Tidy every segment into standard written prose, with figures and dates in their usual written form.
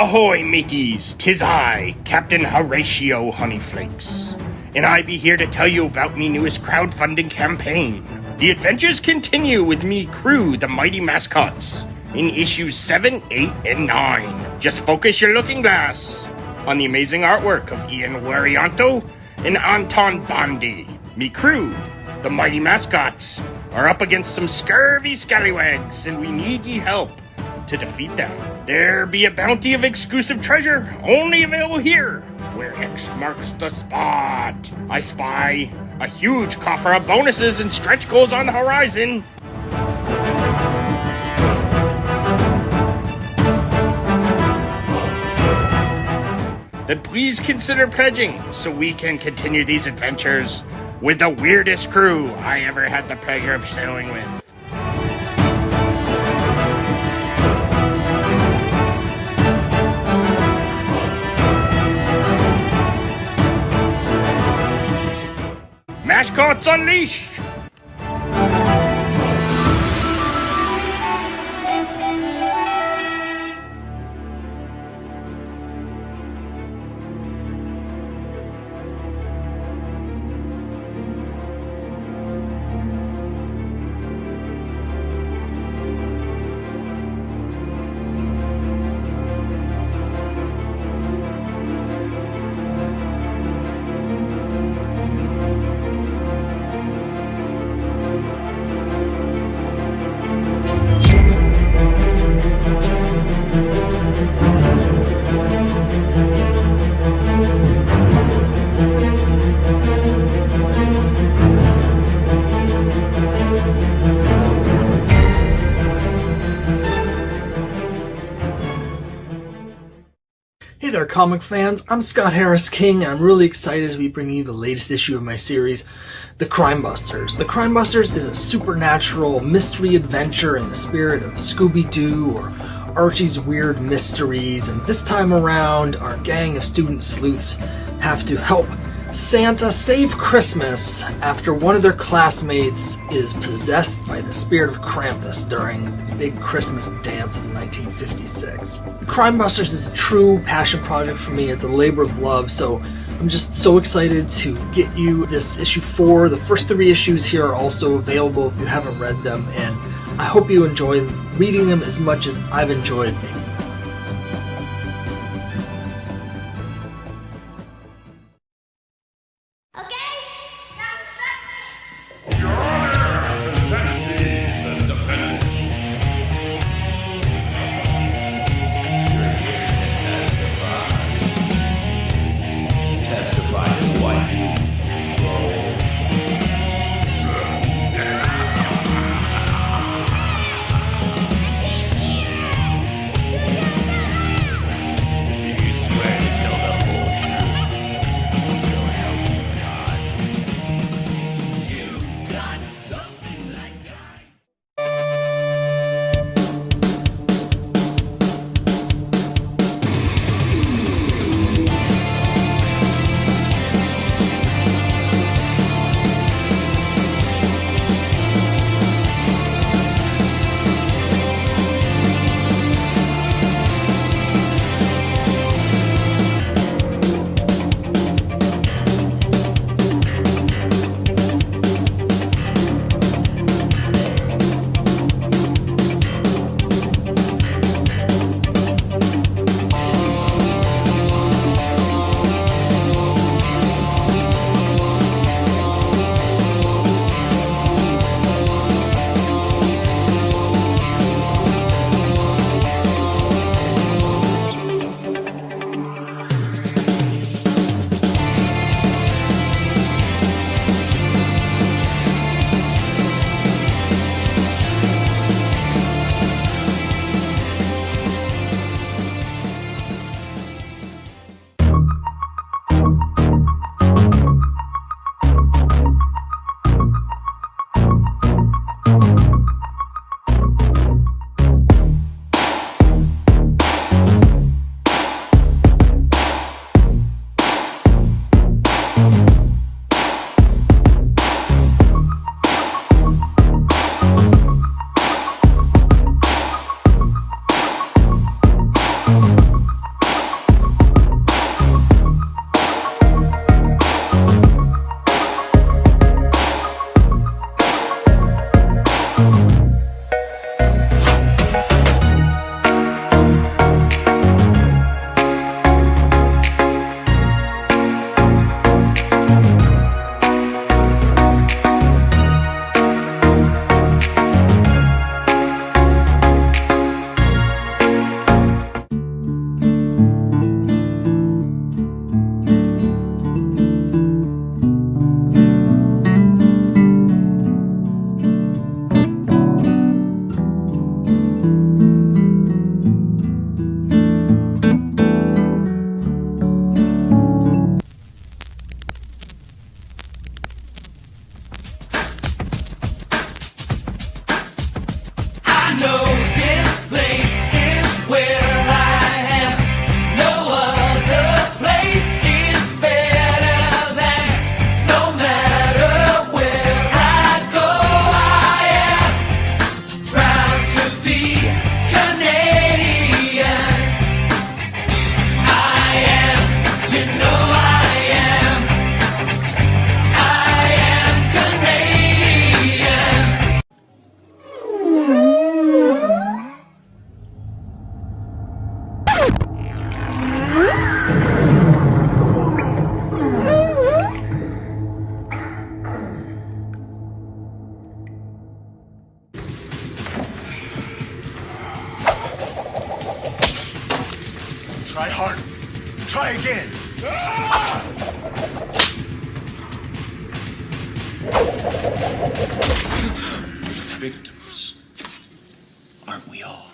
Ahoy, mateys! 'Tis I, Captain Horatio Honeyflakes, and I be here to tell you about me newest crowdfunding campaign. The adventures continue with me crew, the Mighty Mascots, in issues 7, 8, and 9. Just focus your looking glass on the amazing artwork of Ian Warianto and Anton Bondi. Me crew, the Mighty Mascots, are up against some scurvy scallywags, and we need ye help to defeat them. There be a bounty of exclusive treasure, only available here, where X marks the spot. I spy a huge coffer of bonuses and stretch goals on the horizon. Then please consider pledging so we can continue these adventures with the weirdest crew I ever had the pleasure of sailing with. Mascots Unleash! Hey there, comic fans. I'm Scott Harris King, and I'm really excited to be bringing you the latest issue of my series, The Crime Busters. The Crime Busters is a supernatural mystery adventure in the spirit of Scooby-Doo or Archie's Weird Mysteries, and this time around, our gang of student sleuths have to help Santa save Christmas after one of their classmates is possessed by the spirit of Krampus during the big Christmas dance of 1956. The Crime Busters is a true passion project for me. It's a labor of love, so I'm just so excited to get you this issue 4. The first 3 issues here are also available if you haven't read them, and I hope you enjoy reading them as much as I've enjoyed making them. Try harder. Try again. Victims. Aren't we all?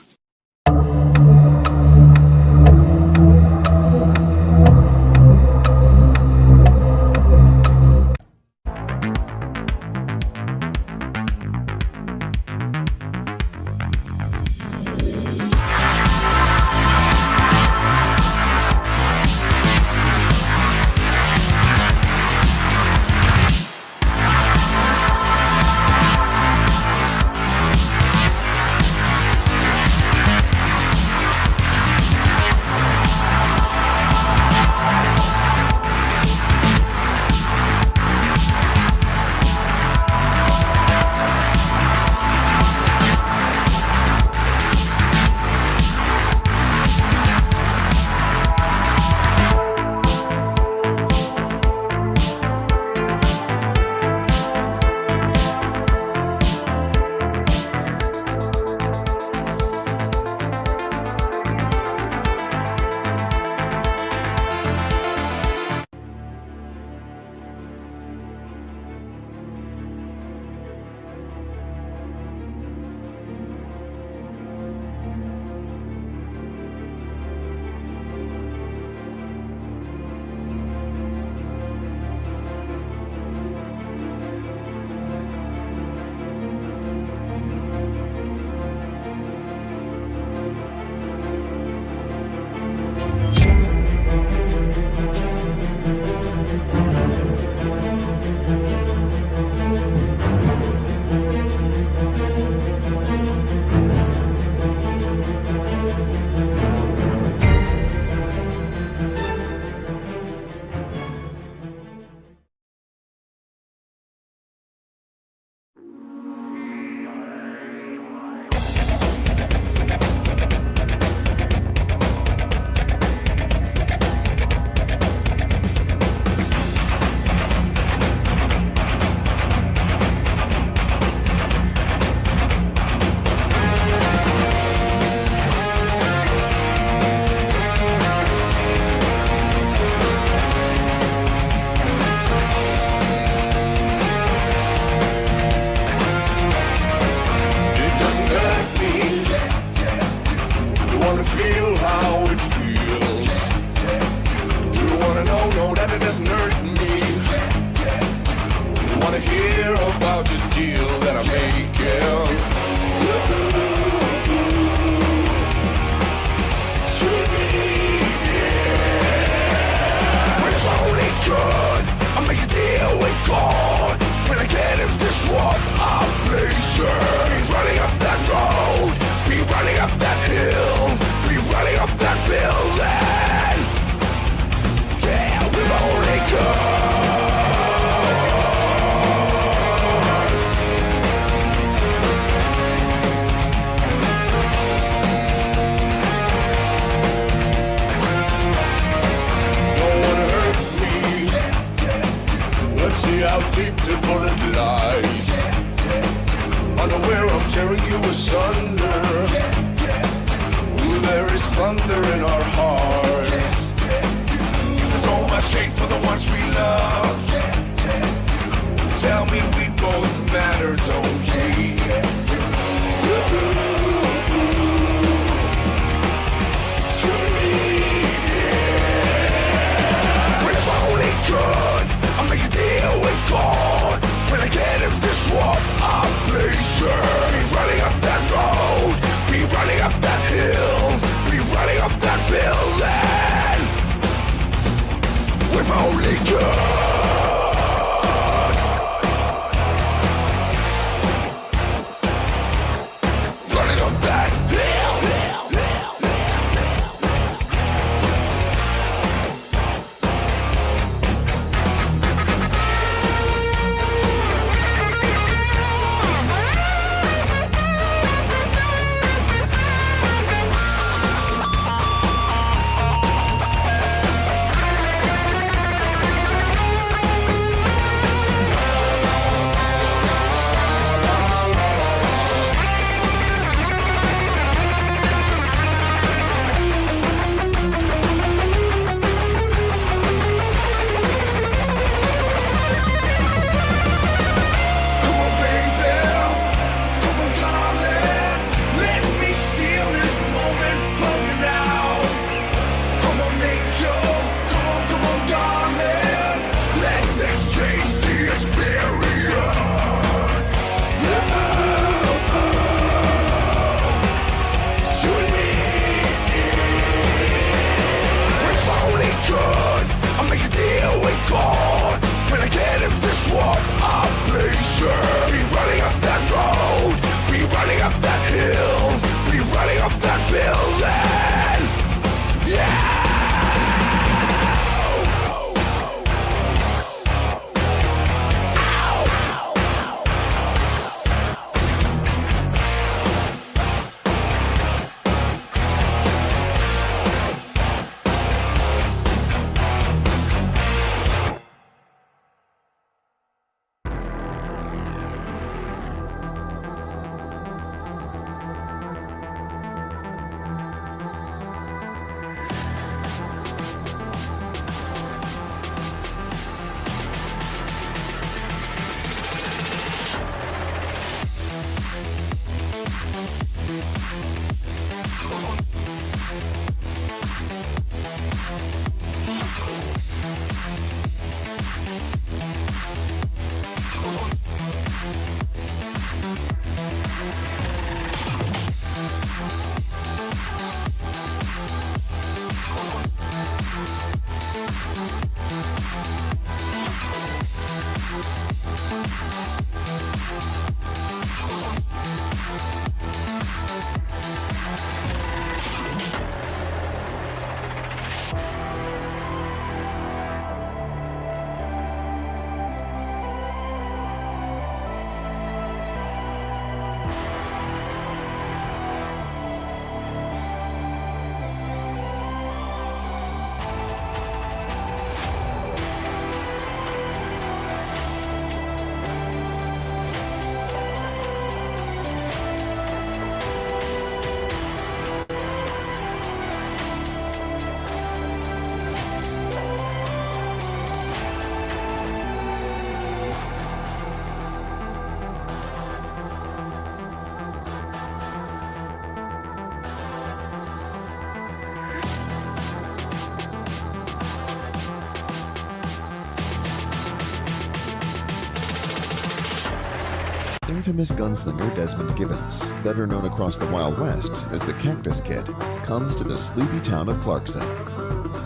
infamous gunslinger Desmond Gibbons, better known across the Wild West as the Cactus Kid, comes to the sleepy town of Clarkson.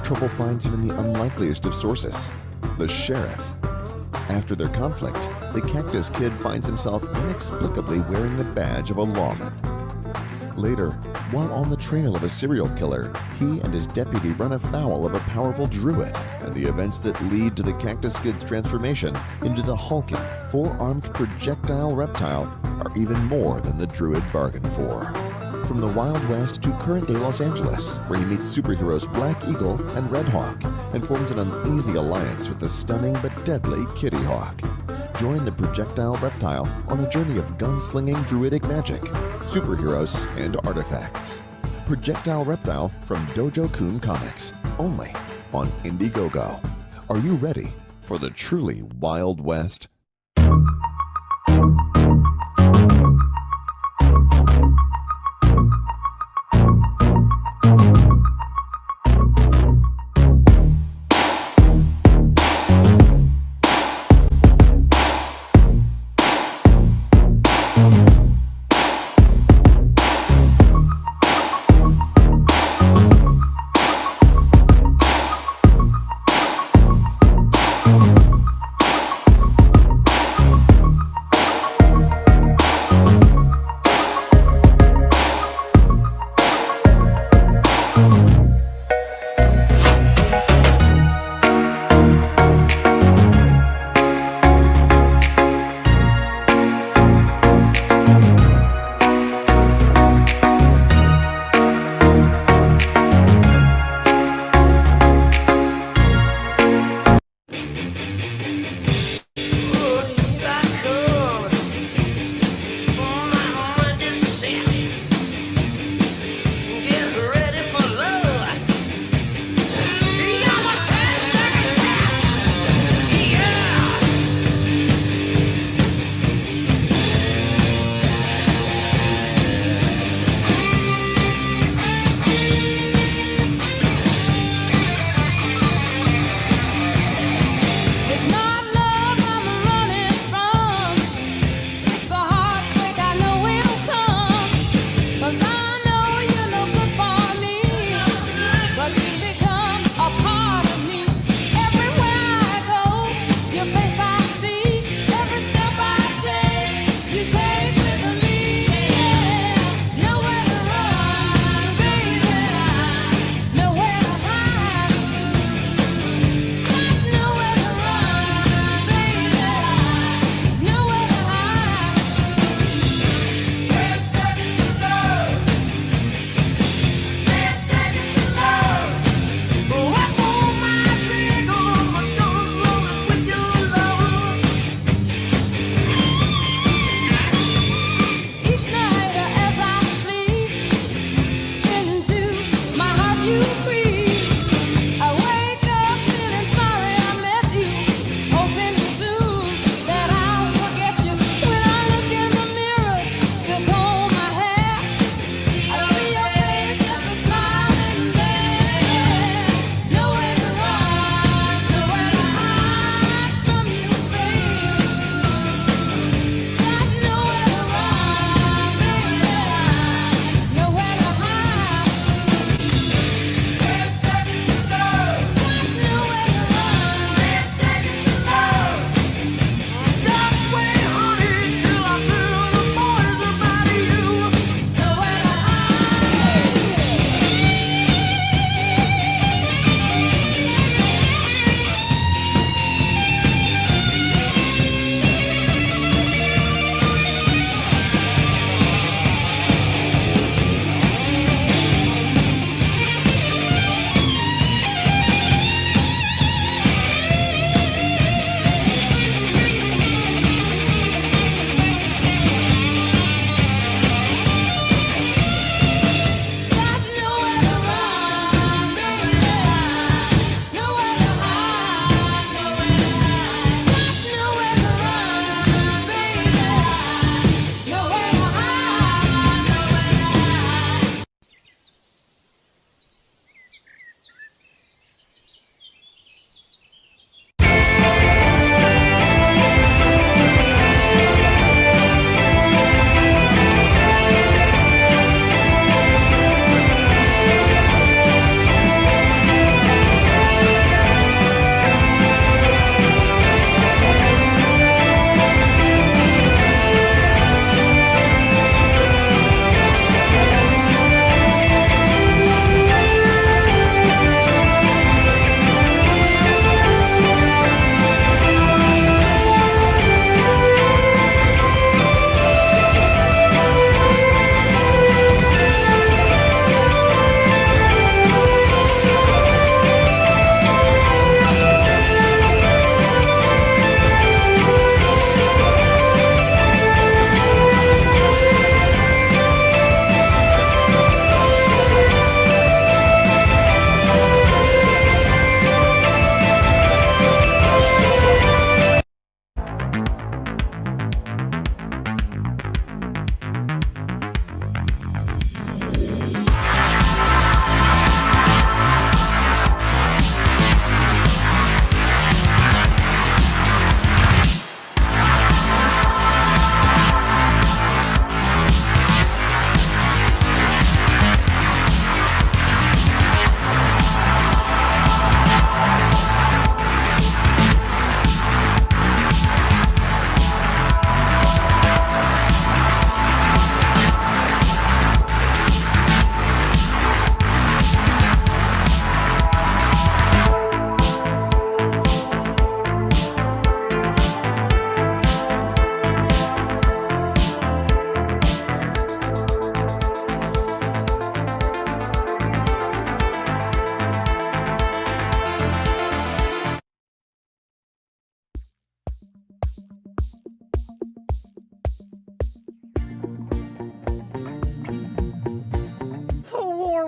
Trouble finds him in the unlikeliest of sources, the sheriff. After their conflict, the Cactus Kid finds himself inexplicably wearing the badge of a lawman. Later, while on the trail of a serial killer, he and his deputy run afoul of a powerful druid, and the events that lead to the Cactus Kid's transformation into the hulking, four-armed projectile reptile are even more than the druid bargained for. From the Wild West to current-day Los Angeles, where he meets superheroes Black Eagle and Red Hawk, and forms an uneasy alliance with the stunning but deadly Kitty Hawk. Join the projectile reptile on a journey of gunslinging druidic magic, superheroes, and artifacts. Projectile Reptile from Dojo-kun Comics, only on Indiegogo. Are you ready for the truly Wild West?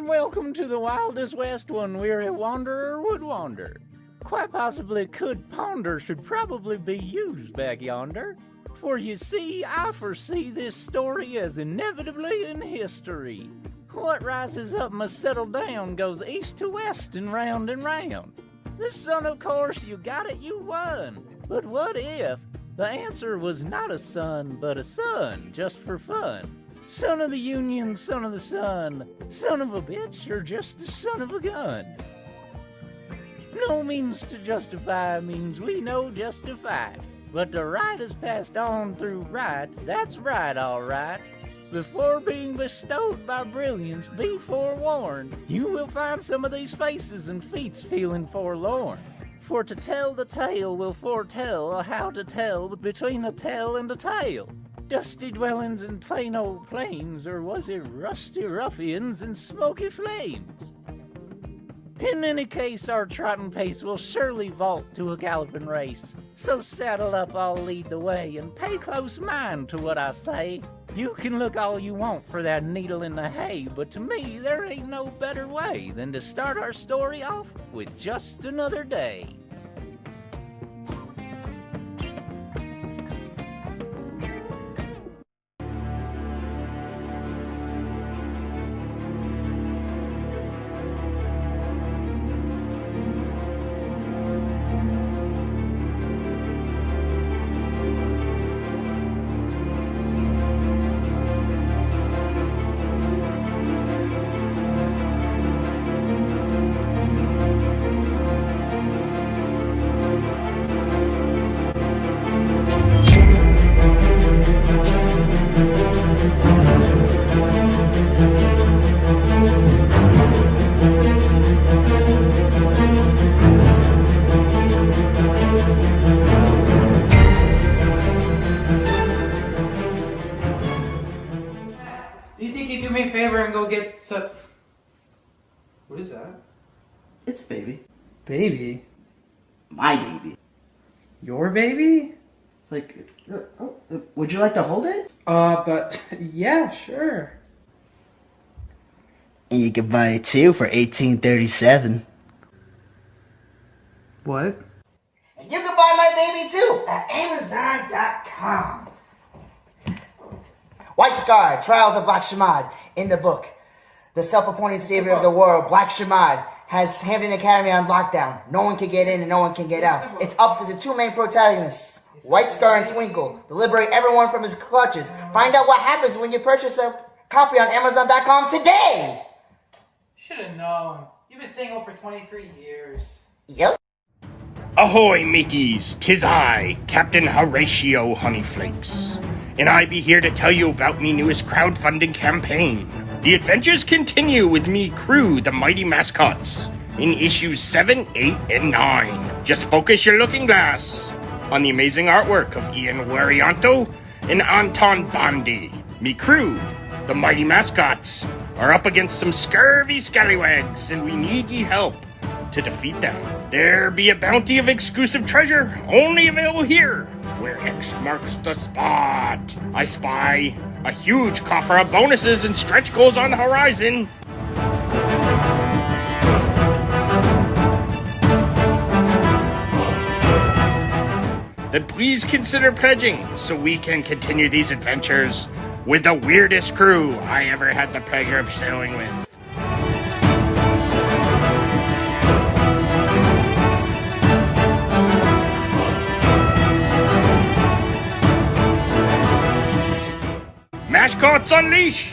warm welcome to the wildest west one weary wanderer would wander. Quite possibly could ponder should probably be used back yonder. For you see, I foresee this story as inevitably in history. What rises up must settle down, goes east to west and round and round. The son, of course, you got it, you won. But what if the answer was not a son, but a son, just for fun? Son of the Union, son of the sun, son of a bitch, or just a son of a gun? No means to justify means we know justified. But the right is passed on through right, that's right, all right. Before being bestowed by brilliance, be forewarned. You will find some of these faces and feats feeling forlorn. For to tell the tale will foretell how to tell between a tell and a tale. Dusty dwellings and plain old plains, or was it rusty ruffians and smoky flames? In any case, our trotting pace will surely vault to a galloping race. So saddle up, I'll lead the way, and pay close mind to what I say. You can look all you want for that needle in the hay, but to me, there ain't no better way than to start our story off with just another day. Do you think you'd do me a favor and go get some... What is that? It's a baby. Baby? My baby. Your baby? It's like, would you like to hold it? But yeah, sure. And you can buy it too for $18.37. What? And you can buy my baby too at Amazon.com. White Scar, Trials of Black Shemad. In the book, the self-appointed savior of the world, Black Shemad, has Hampton Academy on lockdown. No one can get in and no one can get out. It's up to the two main protagonists, White Scar and Twinkle, to liberate everyone from his clutches. Find out what happens when you purchase a copy on Amazon.com today! Should have known. You've been single for 23 years. Yep. Ahoy, mateys! 'Tis I, Captain Horatio Honeyflakes, and I be here to tell you about me newest crowdfunding campaign. The adventures continue with me crew, the Mighty Mascots, in issues 7, 8, and 9. Just focus your looking glass on the amazing artwork of Ian Warianto and Anton Bondi. Me crew, the Mighty Mascots, are up against some scurvy scallywags, and we need ye help to defeat them. There be a bounty of exclusive treasure, only available here, where X marks the spot. I spy a huge coffer of bonuses and stretch goals on the horizon. Then please consider pledging so we can continue these adventures with the weirdest crew I ever had the pleasure of sailing with. Mascots Unleash!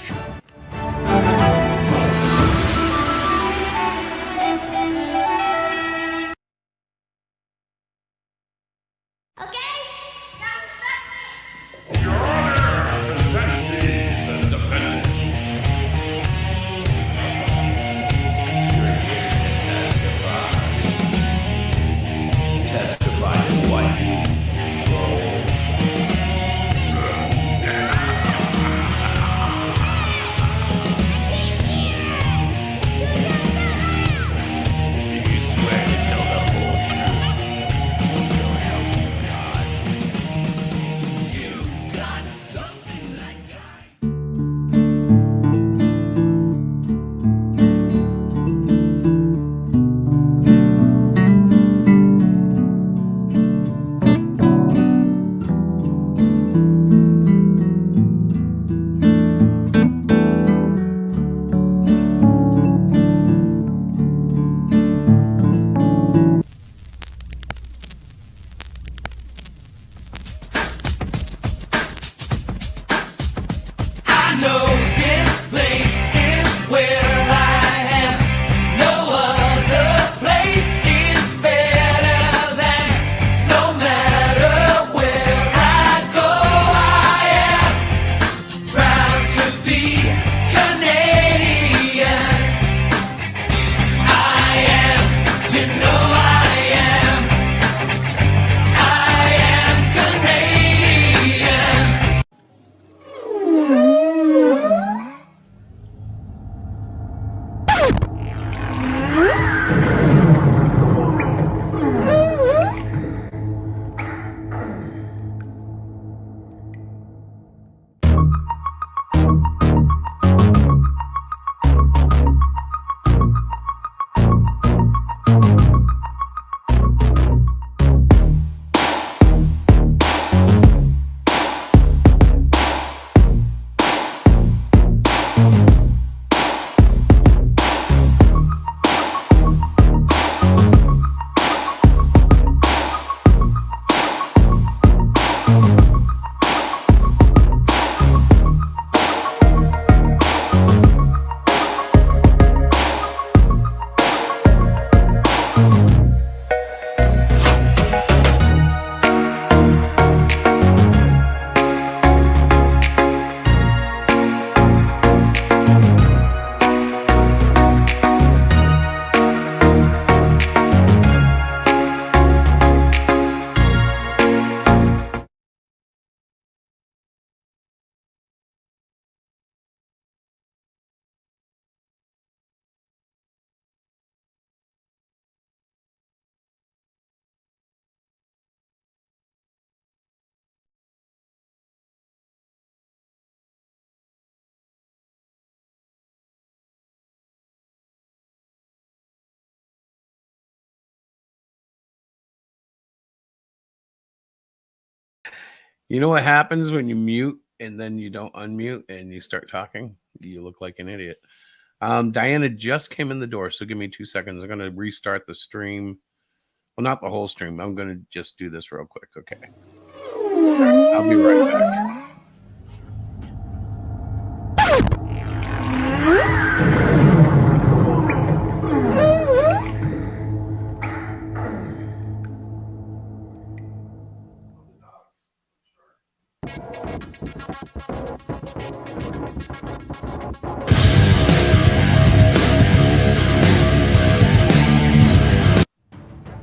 You know what happens when you mute and then you don't unmute and you start talking? You look like an idiot. Diana just came in the door, so give me 2 seconds. I'm going to restart the stream. Well, not the whole stream. I'm going to just do this real quick. Okay. I'll be right back.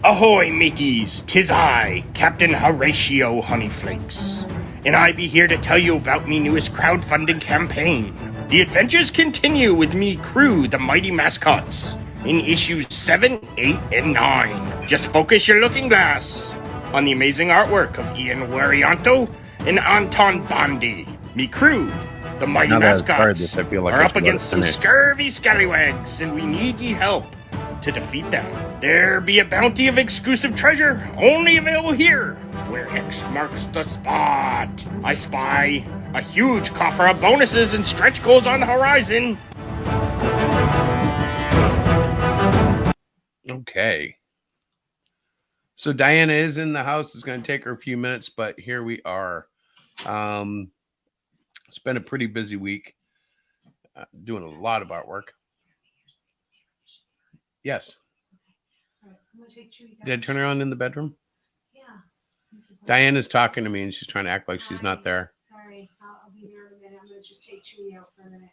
Ahoy, mateys! 'Tis I, Captain Horatio Honeyflakes, and I be here to tell you about me newest crowdfunding campaign. The adventures continue with me crew, the Mighty Mascots, in issues 7, 8, and 9. Just focus your looking glass on the amazing artwork of Ian Warianto and Anton Bondi. Me crew, the Mighty Now that I've heard Mascots, this, I feel like are I up should let against it some finish. scurvy scallywags, and we need ye help to defeat them. There be a bounty of exclusive treasure only available here, where X marks the spot. I spy a huge coffer of bonuses and stretch goals on the horizon. Okay. So Diana is in the house. It's going to take her a few minutes, but here we are. It's been a pretty busy week. Doing a lot of artwork. Yes. Did I turn her on in the bedroom? Yeah. Diana's talking to me and she's trying to act like she's not there. Sorry, I'll be there in a minute. I'm going to just take Chewy out for a minute.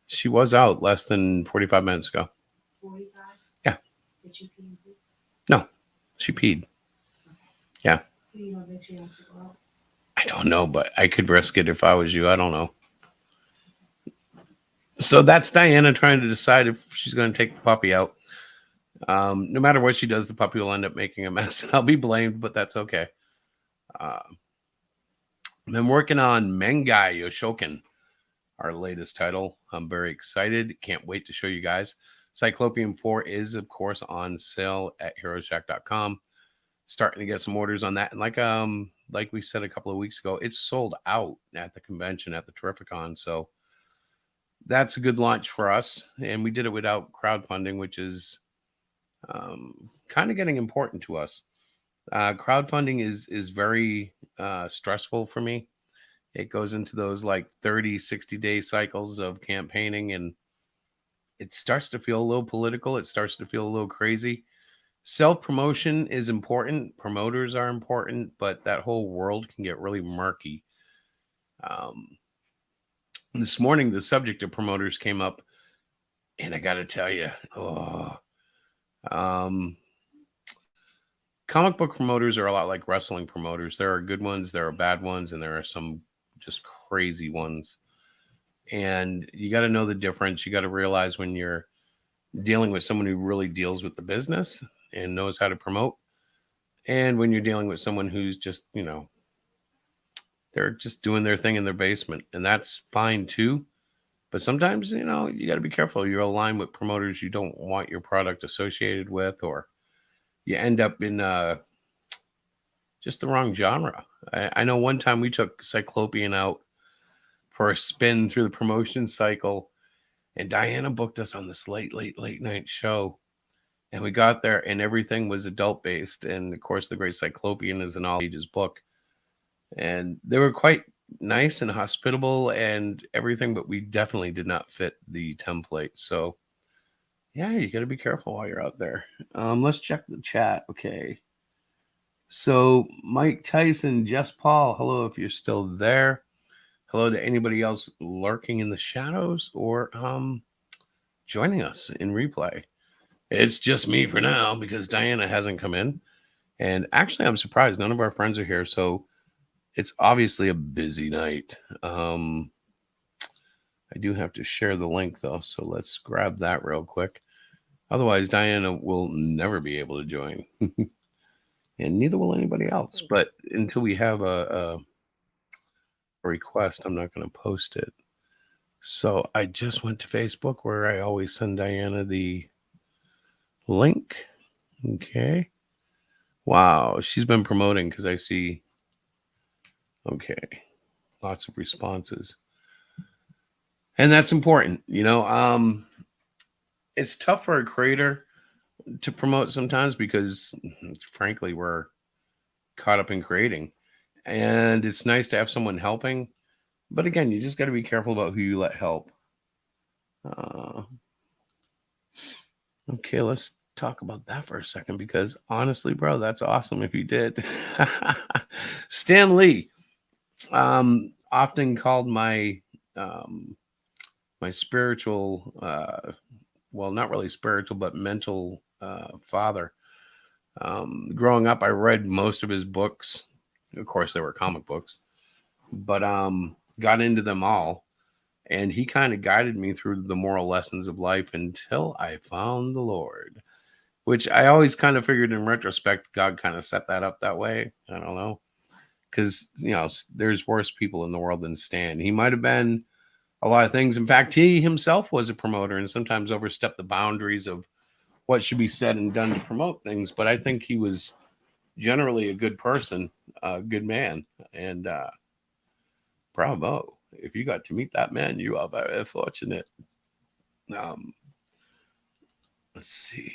She was out less than 45 minutes ago. 45? Yeah. Did she pee and poop? No, she peed. Yeah. So you don't think she wants to go out? I don't know, but I could risk it if I was you. I don't know. So that's Diana trying to decide if she's going to take the puppy out. No matter what she does, the puppy will end up making a mess. I'll be blamed, but that's okay. I'm working on Mengai Yoshokin, our latest title. I'm very excited. Can't wait to show you guys. Cyclopean 4 is, of course, on sale at HeroShack.com. Starting to get some orders on that. And like we said a couple of weeks ago, it's sold out at the convention at the Terrificon. So that's a good launch for us. And we did it without crowdfunding, which is kind of getting important to us. Crowdfunding is very stressful for me. It goes into those like 30, 60-day cycles of campaigning, and it starts to feel a little political. It starts to feel a little crazy. Self-promotion is important. Promoters are important, but that whole world can get really murky. This morning, the subject of promoters came up, and I got to tell you, comic book promoters are a lot like wrestling promoters. There are good ones, there are bad ones, and there are some just crazy ones. And you got to know the difference. You got to realize when you're dealing with someone who really deals with the business and knows how to promote, and when you're dealing with someone who's just, they're just doing their thing in their basement, and that's fine too. But sometimes, you got to be careful. You're aligned with promoters you don't want your product associated with, or you end up in just the wrong genre. I know one time we took Cyclopean out for a spin through the promotion cycle, and Diana booked us on this late night show. And we got there and everything was adult based. And of course, The Great Cyclopean is an all ages book. And they were quite nice and hospitable and everything, but we definitely did not fit the template. So yeah, you got to be careful while you're out there. Let's check the chat. Okay. So Mike Tyson, Jess Paul, hello if you're still there. Hello to anybody else lurking in the shadows or joining us in replay. It's just me for now because Diana hasn't come in. And actually, I'm surprised none of our friends are here. So it's obviously a busy night. I do have to share the link, though. So let's grab that real quick. Otherwise, Diana will never be able to join. And neither will anybody else. But until we have a request, I'm not going to post it. So I just went to Facebook where I always send Diana the link. Okay. Wow. She's been promoting because I see Okay. Lots of responses. And that's important. It's tough for a creator to promote sometimes because, frankly, we're caught up in creating. And it's nice to have someone helping. But again, you just got to be careful about who you let help. Okay, let's talk about that for a second because honestly, bro, that's awesome if you did. Stan Lee, often called my my spiritual, well, not really spiritual, but mental father. Growing up, I read most of his books. Of course, they were comic books, but got into them all. And he kind of guided me through the moral lessons of life until I found the Lord, which I always kind of figured in retrospect, God kind of set that up that way. I don't know. Because, there's worse people in the world than Stan. He might have been a lot of things. In fact, he himself was a promoter and sometimes overstepped the boundaries of what should be said and done to promote things. But I think he was generally a good person, a good man. And bravo. If you got to meet that man, you are very fortunate. Let's see.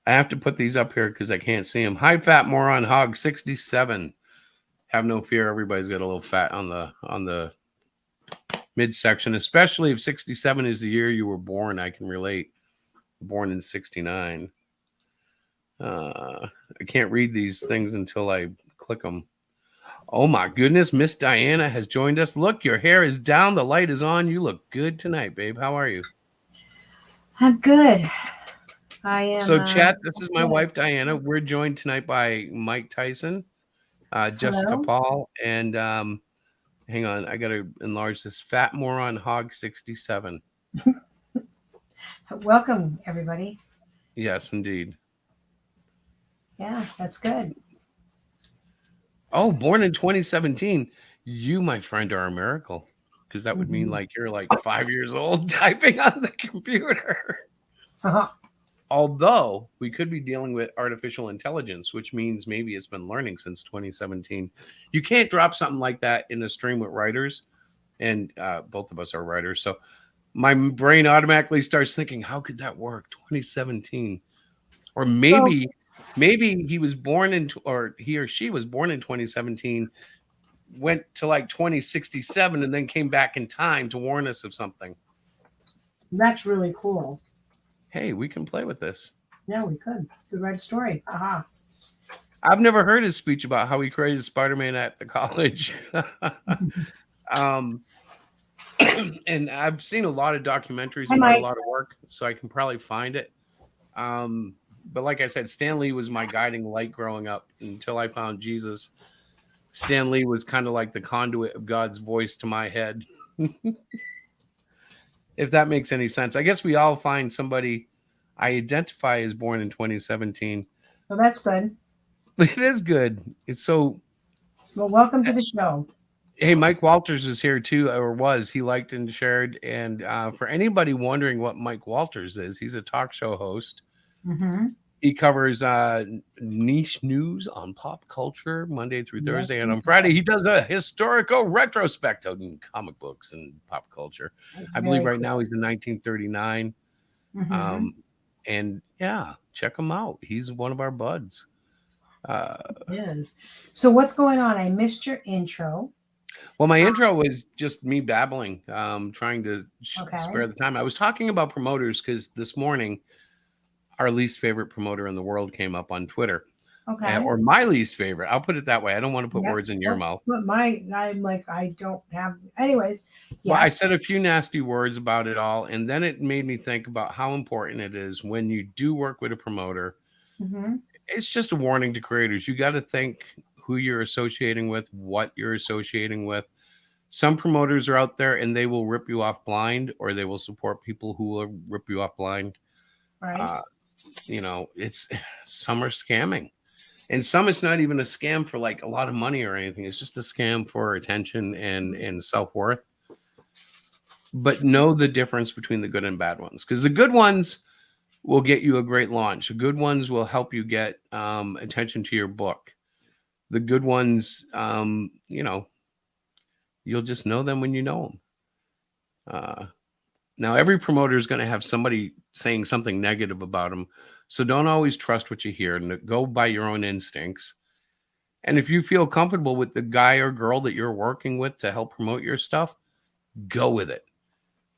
I have to put these up here because I can't see them. High Fat Moron Hog 67. Have no fear. Everybody's got a little fat on the midsection, especially if 67 is the year you were born. I can relate. Born in 69. I can't read these things until I click them. Oh my goodness, Miss Diana has joined us. Look, your hair is down. The light is on. You look good tonight, babe. How are you? I'm good. I am. So, chat, this is my wife, Diana. We're joined tonight by Mike Tyson, Jessica Paul, and hang on, I got to enlarge this. Fat Moron Hog 67. Welcome, everybody. Yes, indeed. Yeah, that's good. Oh, born in 2017. You, my friend, are a miracle because that would mean like you're like 5 years old typing on the computer. Uh-huh. Although we could be dealing with artificial intelligence, which means maybe it's been learning since 2017. You can't drop something like that in a stream with writers, and both of us are writers. So my brain automatically starts thinking, how could that work? 2017. Or maybe he was born in, or he or she was born in 2017, went to like 2067, and then came back in time to warn us of something. That's really cool. Hey, we can play with this. Yeah, we could. The right story. Aha. I've never heard his speech about how he created Spider-Man at the college. And I've seen a lot of documentaries and read a lot of work, so I can probably find it. But like I said, Stan Lee was my guiding light growing up until I found Jesus. Stan Lee was kind of like the conduit of God's voice to my head. If that makes any sense. I guess we all find somebody I identify as born in 2017. Well, that's good. It is good. It's so... Well, welcome to the show. Hey, Mike Walters is here too, or was. He liked and shared. And for anybody wondering what Mike Walters is, he's a talk show host. Mm-hmm. He covers niche news on pop culture Monday through Thursday, and on Friday he does a historical retrospective in comic books and pop culture. I believe right now he's in 1939. Mm-hmm. And yeah, check him out. He's one of our buds. Yes. So what's going on? I missed your intro. Well, my intro was just me babbling, trying to spare the time. I was talking about promoters because this morning our least favorite promoter in the world came up on Twitter. Okay. Or my least favorite. I'll put it that way. I don't want to put words in your mouth. But I'm like, I don't have, anyways. Yeah. Well, I said a few nasty words about it all. And then it made me think about how important it is when you do work with a promoter. Mm-hmm. It's just a warning to creators. You got to think who you're associating with, what you're associating with. Some promoters are out there and they will rip you off blind, or they will support people who will rip you off blind. Right. It's some are scamming, and some it's not even a scam for like a lot of money or anything. It's just a scam for attention and self-worth. But know the difference between the good and bad ones, because the good ones will get you a great launch. The good ones will help you get attention to your book. The good ones, you know, you'll just know them when you know them. Now, every promoter is going to have somebody saying something negative about them. So don't always trust what you hear, and go by your own instincts. And if you feel comfortable with the guy or girl that you're working with to help promote your stuff, go with it.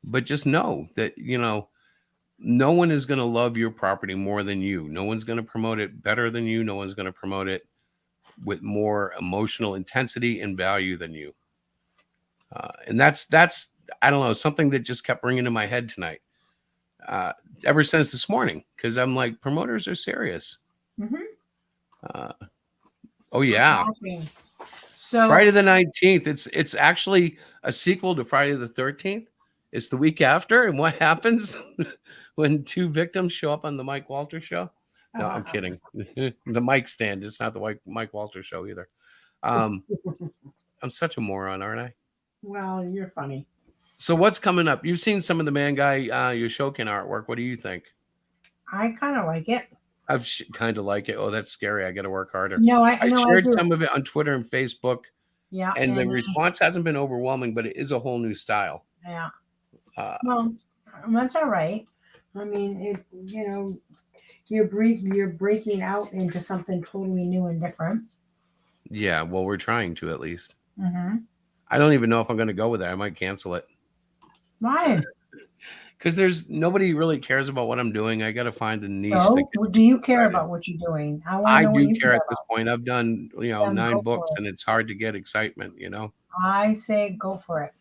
But just know that, you know, no one is going to love your property more than you. No one's going to promote it better than you. No one's going to promote it with more emotional intensity and value than you. And that's, I don't know, something that just kept ringing in my head tonight. Ever since this morning, because I'm like, promoters are serious. Oh yeah. So Friday the 19th. It's actually a sequel to Friday the 13th. It's the week after, and what happens when two victims show up on the Mike Walters show? No, I'm kidding. The mic stand. It's not the Mike Walters show either. I'm such a moron, aren't I? Well, you're funny. So what's coming up? You've seen some of the Man Guy Yoshokin artwork. What do you think? I kind of like it. I've kind of like it. Oh, that's scary. I got to work harder. No, I shared some of it on Twitter and Facebook. Yeah. And the response hasn't been overwhelming, but it is a whole new style. Yeah. Well, that's all right. I mean, it, you know, you're breaking out into something totally new and different. Yeah, well, we're trying to, at least. Mm-hmm. I don't even know if I'm going to go with it. I might cancel it. Why? Because there's nobody really cares about what I'm doing. I got to find a niche. So, do you care about what you're doing? I do care at this point. I've done, you know, 9 books, and it's hard to get excitement, you know. I say go for it.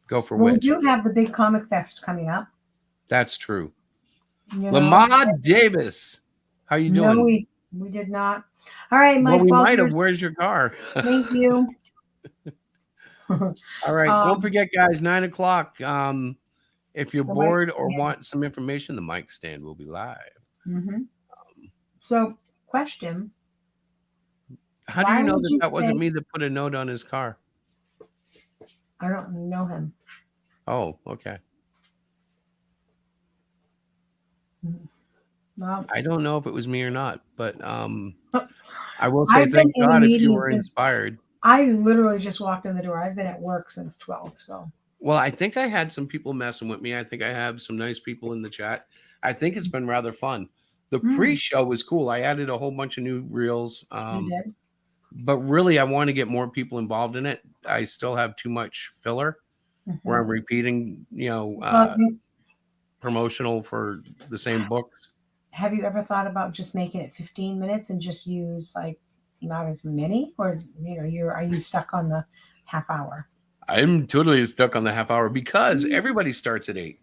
Go for which? We do have the big comic fest coming up. That's true. You know? Lamar Davis, how you doing? No, we did not. All right, Mike. Well, we might have. Where's your car? Thank you. All right. Don't forget, guys, 9 o'clock. If you're bored or want some information, the mic stand will be live. Mm-hmm. So, question. How do you know that wasn't me that put a note on his car? I don't know him. Oh, okay. Well, I don't know if it was me or not, but I will say thank God if you were inspired. I literally just walked in the door. I've been at work since 12, so. Well, I think I had some people messing with me. I think I have some nice people in the chat. I think it's been rather fun. The pre-show was cool. I added a whole bunch of new reels. You did? But really, I want to get more people involved in it. I still have too much filler where I'm repeating, you know, promotional for the same books. Have you ever thought about just making it 15 minutes and just use like not as many, or you know, are you stuck on the half hour? I'm totally stuck on the half hour because everybody starts at 8.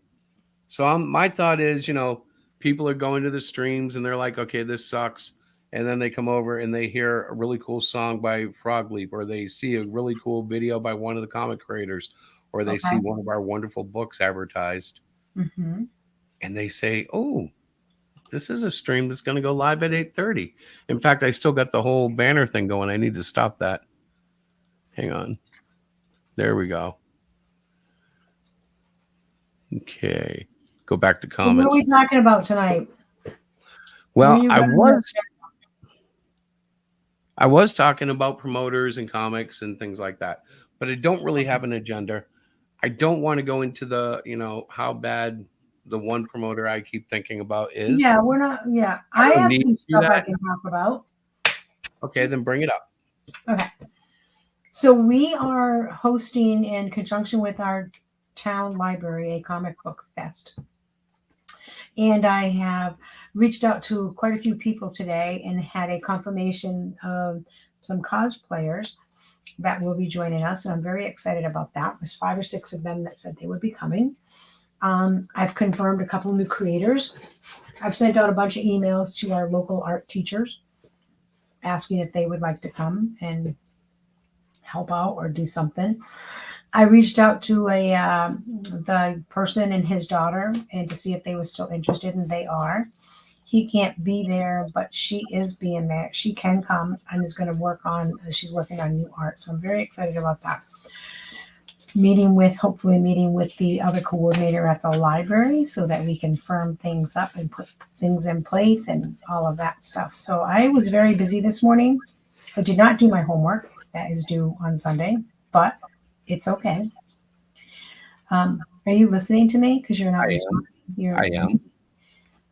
So my thought is, you know, people are going to the streams and they're like, okay, this sucks. And then they come over and they hear a really cool song by Frog Leap, or they see a really cool video by one of the comic creators, or they see one of our wonderful books advertised. Mm-hmm. And they say, oh, this is a stream that's going to go live at 8:30. In fact, I still got the whole banner thing going. I need to stop that. Hang on. There we go. Okay. Go back to comments. What are we talking about tonight? Well, I was talking about promoters and comics and things like that, but I don't really have an agenda. I don't want to go into the, you know, how bad the one promoter I keep thinking about is. Yeah, we're not. Yeah, I have some stuff I can talk about. Okay, then bring it up. Okay. So we are hosting, in conjunction with our town library, a comic book fest. And I have reached out to quite a few people today and had a confirmation of some cosplayers that will be joining us. And I'm very excited about that. There's 5 or 6 of them that said they would be coming. I've confirmed a couple new creators. I've sent out a bunch of emails to our local art teachers asking if they would like to come and help out or do something. I reached out to the person and his daughter and to see if they were still interested, and they are. He can't be there, but she is being there. She can come and is going to work on, she's working on new art. So I'm very excited about that. Hopefully meeting with the other coordinator at the library so that we can firm things up and put things in place and all of that stuff. So I was very busy this morning. I did not do my homework. That is due on Sunday, but it's okay. Are you listening to me? Because you're not I am. responding. I am.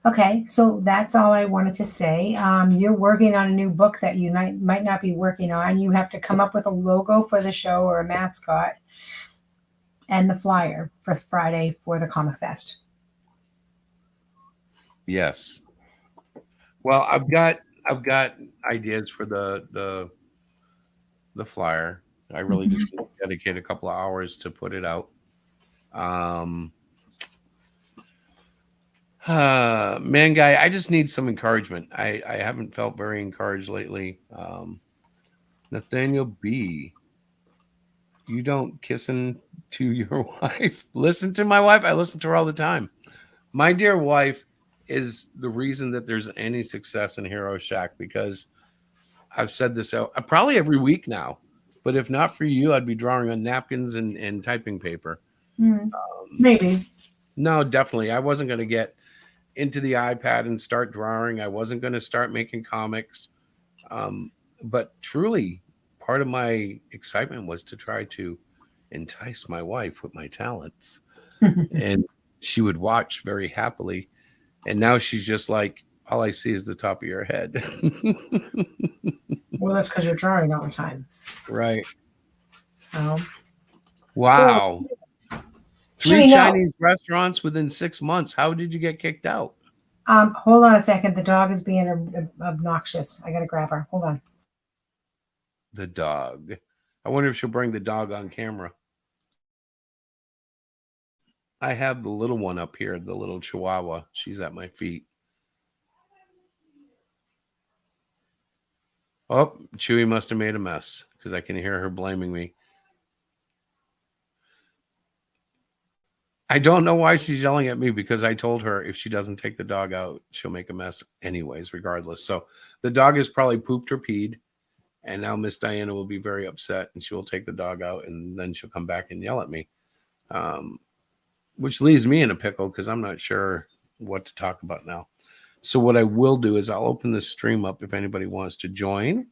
Okay, so that's all I wanted to say. You're working on a new book that you might not be working on. You have to come up with a logo for the show or a mascot and the flyer for Friday for the Comic Fest. Yes. Well, I've got ideas for the flyer. I really just need to dedicate a couple of hours to put it out. Man, guy, I just need some encouragement. I haven't felt very encouraged lately. Nathaniel B, you don't kissing to your wife. Listen to my wife. I listen to her all the time. My dear wife is the reason that there's any success in Hero Shack, because I've said this out probably every week now. But if not for you, I'd be drawing on napkins and typing paper. Maybe. No, definitely. I wasn't going to get into the iPad and start drawing. I wasn't going to start making comics. But truly, part of my excitement was to try to entice my wife with my talents. And she would watch very happily. And now she's just like, all I see is the top of your head. Well, that's because you're drawing all the time. Right. Oh. Wow. Well, 3 Chinese restaurants within 6 months. How did you get kicked out? Hold on a second. The dog is being obnoxious. I got to grab her. Hold on. The dog. I wonder if she'll bring the dog on camera. I have the little one up here, the little Chihuahua. She's at my feet. Oh, Chewy must have made a mess because I can hear her blaming me. I don't know why she's yelling at me, because I told her if she doesn't take the dog out, she'll make a mess anyways, regardless. So the dog has probably pooped or peed, and now Miss Diana will be very upset, and she will take the dog out, and then she'll come back and yell at me, which leaves me in a pickle because I'm not sure what to talk about now. So what I will do is I'll open the stream up if anybody wants to join.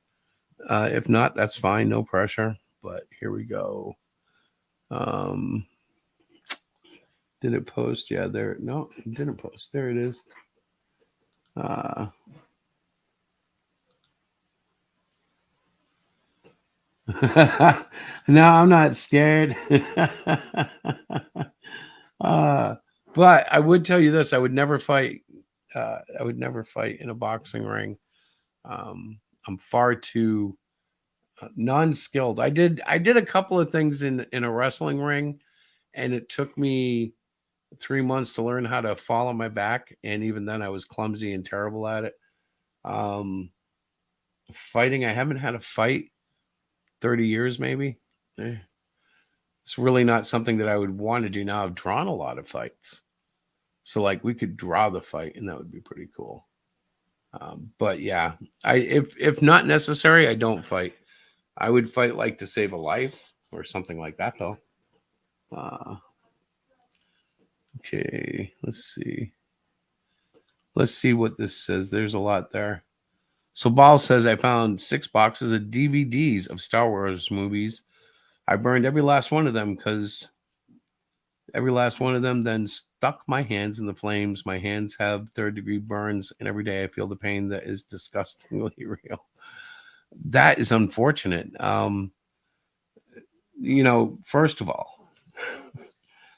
If not, that's fine. No pressure. But here we go. Did it post? Yeah, there. No, it didn't post. There it is. No, I'm not scared. But I would tell you this: I would never fight. I would never fight in a boxing ring. I'm far too non-skilled. I did a couple of things in a wrestling ring, and it took me 3 months to learn how to fall on my back, and even then I was clumsy and terrible at it. Fighting, I haven't had a fight 30 years maybe. It's really not something that I would want to do now. I've drawn a lot of fights, so like we could draw the fight and that would be pretty cool. But yeah, if not necessary, I don't fight. I would fight like to save a life or something like that though. Okay, let's see. Let's see what this says. There's a lot there. So Ball says, I found 6 boxes of DVDs of Star Wars movies. I burned every last one of them because every last one of them then stuck my hands in the flames. My hands have 3rd-degree burns, and every day I feel the pain that is disgustingly real. That is unfortunate. First of all,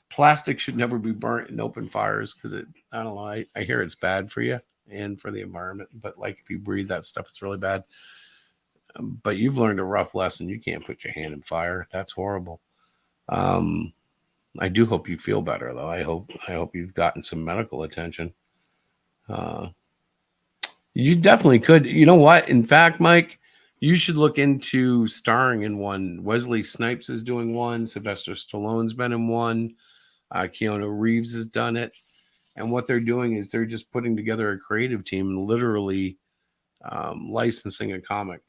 plastic should never be burnt in open fires because I don't know, I hear it's bad for you and for the environment, but like if you breathe that stuff, it's really bad. But you've learned a rough lesson. You can't put your hand in fire. That's horrible. I do hope you feel better though. I hope you've gotten some medical attention. You definitely could. You know what? In fact, Mike, you should look into starring in one. Wesley Snipes is doing one. Sylvester Stallone's been in one. Keanu Reeves has done it. And what they're doing is they're just putting together a creative team and literally licensing a comic.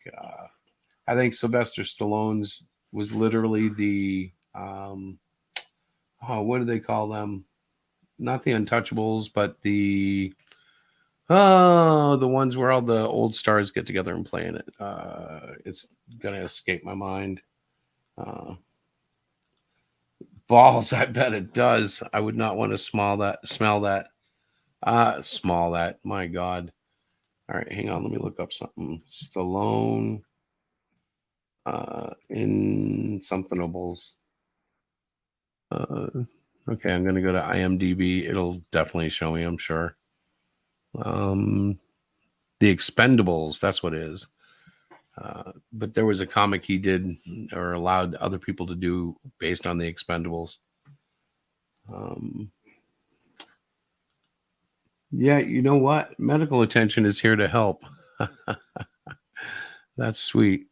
I think Sylvester Stallone's was literally the, what do they call them? Not the Untouchables, but the, Oh, the ones where all the old stars get together and play in it. It's gonna escape my mind. Balls, I bet it does. I would not want to smell that. Smell that. My God. All right, hang on. Let me look up something. Stallone in Somethingables. Okay, I'm gonna go to IMDb. It'll definitely show me, I'm sure. The Expendables, that's what it is. But there was a comic he did or allowed other people to do based on the Expendables. Yeah, you know what? Medical attention is here to help. That's sweet.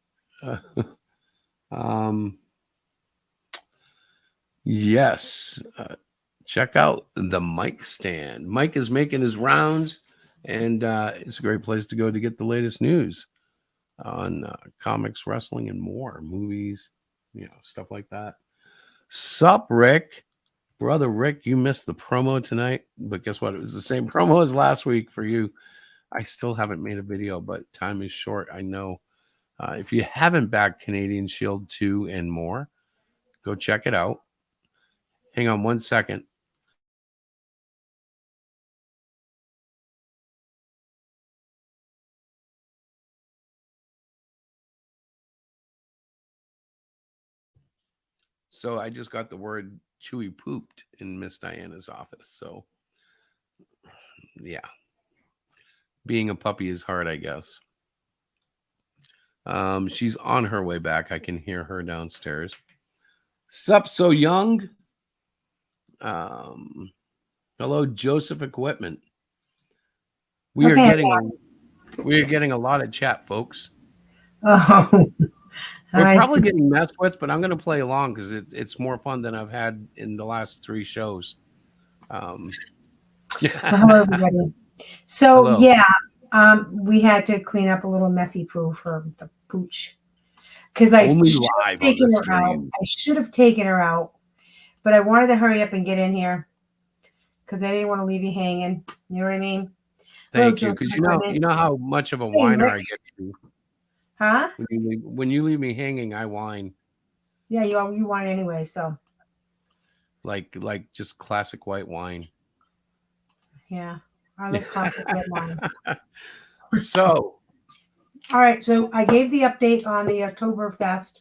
Yes. Check out the Mike stand. Mike is making his rounds, and it's a great place to go to get the latest news on comics, wrestling, and more. Movies, stuff like that. Sup, Rick? Brother Rick, you missed the promo tonight, but guess what? It was the same promo as last week for you. I still haven't made a video, but time is short, I know. If you haven't backed Canadian Shield 2 and more, go check it out. Hang on 1 second. So I just got the word Chewy pooped in Miss Diana's office. So, yeah. Being a puppy is hard, I guess. She's on her way back. I can hear her downstairs. Sup, so young? Hello, Joseph Equipment. We are getting a lot of chat, folks. Oh. We're probably getting messed with, but I'm going to play along because it's more fun than I've had in the last 3 shows. Well, hello, everybody. So, Hello. yeah, we had to clean up a little messy poo for the pooch. Because I should have taken her out, but I wanted to hurry up and get in here because I didn't want to leave you hanging. You know what I mean? Thank you, because you know how much of a whiner I get to. Huh? When you leave me hanging, I whine. Yeah, you whine anyway, so. Like just classic white wine. Yeah, I like classic white wine. So. All right, so I gave the update on the Oktoberfest.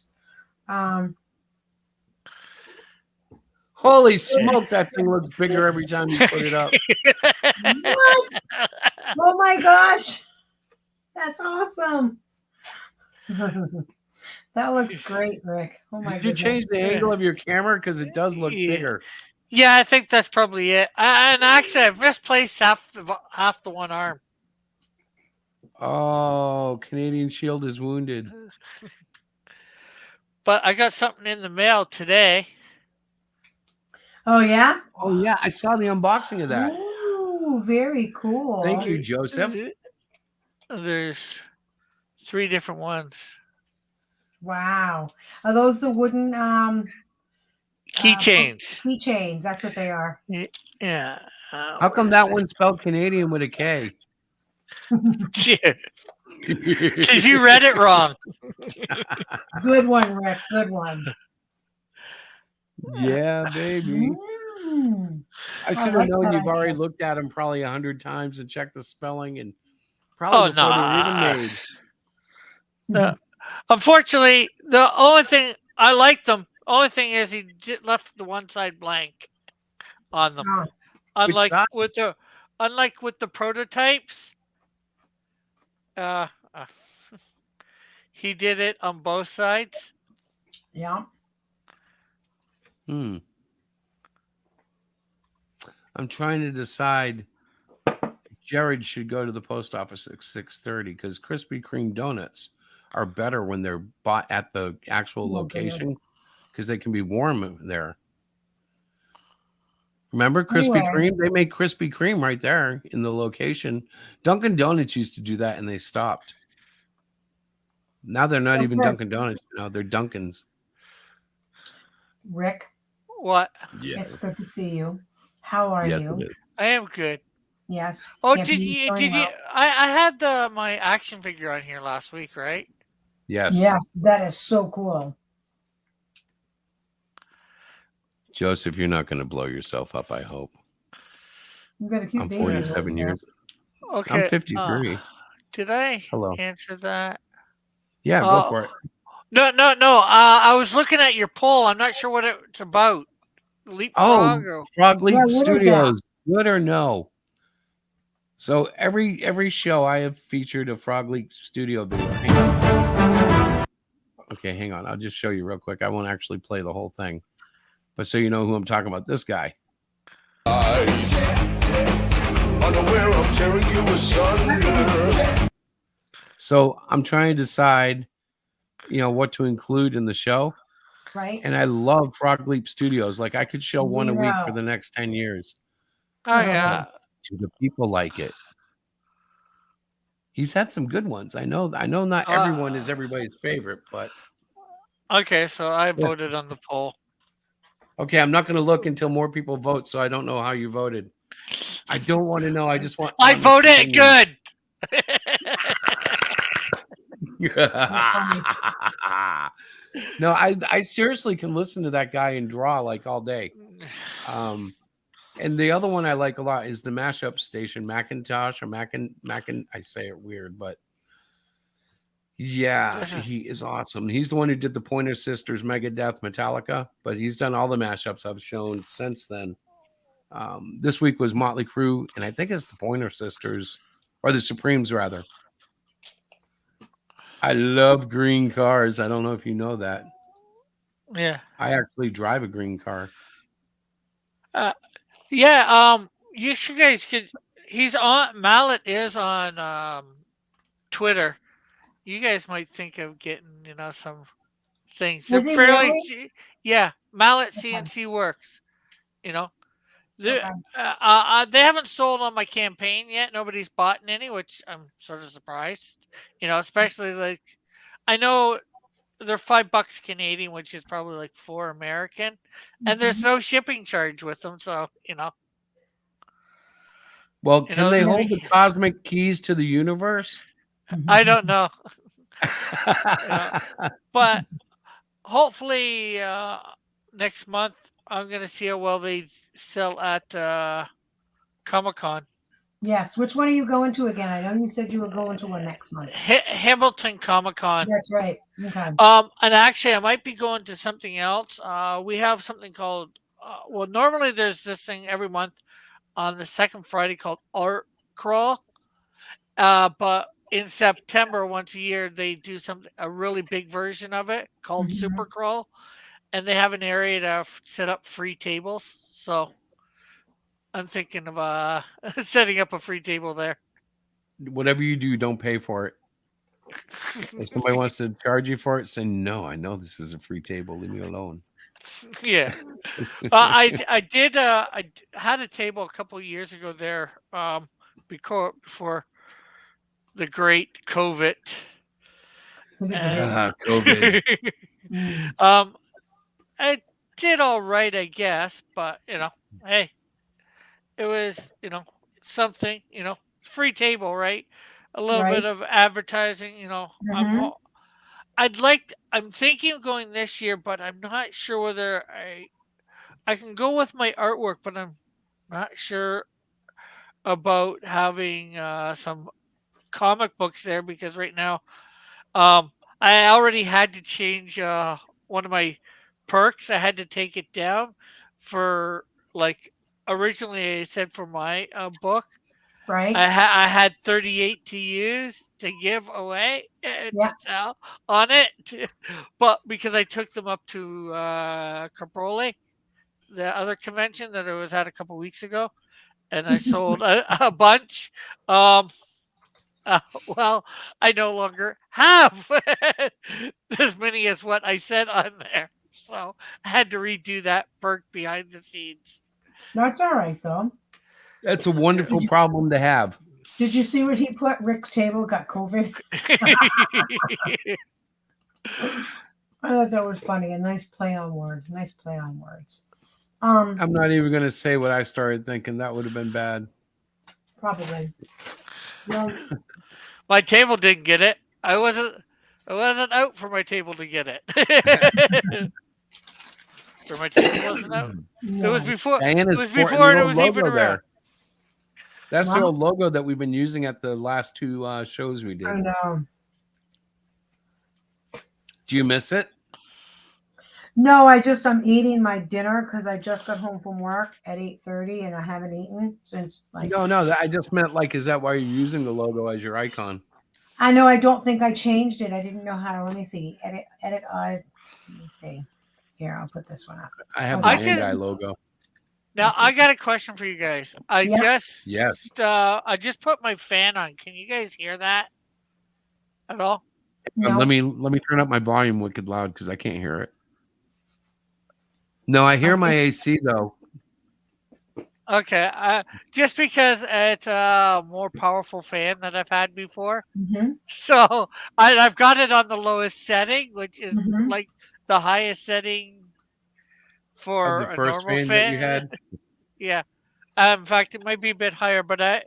Holy smoke, that thing looks bigger every time you put it up. What? Oh my gosh. That's awesome. That looks great, Rick. Oh my Did you change the angle of your camera? Because it does look bigger. Yeah, I think that's probably it. And actually, I've misplaced half the one arm. Oh, Canadian Shield is wounded. But I got something in the mail today. Oh, yeah? Oh, yeah. I saw the unboxing of that. Oh, very cool. Thank you, Joseph. There's 3 different ones. Wow. Are those the wooden keychains? Keychains. That's what they are. Yeah. How come that one's spelled Canadian with a K? Because you read it wrong. Good one, Rick. Good one. Yeah, baby. I should have known you've already looked at them probably 100 times and checked the spelling and probably before they were even made. No. Unfortunately, the only thing I like them. Only thing is he left the one side blank on them. Oh. Unlike with the prototypes, he did it on both sides. Yeah. I'm trying to decide if Jared should go to the post office at 6:30 because Krispy Kreme donuts are better when they're bought at the actual location because they can be warm there. Remember Krispy Kreme? They make Krispy Kreme right there in the location. Dunkin' Donuts used to do that and they stopped. Now they're not even Dunkin' Donuts. No, they're Dunkin's. Rick. What? Yeah. It's good to see you. How are you? I am good. Yes. Oh, Camping is going did you? well. I had my action figure on here last week, right? Yes. Yes, that is so cool. Joseph, you're not going to blow yourself up, I hope. You got a cute I'm baby. 47 years. Okay. I'm 53. Did I Hello. answer that? Yeah, go for it. No. I was looking at your poll. I'm not sure what it's about. Leapfrog or Frog Leap Yeah, what is that? Studios. Good or no? So every show I have featured a Frog Leap Studio video. Hang on. Okay, hang on. I'll just show you real quick. I won't actually play the whole thing. But so you know who I'm talking about, this guy. Unaware of tearing you asunder. So I'm trying to decide, what to include in the show. Right. And I love Frog Leap Studios. Like I could show one a week for Yeah. the next 10 years. Oh yeah. Do the people like it? He's had some good ones. I know not everyone is everybody's favorite, but Okay, so I voted on the poll. okay, I'm not going to look until more people vote, so I don't know how you voted. I don't want to know. I just want. I honest voted opinion. good. No, I seriously can listen to that guy and draw like all day. And the other one I like a lot is the mashup station, Macintosh or Macin. I say it weird, but yeah, he is awesome. He's the one who did the Pointer Sisters, Megadeth, Metallica, but he's done all the mashups I've shown since then. This week was Motley Crue, and I think it's the Pointer Sisters, or the Supremes rather. I love green cars. I don't know if you know that. Yeah. I actually drive a green car. Yeah. You guys could. He's on. Mallet is on Twitter. You guys might think of getting some things. They're Is he fairly. really? Yeah. Mallet CNC Works. They haven't sold on my campaign yet. Nobody's bought any, which I'm sort of surprised. Especially like I know they're $5 Canadian, which is probably like $4 American, and there's no shipping charge with them. So Well, can they hold the cosmic keys to the universe? I don't know, but hopefully next month I'm gonna see how well they sell at Comic-Con. Yes. Which one are you going to again? I know you said you were going to one next month. Hamilton Comic-Con. That's right. Okay. And actually, I might be going to something else. We have something called. Normally there's this thing every month on the second Friday called Art Crawl. But in September, once a year, they do a really big version of it called Super Crawl, and they have an area to set up free tables. So I'm thinking of setting up a free table there. Whatever you do, don't pay for it. If somebody wants to charge you for it, say no. I know this is a free table. Leave me alone. Yeah, I did. I had a table a couple of years ago there before the great COVID. COVID. I did all right, I guess, but hey, it was something, free table, right? A little bit of advertising, I'm thinking of going this year, but I'm not sure whether I can go with my artwork, but I'm not sure about having some comic books there because right now I already had to change one of my perks. I had to take it down for originally I said for my book. Right. I had 38 to use to give away to sell on it, but because I took them up to Caproli, the other convention that I was at a couple weeks ago, and I sold a bunch. Well, I no longer have as many as what I said on there, so I had to redo that perk behind the scenes. That's all right, though. That's a wonderful problem to have. Did you see what he put? Rick's table got COVID. I thought that was funny. A nice play on words. Nice play on words. I'm not even going to say what I started thinking. That would have been bad. Probably. No, My table didn't get it. I wasn't out for my table to get it. For my table wasn't out. It was before. Diana's It was sporting before the it old was even logo around. there. That's the Wow. old logo that we've been using at the last two shows we did. I know. Do you miss it? No, I'm eating my dinner because I just got home from work at 8:30 and I haven't eaten since like. No. I just meant like, is that why you're using the logo as your icon? I know. I don't think I changed it. I didn't know how to. Let me see. Edit. Let me see. Here, I'll put this one up. I have Okay. the Bandai logo. Now I got a question for you guys. I just put my fan on. Can you guys hear that at all? No. Let me turn up my volume wicked loud because I can't hear it. No, I hear my AC though. Okay, just because it's a more powerful fan than I've had before, so I've got it on the lowest setting, which is like the highest setting for Of the a first normal fan that you had? Yeah, in fact, it might be a bit higher, but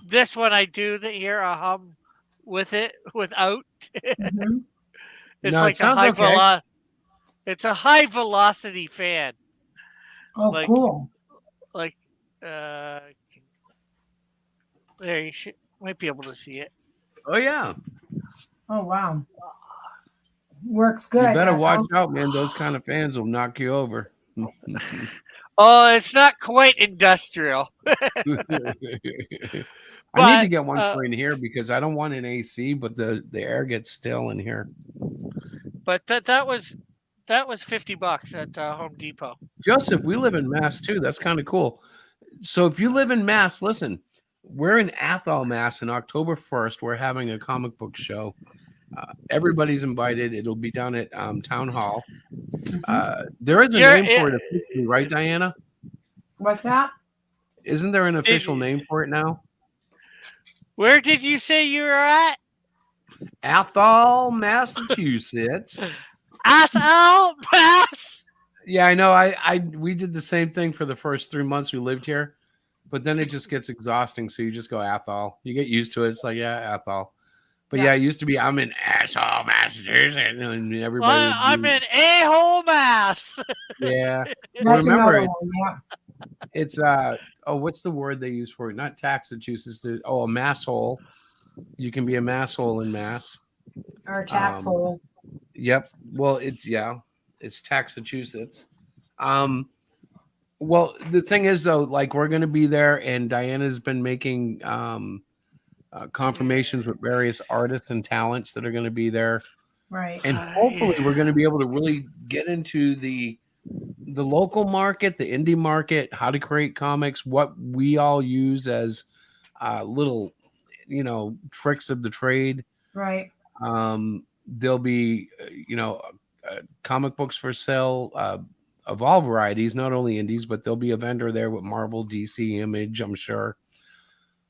this one I do hear a hum with it without. It's No, it like a sounds high okay. It's a high velocity fan. Oh, Like- cool. Like, there you might be able to see it. Oh yeah. Oh wow. Works good. You I better bet, watch huh? out, man. Those kind of fans will knock you over. Oh, it's not quite industrial. I need But, to get one for in here because I don't want an AC, but the air gets stale in here. But that was $50 at Home Depot. Joseph, we live in Mass too. That's kind of cool. So if you live in Mass, listen, we're in Athol, Mass, on October 1st. We're having a comic book show. Everybody's invited. It'll be down at Town Hall. There is a name for it officially, right, Diana? What's that? Isn't there an official name for it now? Where did you say you were at? Athol, Massachusetts. Athol, Mass. Yeah, I know. We did the same thing for the first 3 months we lived here, but then it just gets exhausting. So you just go Athol. You get used to it. It's like, yeah, Athol. But yeah, it used to be I'm in Athol, Massachusetts, and everybody. Well, I'm in a-hole Mass. Yeah. That's Remember, another it's what's the word they use for it? Not Taxachusetts. A mass hole. You can be a mass hole in Mass. Or a tax hole. Yep. Well, it's Taxachusetts. Well, the thing is though, like we're gonna be there, and Diana's been making confirmations with various artists and talents that are going to be there, right? And hopefully, we're going to be able to really get into the local market, the indie market, how to create comics, what we all use as little, tricks of the trade. Right. There'll be, comic books for sale of all varieties, not only indies, but there'll be a vendor there with Marvel, DC, Image, I'm sure.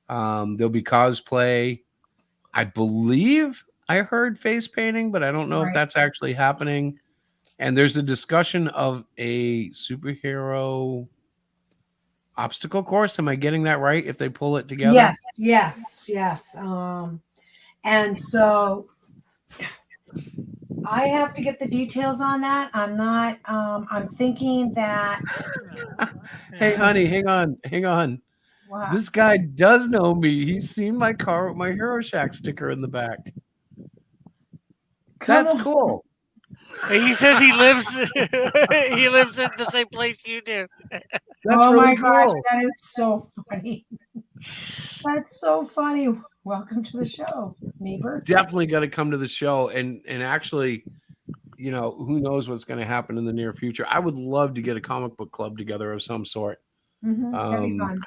There'll be cosplay. I believe I heard face painting, but I don't know if that's actually happening. And there's a discussion of a superhero obstacle course. Am I getting that right? If they pull it together? Yes. And so I have to get the details on that. I'm not. I'm thinking that. Hey, honey, hang on. Wow. This guy does know me. He's seen my car with my Hero Shack sticker in the back. That's cool. He says he lives he lives in the same place you do. That's oh really my gosh, cool. that is so funny. That's so funny. Welcome to the show, neighbor. Definitely got to come to the show and actually, who knows what's going to happen in the near future. I would love to get a comic book club together of some sort. Mm-hmm. That'd be fun.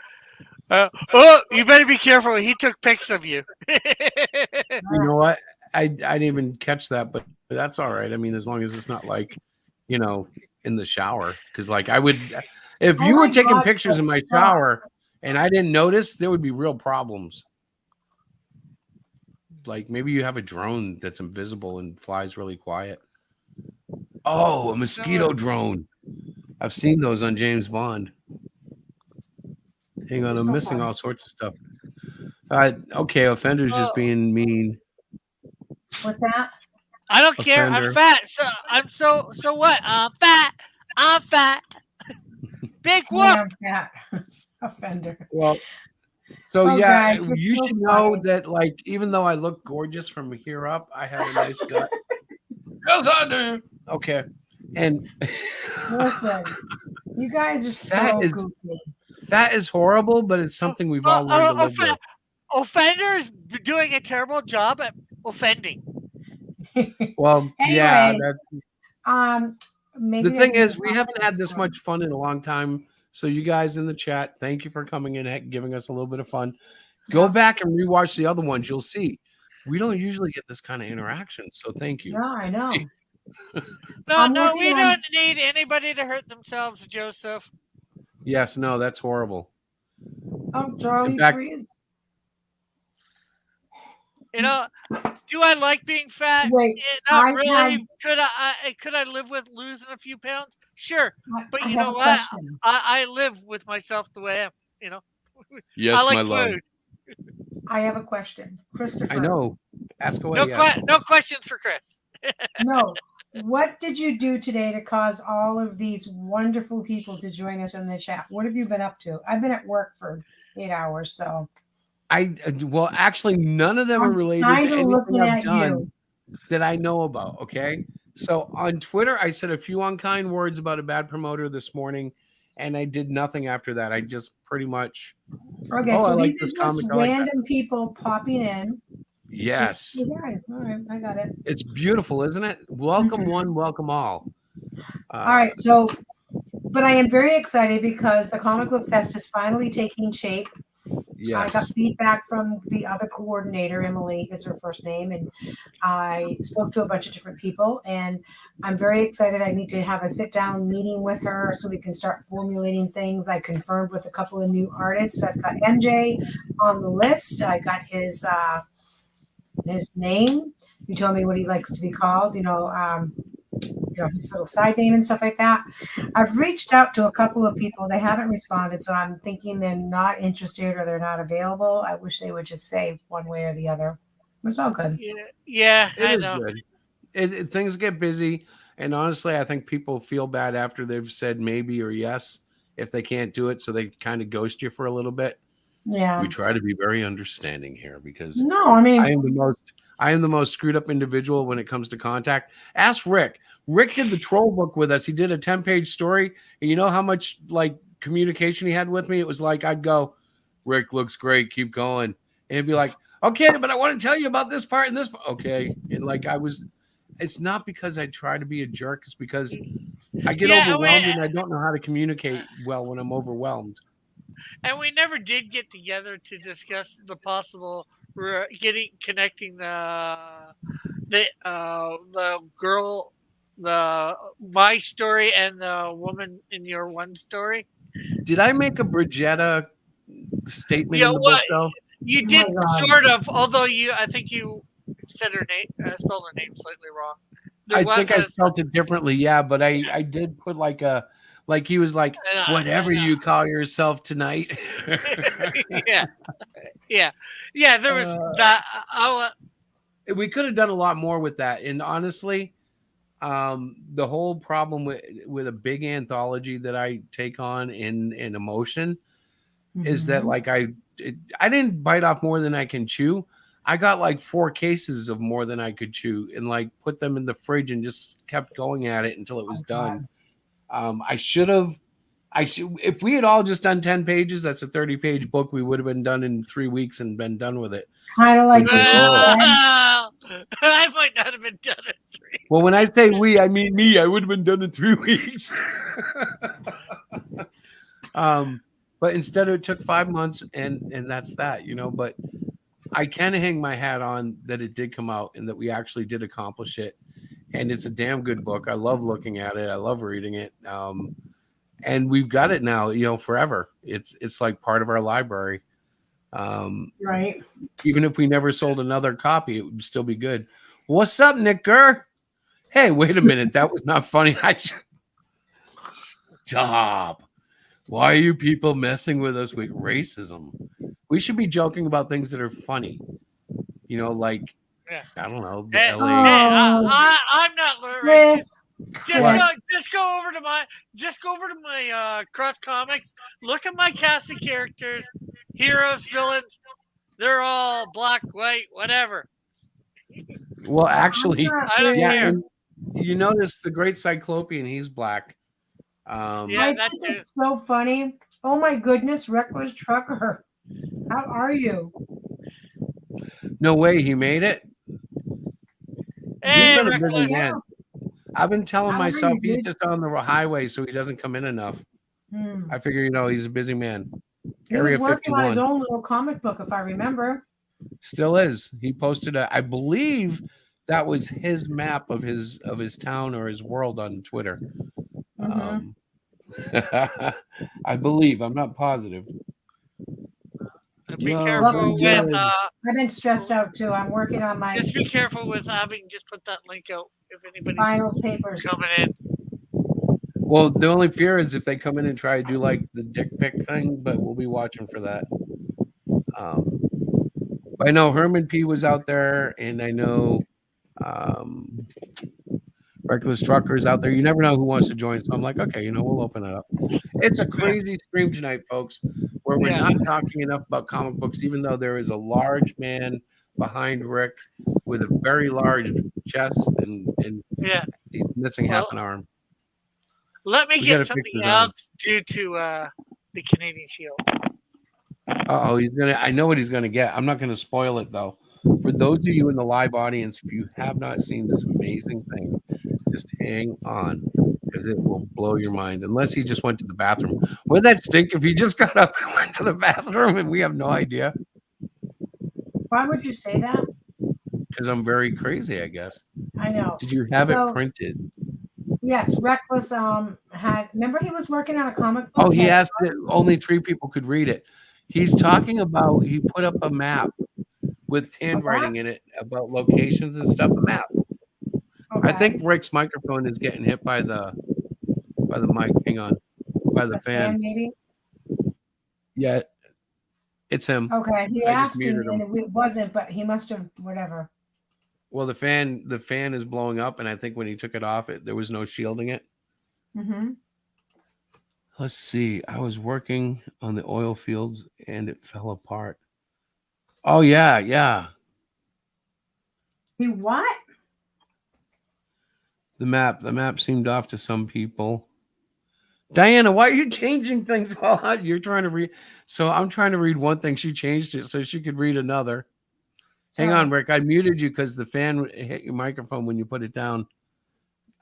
You better be careful. He took pics of you. You know what? I didn't even catch that, but that's all right. I mean, as long as it's not like, in the shower. Because like I would, if you were taking pictures in my shower and I didn't notice, there would be real problems. Like maybe you have a drone that's invisible and flies really quiet. Oh, a mosquito drone. I've seen those on James Bond. Hang on, So I'm missing far. all sorts of stuff. Okay, offender's just being mean. What's that? I don't care. I'm Offender. fat. So what? I'm fat. I'm fat. Big whoop. Yeah, offender. Well, so Oh, yeah, guys, you're you so should know funny. that, like, even though I look gorgeous from here up, I have a nice gut. Yes, I do. Okay, and Listen, you guys are so that is goofy. that is horrible, but it's something we've all learned to live with. Offenders doing a terrible job at offending. Well, yeah, Anyway, maybe the I thing can is, get we haven't had this much fun in a long time. So you guys in the chat, thank you for coming in and giving us a little bit of fun. Go back and rewatch the other ones. You'll see we don't usually get this kind of interaction. So thank you. No, I know. No, we don't need anybody to hurt themselves, Joseph. Yes, no, that's horrible. Oh, Charlie In fact- Trees. You know, do I like being fat? Wait, Not I really. have- Could I live with losing a few pounds? Sure, but I you have know a what? question. I live with myself the way I am. You know. Yes, I like my love. food. I have a question, Christopher. I know. Ask away. No questions for Chris. No. What did you do today to cause all of these wonderful people to join us in the chat? What have you been up to? I've been at work for 8 hours, so Well, actually, none of them are I'm related to kinda anything looking I've at done that I know about. Okay, so on Twitter, I said a few unkind words about a bad promoter this morning, and I did nothing after that. I just pretty much. okay. Oh, I So like these this are just comic. I like that. random people popping in. Yes, Just, yeah, all right, I got it. it's beautiful, isn't it? Welcome Mhm. one, welcome all. All right, so, but I am very excited because the Comic Book Fest is finally taking shape. I got Yes. feedback from the other coordinator, Emily is her first name, and I spoke to a bunch of different people, and I'm very excited. I need to have a sit-down meeting with her so we can start formulating things. I confirmed with a couple of new artists. I've got MJ on the list. I got his name. He told me what he likes to be called, his little side name and stuff like that. I've reached out to a couple of people. They haven't responded, so I'm thinking they're not interested or they're not available. I wish they would just say one way or the other. It's all good. Yeah, It I is know. good. Things get busy, and honestly, I think people feel bad after they've said maybe or yes if they can't do it, so they kind of ghost you for a little bit. Yeah. We try to be very understanding here because No, I mean, I am the most screwed up individual when it comes to contact. Ask Rick. Rick did the troll book with us. He did a 10-page story. And you know how much like communication he had with me? It was like I'd go, Rick looks great, keep going. And he'd be like, okay, but I want to tell you about this part and this part. Okay. And like it's not because I try to be a jerk, it's because I get overwhelmed and I don't know how to communicate well when I'm overwhelmed. And we never did get together to discuss the possible connecting the girl, my story and the woman in your one story. Did I make a Bridgetta statement Yeah, in the well, book though? You did sort of, although I think you said her name, spelled her name slightly wrong. I think I spelled it differently, yeah, but I did put like he was like, whatever you call yourself tonight. yeah. There was that. We could have done a lot more with that, and honestly, the whole problem with a big anthology that I take on in emotion is that like I didn't bite off more than I can chew. I got like 4 cases of more than I could chew and like put them in the fridge and just kept going at it until it was done. If we had all just done 10 pages, that's a 30-page book. We would have been done in 3 weeks and been done with it. Kind of like I might not have been done in 3. Well, when I say we, I mean me. I would have been done in 3 weeks. But instead it took 5 months and that's that, but I can hang my hat on that it did come out and that we actually did accomplish it. And it's a damn good book. I love looking at it. I love reading it. And we've got it now, forever. It's like part of our library. Right. Even if we never sold another copy, it would still be good. What's up, Nick Gurr? Hey, wait a minute. That was not funny. Stop. Why are you people messing with us with racism? We should be joking about things that are funny. You know, like, Yeah. I don't know, the Hey, LA. I'm not racist. Chris. Just go over to my Cross Comics. Look at my cast of characters, heroes, villains. They're all black, white, whatever. Well, actually, I don't yeah, care. and you notice the Great Cyclopean, he's black. Yeah, I that think too. it's so funny. Oh my goodness, Reckless Trucker. How are you? No way, he made it. Hey, He's been a Reckless. busy man. I've been telling How are myself you, he's dude? just on the highway so he doesn't come in enough. I figure, he's a busy man. He Area was working on his 51 own little comic book, if I remember. still is. He posted I believe that was his map of his town or his world on Twitter. I believe. I'm not positive. Be careful with. I've been stressed out too. I'm working on my Just be careful with having. Just put that link out if anybody's final papers. coming in. Well, the only fear is if they come in and try to do like the dick pic thing, but we'll be watching for that. But I know Herman P was out there, and I know Reckless Truckers out there. You never know who wants to join, so I'm like, okay, we'll open it up. It's a crazy stream tonight, folks, where we're not talking enough about comic books, even though there is a large man behind Rick with a very large chest, and he's missing half an arm. Let me We gotta get fix something his arm. else due to the Canadian Shield. He's gonna. I know what he's gonna get. I'm not gonna spoil it though. For those of you in the live audience, if you have not seen this amazing thing, just hang on because it will blow your mind. Unless he just went to the bathroom. Would that stink if he just got up and went to the bathroom and we have no idea? Why would you say that? Because I'm very crazy, I guess. I know. Did you have So- it printed? Yes, Reckless had. Remember, he was working on a comic book. Oh, he asked it. Only 3 people could read it. He's talking about. He put up a map with handwriting in it about locations and stuff. A map. I think Rick's microphone is getting hit by the mic. Hang on, by the fan. Maybe. Yeah, it's him. Okay, he I just asked him, muted him. and it wasn't, but he must have whatever. Well, the fan is blowing up, and I think when he took it off, there was no shielding it. Mm-hmm. Let's see. I was working on the oil fields, and it fell apart. Oh yeah. He what? The map seemed off to some people. Diana, why are you changing things while you're trying to read? So I'm trying to read one thing. She changed it so she could read another. Hang on, Rick. I muted you because the fan hit your microphone when you put it down.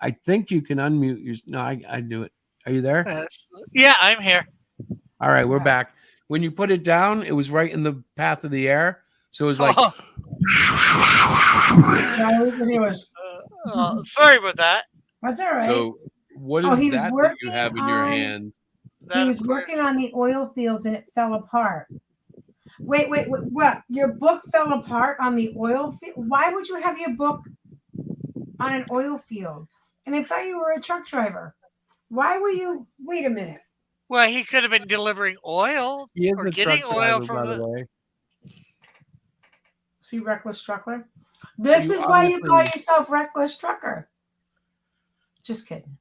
I think you can unmute your. No, I do it. Are you there? Yeah, I'm here. All right, we're back. When you put it down, it was right in the path of the air. So it was like. Sorry about that. That's all right. So what is he was that you have in your hands? He was working on the oil fields and it fell apart. Wait, what? Your book fell apart on the oil field? Why would you have your book on an oil field? And I thought you were a truck driver. Why were you? Wait a minute. Well, he could have been delivering oil He is or a getting truck oil driver, from by the way. See, Reckless Trucker? This You is why you call obviously- yourself Reckless Trucker. Just kidding.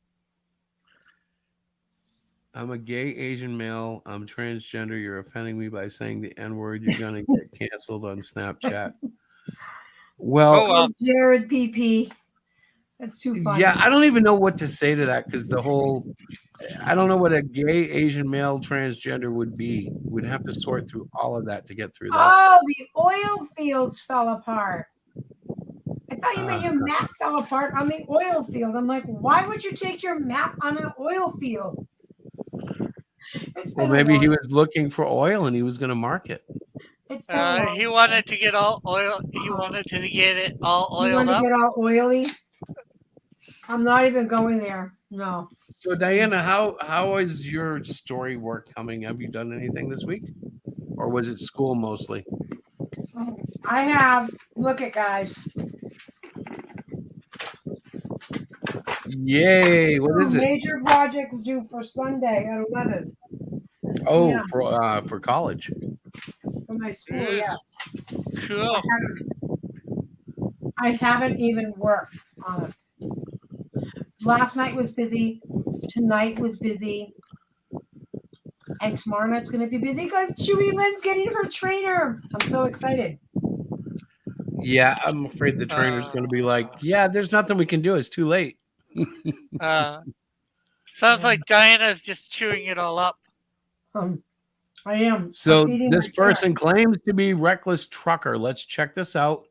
I'm a gay Asian male. I'm transgender. You're offending me by saying the N-word. You're gonna get canceled on Snapchat. Well, Oh, Jared PP. That's too funny. yeah, I don't even know what to say to that because I don't know what a gay Asian male transgender would be. We'd have to sort through all of that to get through that. Oh, the oil fields fell apart. I thought you meant your map fell apart on the oil field. I'm like, why would you take your map on an oil field? Well, maybe he was looking for oil and he was going to mark it. He wanted to get all oil. He wanted to get it all You oiled want to up. get all oily? I'm not even going there. No. So, Diana, how is your story work coming? Have you done anything this week, or was it school mostly? I have. Look at guys. Yay! What is it? Major projects due for Sunday at 11. Oh, Yeah. for college. For my school, yeah. Cool. I haven't even worked on it. Last night was busy. Tonight was busy. And tomorrow night's going to be busy because Chewy Lynn's getting her trainer. I'm so excited. Yeah, I'm afraid the trainer's going to be like, yeah, there's nothing we can do. It's too late. Sounds like Diana's just chewing it all up. I am. So I'm feeding this my cat. person claims to be reckless trucker. Let's check this out.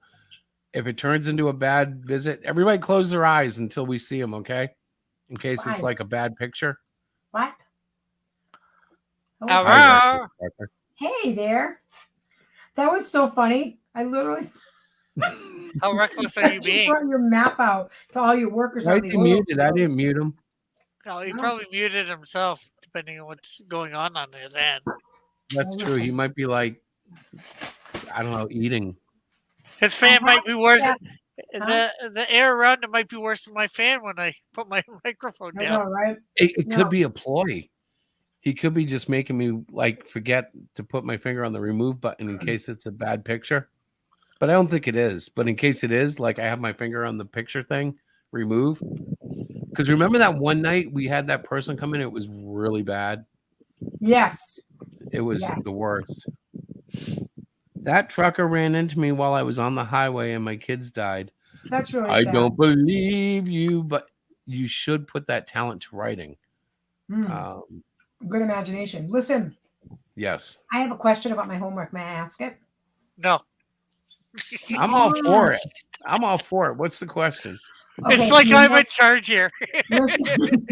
If it turns into a bad visit, everybody close their eyes until we see him, okay? In case it's Why? like a bad picture. What? Hello. Hey there. That was so funny. I literally. How reckless are you being? brought your map out to all your workers. Why on is the he oil muted? I field. didn't mute him. No, he probably muted himself, depending on what's going on his end. That's true. He might be like, I don't know, eating. His fan might be worse. Yeah. The air around it might be worse than my fan when I put my microphone I down. know, right? It No. could be a ploy. He could be just making me like forget to put my finger on the remove button in case it's a bad picture. But I don't think it is. But in case it is, like I have my finger on the picture thing, remove. Because remember that one night we had that person come in, it was really bad. Yes. It was Yes. the worst. That trucker ran into me while I was on the highway and my kids died. That's really I sad. don't believe you, but you should put that talent to writing. Good imagination. Listen, Yes. I have a question about my homework. May I ask it? No. I'm all for it. I'm all for it. What's the question? It's Okay, like you I'm know- in charge here. Listen.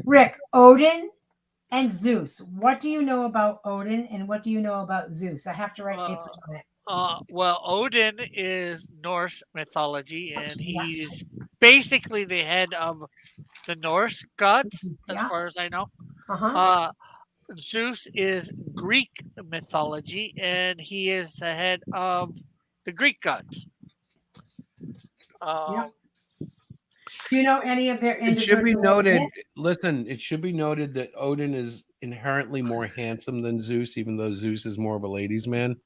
Rick, Odin and Zeus. What do you know about Odin and what do you know about Zeus? I have to write papers on it. Well, Odin is Norse mythology, and he's basically the head of the Norse gods, as Yeah. far as I know. Uh-huh. Zeus is Greek mythology, and he is the head of the Greek gods. Yeah. Do you know any of their It should be individual noted. myths? Listen, it should be noted that Odin is inherently more handsome than Zeus, even though Zeus is more of a ladies' man.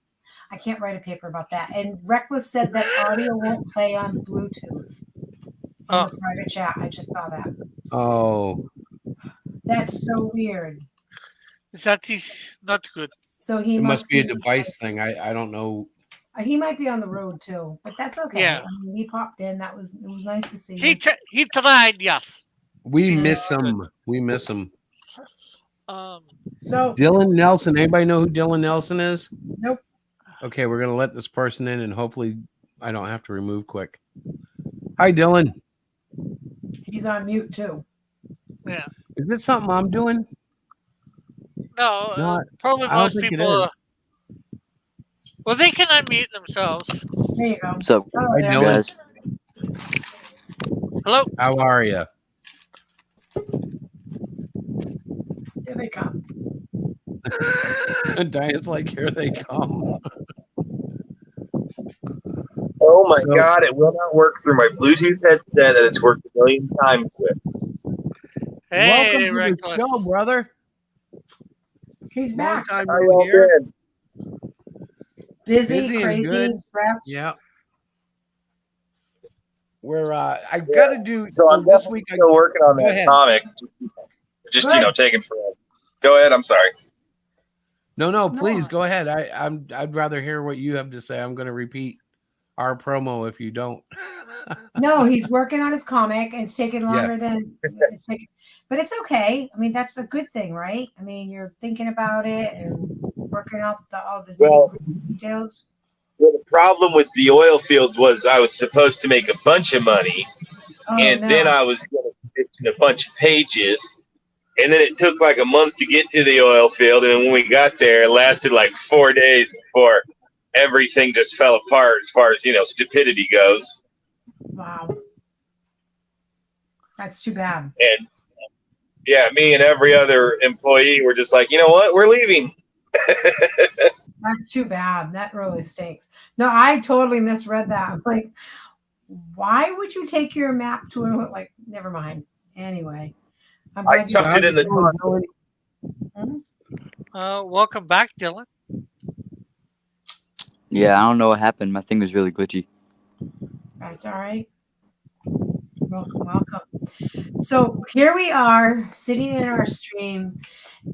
I can't write a paper about that. And Reckless said that audio won't play on Bluetooth in the private chat. I just saw that. Oh, That's so weird. That is not good. So he it must be a device thing. I don't know. He might be on the road too, but that's okay. Yeah. I mean, he popped in. It was nice to see He him. he tried, yes. We miss him. We miss him. So Dylan Nelson. Anybody know who Dylan Nelson is? Nope. Okay, we're gonna let this person in, and hopefully, I don't have to remove quick. Hi, Dylan. He's on mute too. Yeah. Is this something I'm doing? No, No, probably I don't most think it people. is. Well, they can unmute themselves. There you go. What's up, Hi, there. Dylan. guys? Hello. How are you? Here they come. Diane's like, here they come. Oh my So- god, it will not work through my Bluetooth headset that it's worked a million times with. Hey, Welcome to the Reckless. show, brother. He's Long back. time How no y'all here. been? Busy, Busy and crazy, good. stressed. Yeah. We're I've got to do So I'm this definitely week. still working on Go that ahead. comic. Just Good. taking forever. Go ahead. I'm sorry. No, please go ahead. I'd rather hear what you have to say. I'm going to repeat our promo if you don't. No, he's working on his comic and it's taking longer than it's taking, but it's okay. I mean, that's a good thing, right? I mean, you're thinking about it and working out all the Well- details. Well, the problem with the oil fields was I was supposed to make a bunch of money, Oh, and no. then I was going to commission a bunch of pages, and then it took like a month to get to the oil field, and when we got there, it lasted like 4 days before everything just fell apart as far as stupidity goes. Wow. That's too bad. And yeah, me and every other employee were just like, you know what, we're leaving. That's too bad. That really stinks. No, I totally misread that. I'm like, why would you take your map to an like? Never mind. Anyway, I'm I glad you- chucked it in the Welcome back, Dylan. Yeah, I don't know what happened. My thing was really glitchy. That's all right. Welcome. So here we are sitting in our stream,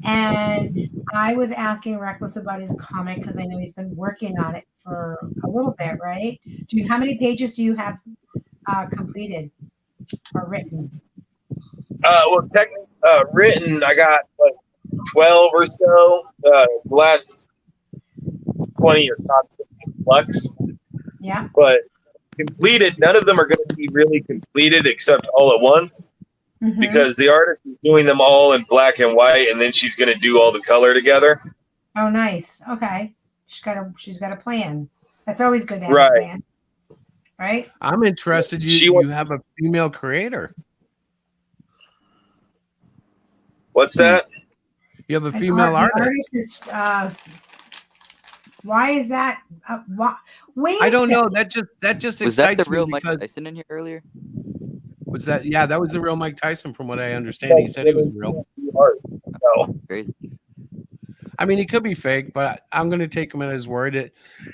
and I was asking Reckless about his comic because I know he's been working on it for a little bit, right? How many pages do you have completed or written? Well, technically, written, I got like 12 or so. The last 20 are constant flux. Yeah. But completed, none of them are going to be really completed except all at once, because the artist is doing them all in black and white, and then she's going to do all the color together. Oh, nice. Okay. She's got a plan. That's always good to have a plan. Right? I'm interested. You have a female creator. What's that? You have a female artist. Why is that? Wait. I don't know. That just Was that excites the real me Mike because Tyson in here earlier? was that? Yeah, that was the real Mike Tyson, from what I understand. He said he was real. Crazy. I mean, he could be fake, but I'm going to take him at his word.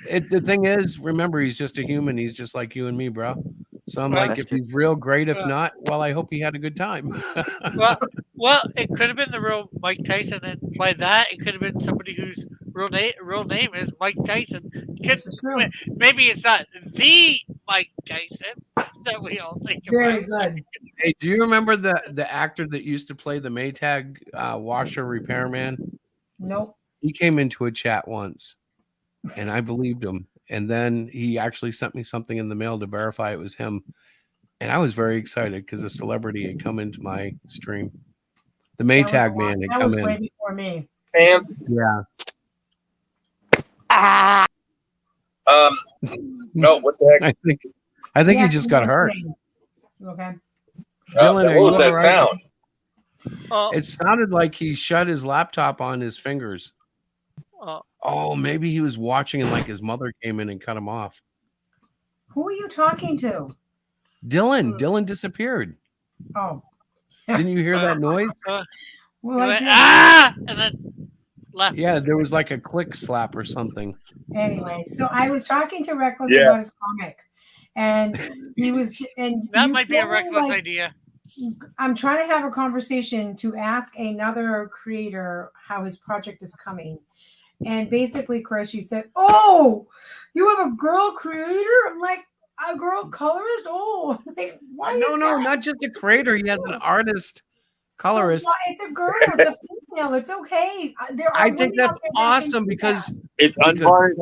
The thing is, remember, he's just a human. He's just like you and me, bro. So I'm like, if he's real, great. If not, well, I hope he had a good time. well, it could have been the real Mike Tyson, and by that, it could have been somebody whose real name is Mike Tyson. Maybe it's not the Mike Tyson that we all think about. Very good. Hey, do you remember the actor that used to play the Maytag washer repairman? Nope. He came into a chat once, and I believed him. And then he actually sent me something in the mail to verify it was him. And I was very excited because a celebrity had come into my stream. The Maytag man had come in. Way before me. Pants. Yeah. No, what the heck? I think he just got hurt. Okay. Dylan, what was that sound? It sounded like he shut his laptop on his fingers. Oh, maybe he was watching and like his mother came in and cut him off. Who are you talking to? Dylan. Dylan disappeared. Oh. Didn't you hear that noise? Well, I did. And then left. Yeah, there was like a click slap or something. Anyway, so I was talking to Reckless Yeah. about his comic, and he was, and That you might be a told me, reckless like, idea. I'm trying to have a conversation to ask another creator how his project is coming. And basically, Chris, you said, "Oh, you have a girl creator?" I'm like, "A girl colorist? Oh, like, why?" No, not just a creator. He has an artist, colorist. So why, it's a girl. It's a female. It's okay. There are I think women that's out there that awesome can do because that. It's unvarnished.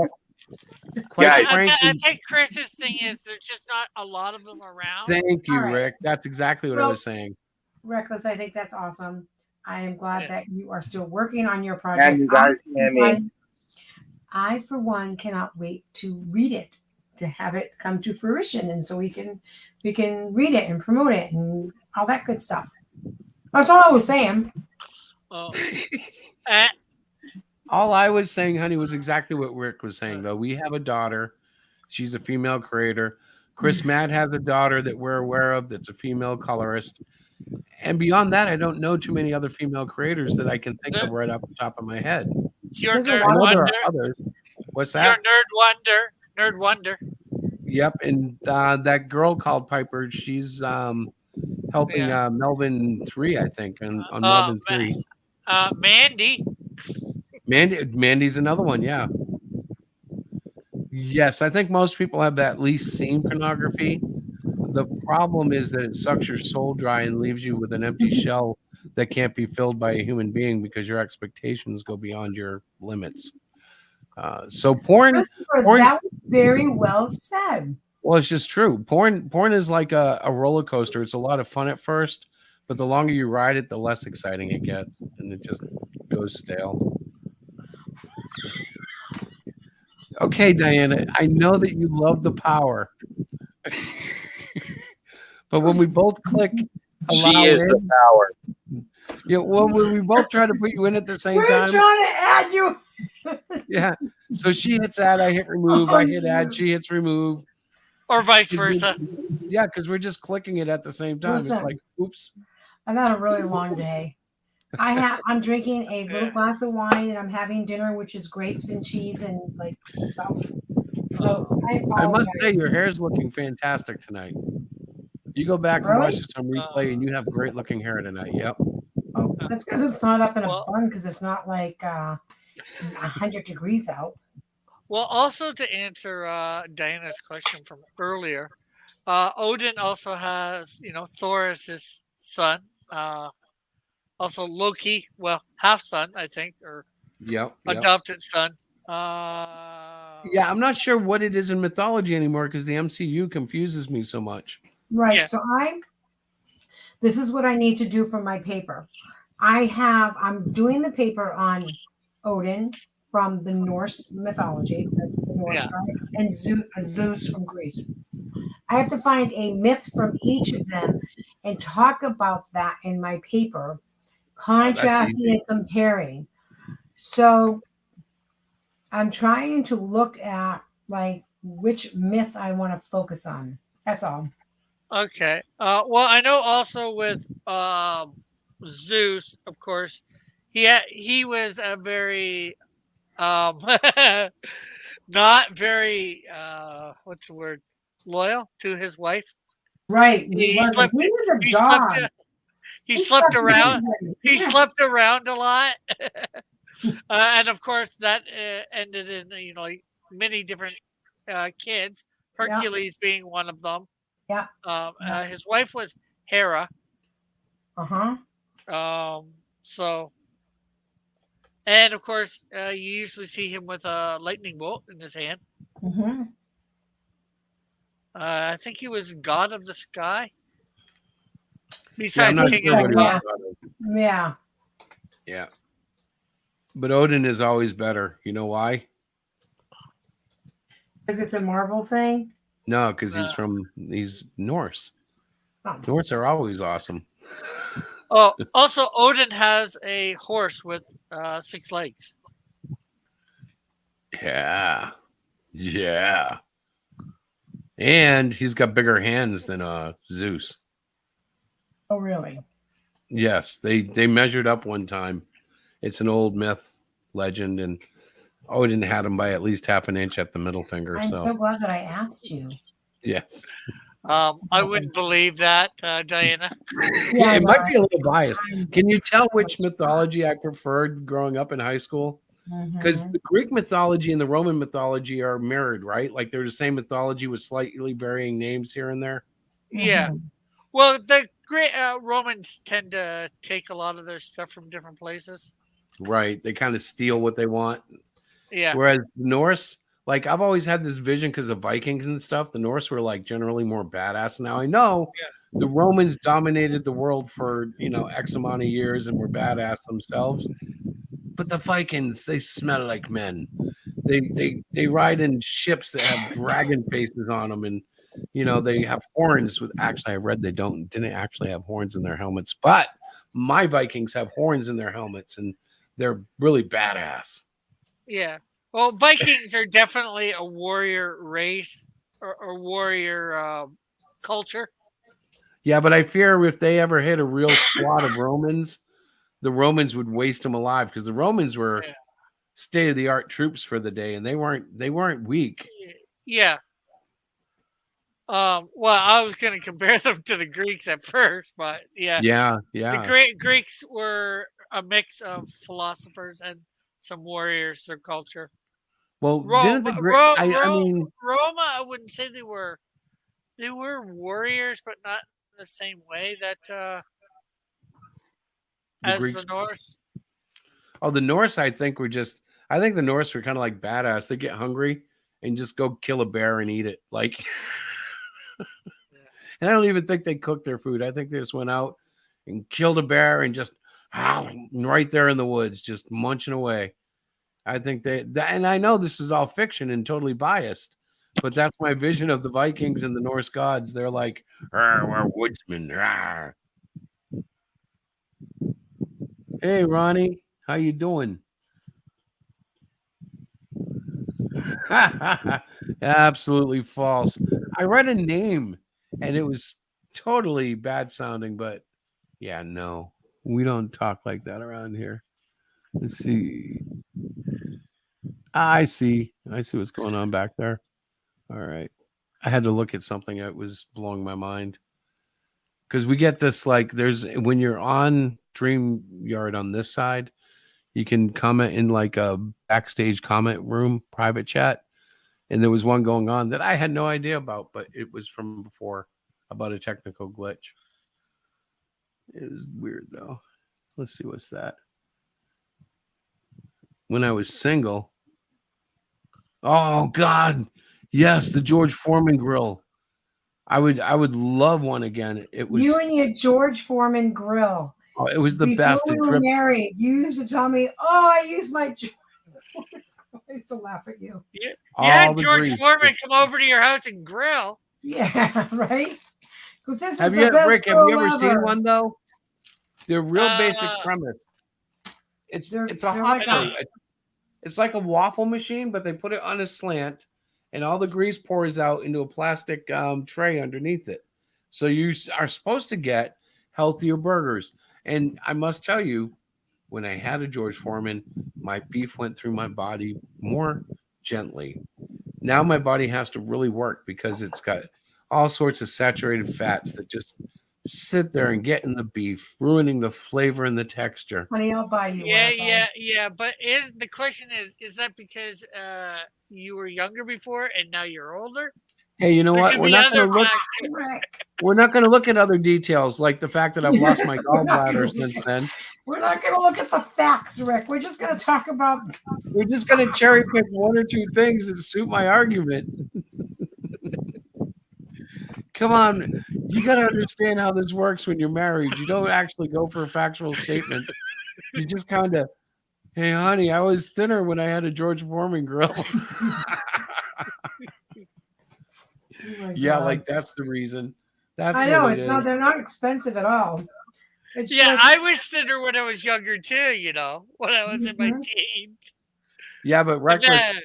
Quite Guys. frankly, I think Chris's thing is there's just not a lot of them around. thank you, All right. Rick. That's exactly what I Well, was saying. Reckless, I think that's awesome. I am glad that you are still working on your project. And you guys can me. I, for one, cannot wait to read it, to have it come to fruition, and so we can read it and promote it and all that good stuff. That's all I was saying. All I was saying, honey, was exactly what Rick was saying, though. We have a daughter. She's a female creator. Chris Matt has a daughter that we're aware of that's a female colorist. And beyond that, I don't know too many other female creators that I can think of right off the top of my head. Your I Nerd know there Wonder. are others. What's Your that? Nerd Wonder. Yep. And that girl called Piper, she's helping Melvin 3, I think, on Melvin 3. Mandy. Mandy's another one, yeah. Yes, I think most people have at least seen pornography. The problem is that it sucks your soul dry and leaves you with an empty shell that can't be filled by a human being because your expectations go beyond your limits. So porn, That was very well said. well, it's just true. Porn is like a roller coaster. It's a lot of fun at first, but the longer you ride it, the less exciting it gets, and it just goes stale. Okay, Diana, I know that you love the power. But when we both click allow She is in, the power. yeah, well, when we both try to put you in at the same We're time. trying to add you. Yeah. So she hits add, I hit remove, I hit add, she hits remove. Or vice versa. Yeah, because we're just clicking it at the same time. Listen. It's like, oops. I've had a really long day. I'm drinking a little glass of wine and I'm having dinner, which is grapes and cheese and like stuff. So I must say, your hair's looking fantastic tonight. You go back and Really? watch some replay, and you have great looking hair tonight. Yep. Oh, that's because it's not up in a bun because it's not like 100 degrees out. Well, also to answer Diana's question from earlier, Odin also has, Thor as his son. Also Loki, well, half son, I think, or Yep. adopted son. Yeah, I'm not sure what it is in mythology anymore because the MCU confuses me so much. Right. Yeah. So this is what I need to do for my paper. I'm doing the paper on Odin from the Norse mythology, the Norse god, and Zeus from Greece. I have to find a myth from each of them and talk about that in my paper, contrasting and comparing. So I'm trying to look at like which myth I want to focus on. That's all. Okay. Well, I know also with Zeus, of course, he was a very not very what's the word, loyal to his wife. Right. He slept around. He slept around a lot, and of course that ended in many different kids. Hercules being one of them. Yeah. His wife was Hera. So, and of course, you usually see him with a lightning bolt in his hand. I think he was god of the sky. Besides king of the gods. Yeah. Yeah. But Odin is always better. You know why? Because it's a Marvel thing? No, because he's Norse. Oh. Norse are always awesome. Oh, also Odin has a horse with 6 legs. Yeah. Yeah. And he's got bigger hands than Zeus. Oh, really? Yes, they measured up one time. It's an old myth legend, and Odin had him by at least half an inch at the middle finger. I'm so glad that I asked you. Yes. I wouldn't believe that, Diana. Yeah, it might be a little biased. Can you tell which mythology I preferred growing up in high school? Because the Greek mythology and the Roman mythology are mirrored, right? Like they're the same mythology with slightly varying names here and there. Yeah. Well, the great Romans tend to take a lot of their stuff from different places. Right. They kind of steal what they want. Yeah. Whereas the Norse, like I've always had this vision because of Vikings and stuff. The Norse were like generally more badass. Now I know the Romans dominated the world for, X amount of years and were badass themselves. But the Vikings, they smell like men. They ride in ships that have dragon faces on them, and they have horns. With actually, I read they didn't actually have horns in their helmets, but my Vikings have horns in their helmets, and they're really badass. Yeah. Well, Vikings are definitely a warrior race or warrior culture. Yeah, but I fear if they ever hit a real squad of Romans, the Romans would waste them alive because the Romans were state-of-the-art troops for the day, and they weren't weak. Yeah. Well, I was going to compare them to the Greeks at first, but yeah. Yeah. The Greeks were a mix of philosophers and some warriors, their culture. Well, Roma, I wouldn't say they were warriors, but not in the same way that as the Norse. Oh, the Norse, I think the Norse were kind of like badass. They get hungry and just go kill a bear and eat it. Like, and I don't even think they cooked their food. I think they just went out and killed a bear and just right there in the woods, just munching away. I think and I know this is all fiction and totally biased, but that's my vision of the Vikings and the Norse gods. They're like, we're woodsmen. Rawr. Hey, Ronnie, how you doing? Absolutely false. I read a name and it was totally bad sounding, but yeah, no. We don't talk like that around here. Let's see. I see what's going on back there. All right. I had to look at something that was blowing my mind. Because we get this, like, there's when you're on StreamYard on this side, you can comment in like a backstage comment room, private chat. And there was one going on that I had no idea about, but it was from before about a technical glitch. It was weird though. Let's see, what's that? When I was single. Oh God. Yes, the George Foreman grill. I would love one again. It was You and your George Foreman grill. oh, it was the Before best. we It were dripped. married, you used to tell me, "Oh, I use my." I used to laugh at you. You All had the George grease. Foreman come over to your house and grill. Yeah, right. Because this Have is you, the best Rick? Have grill you ever seen ever. one though? They're real basic Uh, premise. It's They're- it's a they're hot like plate. It's like a waffle machine, but they put it on a slant, and all the grease pours out into a plastic tray underneath it. So you are supposed to get healthier burgers. And I must tell you, when I had a George Foreman, my beef went through my body more gently. Now my body has to really work because it's got all sorts of saturated fats that just sit there and get in the beef, ruining the flavor and the texture. Honey, I'll buy you Yeah, one. yeah. But the question is that because you were younger before and now you're older? Hey, you know There what? could We're be not going other to look. factors. Rick, We're not going to look at other details like the fact that I've lost my We're not gallbladder gonna since look then. we're not going to look at the facts, Rick. We're just going to talk about. We're just going to cherry pick one or two things that suit my argument. Come on, you got to understand how this works when you're married. You don't actually go for factual statements. You just kind of, hey, honey, I was thinner when I had a George Foreman grill. Oh my Yeah, God. like that's the reason. That's I know what it it's is. not. They're not expensive at all. It's Yeah, just, I was thinner when I was younger too, when I was in my Mhm. teens. Yeah, but But reckless, then,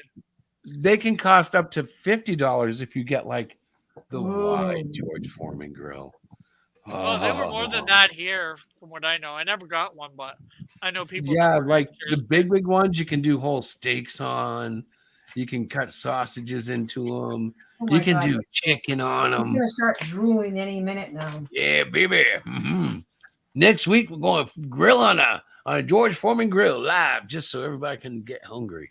they can cost up to $50 if you get like the wide Whoa. George Foreman grill. oh, they were more than that here, from what I know. I never got one, but I know people. Yeah, that were like the interested. big ones, you can do whole steaks on. You can cut sausages into them. Oh You my can God. do chicken on He's them. going to start drooling any minute now. Yeah, baby. Next week we're going to grill on a George Foreman grill live, just so everybody can get hungry.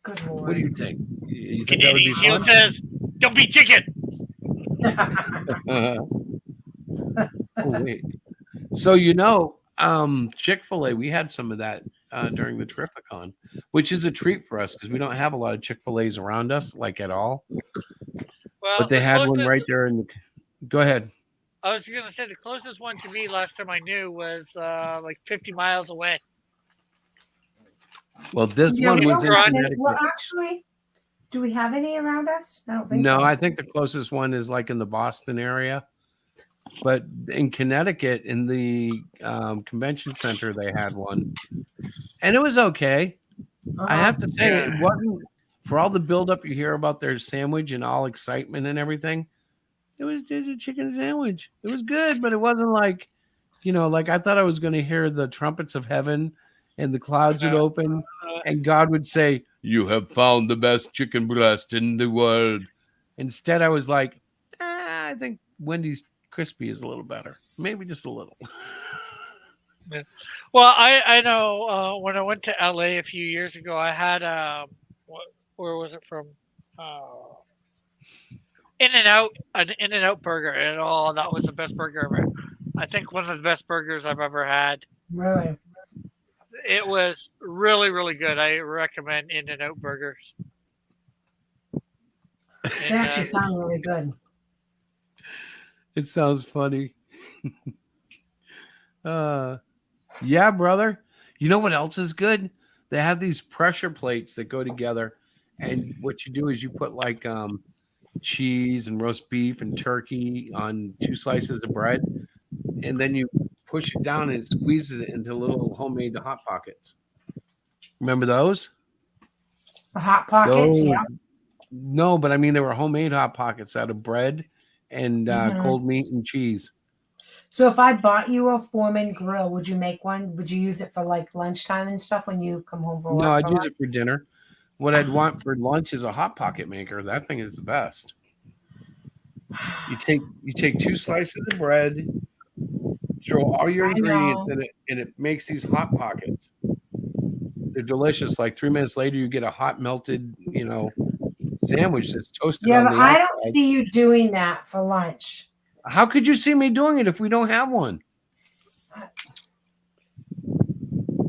Good What Lord. do you think? You think that would be Canadian Shield fun? says, "Don't be chicken." Oh wait. So Chick-fil-A, we had some of that during the Terrificon, which is a treat for us because we don't have a lot of Chick-fil-A's around us, like at all. Well, But they the had one closest- right there in the. Go ahead. I was going to say the closest one to me last time I knew was like 50 miles away. Well, this Yeah, one we was don't in have any- Connecticut. well, actually, do we have any around us? I don't think No, so. I think the closest one is like in the Boston area. But in Connecticut, in the convention center, they had one. And it was okay. I have to say, it wasn't, for all the buildup you hear about their sandwich and all excitement and everything, it was just a chicken sandwich. It was good, but it wasn't like, like I thought I was going to hear the trumpets of heaven and the clouds would open and God would say, "You have found the best chicken breast in the world." Instead, I was like, I think Wendy's crispy is a little better. Maybe just a little. Well, I know when I went to LA a few years ago, I had where was it from? In-N-Out, an In-N-Out burger, and that was the best burger ever. I think one of the best burgers I've ever had. Really? It was really, really good. I recommend In-N-Out burgers. They actually sound really good. It sounds funny. Yeah, brother. You know what else is good? They have these pressure plates that go together, and what you do is you put like cheese and roast beef and turkey on 2 slices of bread, and then you push it down and it squeezes it into little homemade hot pockets. Remember those? The Hot Pockets, yeah. No, but I mean they were homemade hot pockets out of bread and cold meat and cheese. So if I bought you a Foreman grill, would you make one? Would you use it for like lunchtime and stuff when you come home from work? No, I'd use it for dinner. What I'd want for lunch is a Hot Pocket maker. That thing is the best. You take 2 slices of bread, throw all your ingredients in it, and it makes these Hot Pockets. They're delicious. Like 3 minutes later, you get a hot melted, sandwich that's toasted Yeah, on but the I outside. don't see you doing that for lunch. How could you see me doing it if we don't have one?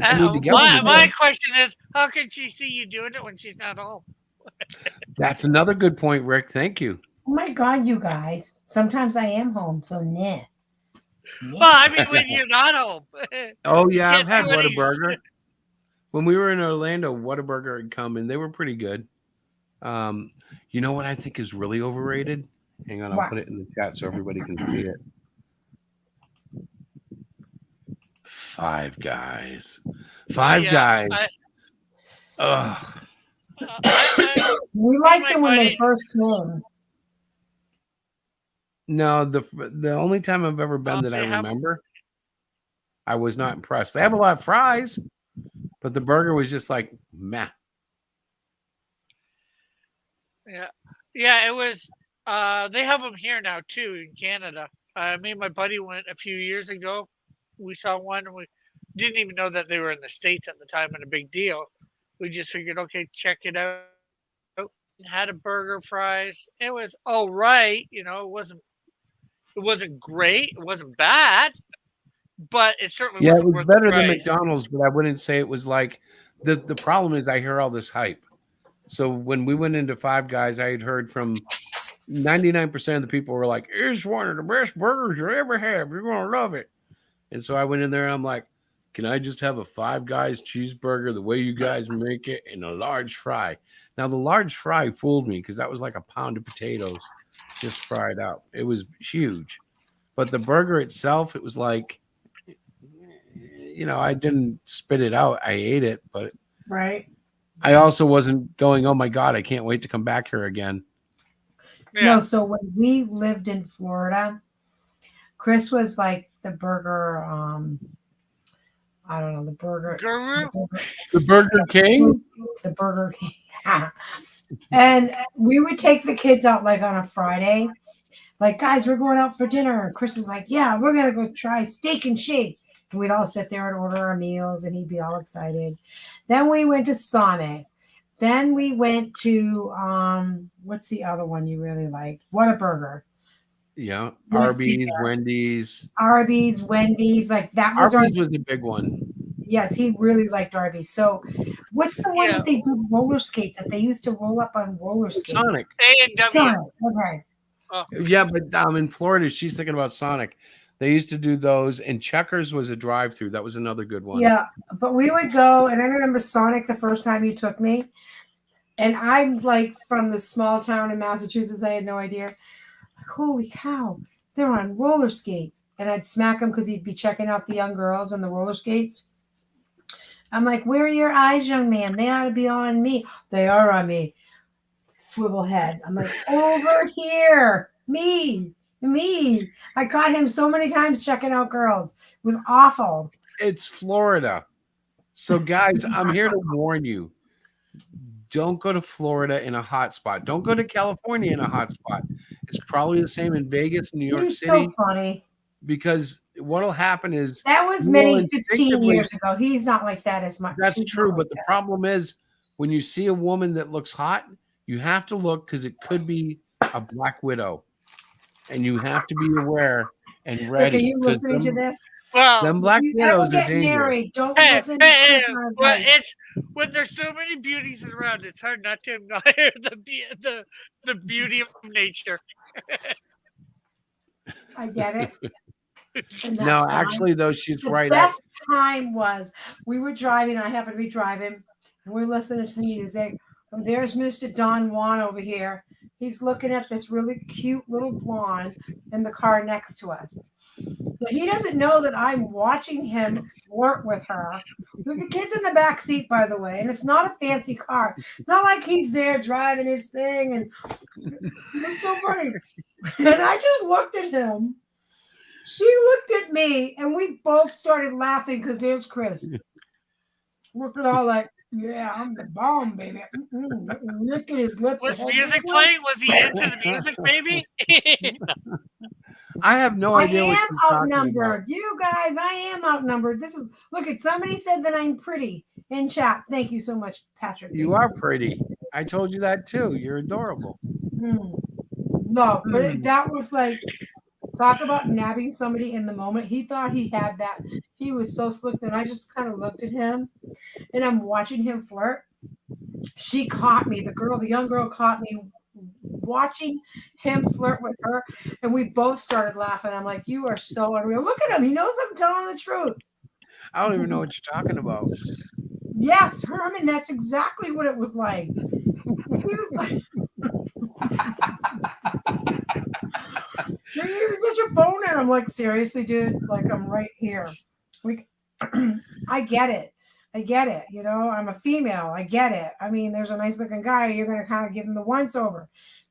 My question is, how can she see you doing it when she's not home? That's another good point, Rick. Thank you. Oh my God, you guys. Sometimes I am home, so nah. Well, I mean, when you're not home. Oh, yeah, I've had Yes, everybody's- Whataburger. When we were in Orlando, Whataburger had come, and they were pretty good. You know what I think is really overrated? Hang on, I'll What? put it in the chat so everybody can see it. Five Guys. Five Guys. Ugh. We liked them when they first came. No, the only time I've ever been that I remember, I was not impressed. They have a lot of fries, but the burger was just like meh. Yeah, it was. They have them here now too in Canada. Me and my buddy went a few years ago. We saw one, and we didn't even know that they were in the States at the time, and a big deal. We just figured, okay, check it out. Had a burger, fries. It was all right. It wasn't great. It wasn't bad, but it certainly Yeah, it wasn't was worth better the than price. McDonald's, but I wouldn't say it was like the problem is I hear all this hype. So when we went into Five Guys, I had heard from 99% of the people were like, "It's one of the best burgers you'll ever have. You're gonna love it." And so I went in there and I'm like, "Can I just have a Five Guys cheeseburger the way you guys make it and a large fry?" Now the large fry fooled me because that was like a pound of potatoes just fried out. It was huge, but the burger itself, it was like, I didn't spit it out. I ate it, but Right. I also wasn't going, "Oh my God, I can't wait to come back here again." No, so when we lived in Florida, Chris was like the burger, I don't know, the burger Guru? The Burger King? The Burger King. And we would take the kids out like on a Friday. Like, guys, we're going out for dinner. And Chris is like, yeah, we're gonna go try Steak and Shake. And we'd all sit there and order our meals, and he'd be all excited. Then we went to Sonic. Then we went to what's the other one you really like? Whataburger. Yeah, Yeah, Arby's, yeah. Wendy's. Arby's, Wendy's, like that was Arby's our was a big one. yes, he really liked Arby's. So what's the one that they did roller skates that they used to roll up on roller skates? Sonic. A&W. Sonic, okay. Yeah, but in Florida, she's thinking about Sonic. They used to do those, and Checkers was a drive-through. That was another good one. Yeah, but we would go, and I remember Sonic the first time you took me, and I'm like from the small town in Massachusetts. I had no idea. Like, holy cow, they're on roller skates, and I'd smack him because he'd be checking out the young girls on the roller skates. I'm like, where are your eyes, young man? They ought to be on me. They are on me. Swivel head. I'm like, over here, me. I caught him so many times checking out girls. It was awful. It's Florida. So, guys, I'm here to warn you. Don't go to Florida in a hot spot. Don't go to California in a hot spot. It's probably the same in Vegas, New York You're City. so funny. Because what'll happen is That was you many will 15 instinctively- years ago. He's not like that as much. That's He's true, not but like the that. problem is when you see a woman that looks hot, you have to look because it could be a Black Widow, and you have to be aware and Look, ready. are you 'cause listening to them- this? Well, Them Black You never Widows are get dangerous. married. Don't Hey, listen to hey, Chris on well, advice. it's when there's so many beauties around, it's hard not to admire the beauty of nature. I get it. And that's No, fine. actually, though, she's The right. best time was we were driving. I happened to be driving, and we're listening to music. And there's Mr. Don Juan over here. He's looking at this really cute little blonde in the car next to us. But he doesn't know that I'm watching him flirt with her. With the kids in the back seat, by the way, and it's not a fancy car. Not like he's there driving his thing, and it's so funny. And I just looked at him. She looked at me and we both started laughing because there's Chris. Looking all like, yeah, I'm the bomb, baby. Look at his lips. Was music playing? Was he into the music, maybe? I have no idea what I she's am talking about. outnumbered. You guys, I am outnumbered. This is look at somebody said that I'm pretty in chat. Thank you so much, Patrick. You are pretty. I told you that too. You're adorable. No, but that was like talk about nabbing somebody in the moment. He thought he had that. He was so slick, and I just kind of looked at him, and I'm watching him flirt. She caught me. The young girl caught me watching him flirt with her, and we both started laughing. I'm like, you are so unreal. Look at him. He knows I'm telling the truth. I don't even know what you're talking about. Yes, Herman, that's exactly what it was like. He was like, he was such a boner. I'm like, seriously, dude, like I'm right here. Like, I get it. You know, I'm a female. I get it. I mean, there's a nice looking guy. You're going to kind of give him the once over.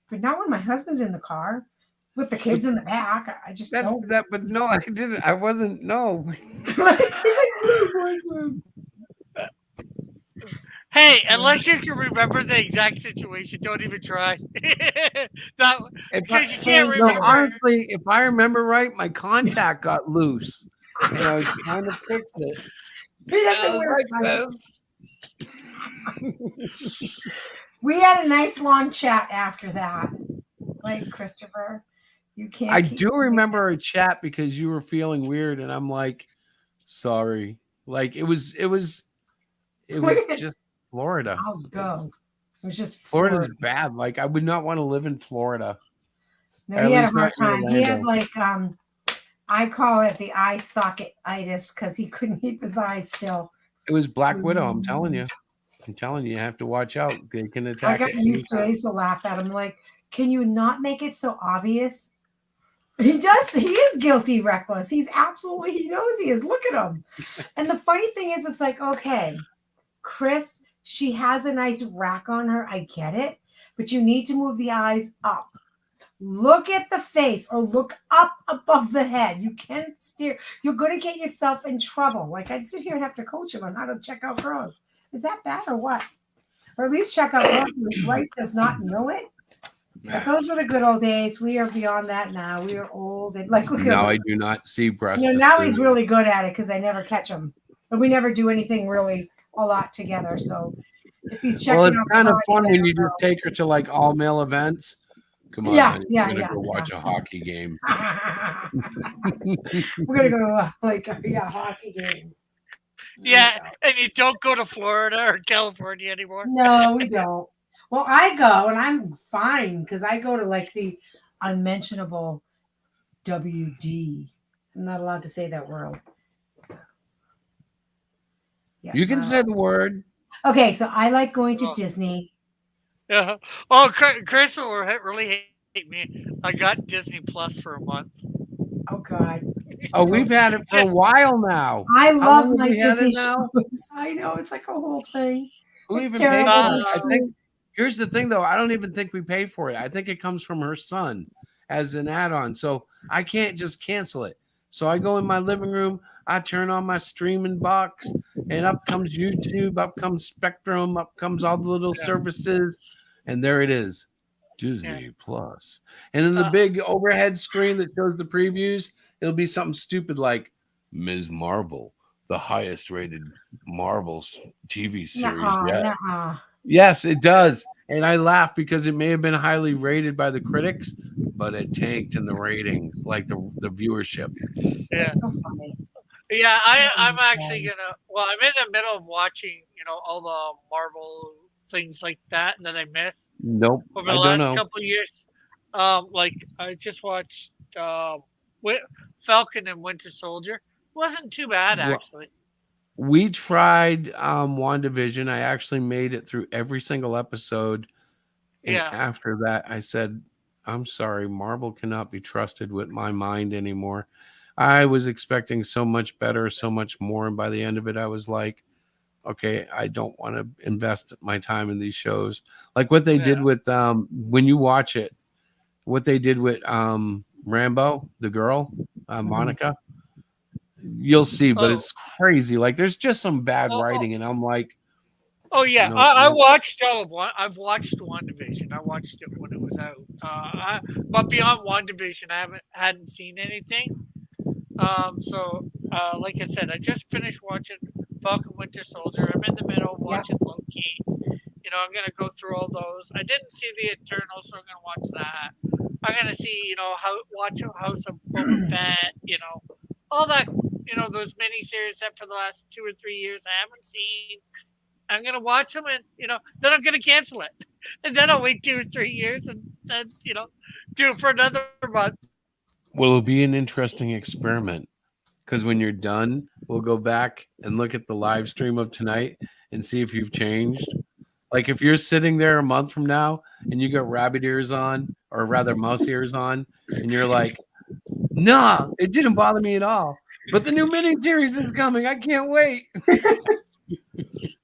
But not when my husband's in the car with the kids in the back. I just That's don't. that. But no, I didn't. I wasn't. No. Hey, unless you can remember the exact situation, don't even try. Because you can't remember. No, honestly, if I remember right, my contact got loose, and I was trying to fix it. He doesn't wear We had a nice long chat after that. Like, Christopher, you can't. I do remember a chat because you were feeling weird, and I'm like, sorry. Like it was just Florida. I'll go. It was just Florida's bad. Like I would not want to live in Florida. No, he had a hard time. He had like I call it the eye socket itis because he couldn't keep his eyes still. It was Black Widow. I'm telling you. You have to watch out. They can attack. I got used to it. I used to laugh at him like, can you not make it so obvious? He does. He is guilty, reckless. He's absolutely. He knows he is. Look at him. And the funny thing is, it's like, okay, Chris, she has a nice rack on her. I get it, but you need to move the eyes up. Look at the face or look up above the head. You can't steer. You're going to get yourself in trouble. Like I'd sit here and have to coach him on how to check out girls. Is that bad or what? Or at least check out girls whose wife does not know it. But those were the good old days. We are beyond that now. We are old. And like, look now at I do not see breast. now he's really good at it because I never catch him. But we never do anything really a lot together. So if he's checking well, it's out kind of girls, fun when you just take her to like all male events. Come on, Yeah, we're yeah, gonna yeah, go watch a hockey game. we're gonna go to a hockey game. Yeah, and you don't go to Florida or California anymore. No, we don't. Well, I go and I'm fine because I go to like the unmentionable WD. I'm not allowed to say that word. Yeah, You can say the word. Okay, so I like going to Disney. Yeah. Oh, Chris will really hate me. I got Disney Plus for a month. Oh God. Oh, we've had it for a while now. I How love long my have we had it Disney now? shows. I know it's like a whole thing. Who It's even paid terrible. for it? I think here's the thing though. I don't even think we pay for it. I think it comes from her son as an add-on. So I can't just cancel it. So I go in my living room, I turn on my streaming box, and up comes YouTube, up comes Spectrum, up comes all the little services, and there it is. Disney Plus. And then the big overhead screen that shows the previews, it'll be something stupid like Ms. Marvel, the highest rated Marvel TV series yet. Yes, it does. And I laugh because it may have been highly rated by the critics, but it tanked in the ratings, like the viewership. Yeah. Yeah, I'm actually gonna. Well, I'm in the middle of watching, all the Marvel things like that that I missed. Nope, Over I the don't last know. couple of years, like I just watched Falcon and Winter Soldier. Wasn't too bad Well, actually. We tried WandaVision. I actually made it through every single episode. And Yeah. after that, I said, I'm sorry, Marvel cannot be trusted with my mind anymore. I was expecting so much better, so much more. And by the end of it, I was like, okay, I don't want to invest my time in these shows. Like what they did with, when you watch it, what they did with Rambo, the girl, Monica. You'll see, but Oh. it's crazy. Like there's just some bad Oh, writing, and I'm like, Oh yeah, no, I no. watched all of one. I've watched WandaVision. I watched it when it was out. But beyond WandaVision, I hadn't seen anything. Like I said, I just finished watching Falcon Winter Soldier. I'm in the middle of watching Loki. You know, I'm gonna go through all those. I didn't see the Eternals, so I'm gonna watch that. I'm gonna see, watch House of Boba Fett. You know, all that. You know, those miniseries that for the last 2 or 3 years I haven't seen. I'm gonna watch them, and then I'm gonna cancel it, and then I'll wait 2 or 3 years, and then do it for another month. Well, it'll be an interesting experiment because when you're done, we'll go back and look at the live stream of tonight and see if you've changed. Like if you're sitting there a month from now and you got rabbit ears on, or rather mouse ears on, and you're like, nah, it didn't bother me at all. But the new mini series is coming. I can't wait.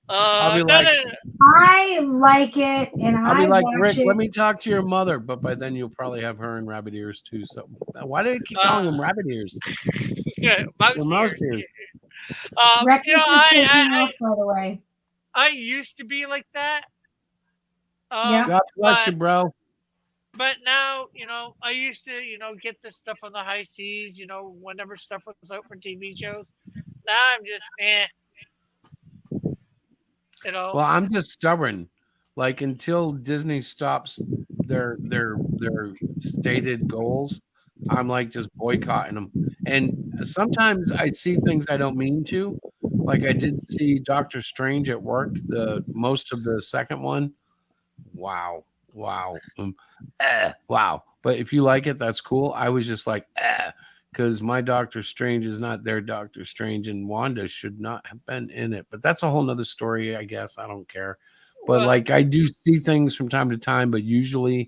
I'll be like, I like it, and I'll be like, Rick, it. let me talk to your mother. But by then you'll probably have her in rabbit ears too. So why do I keep calling them rabbit ears? Yeah, Mouse ears. Rex You know, is taking off, by the way. I used to be like that. God bless you, bro. But now, I used to, get this stuff on the high seas, whenever stuff was out for TV shows. Now I'm just, Well, I'm just stubborn. Like until Disney stops their stated goals, I'm like just boycotting them. And sometimes I see things I don't mean to. Like I did see Doctor Strange at work, the most of the second one. Wow. Wow. But if you like it, that's cool. I was just like, because my Doctor Strange is not their Doctor Strange, and Wanda should not have been in it. But that's a whole nother story, I guess. I don't care. But like I do see things from time to time, but usually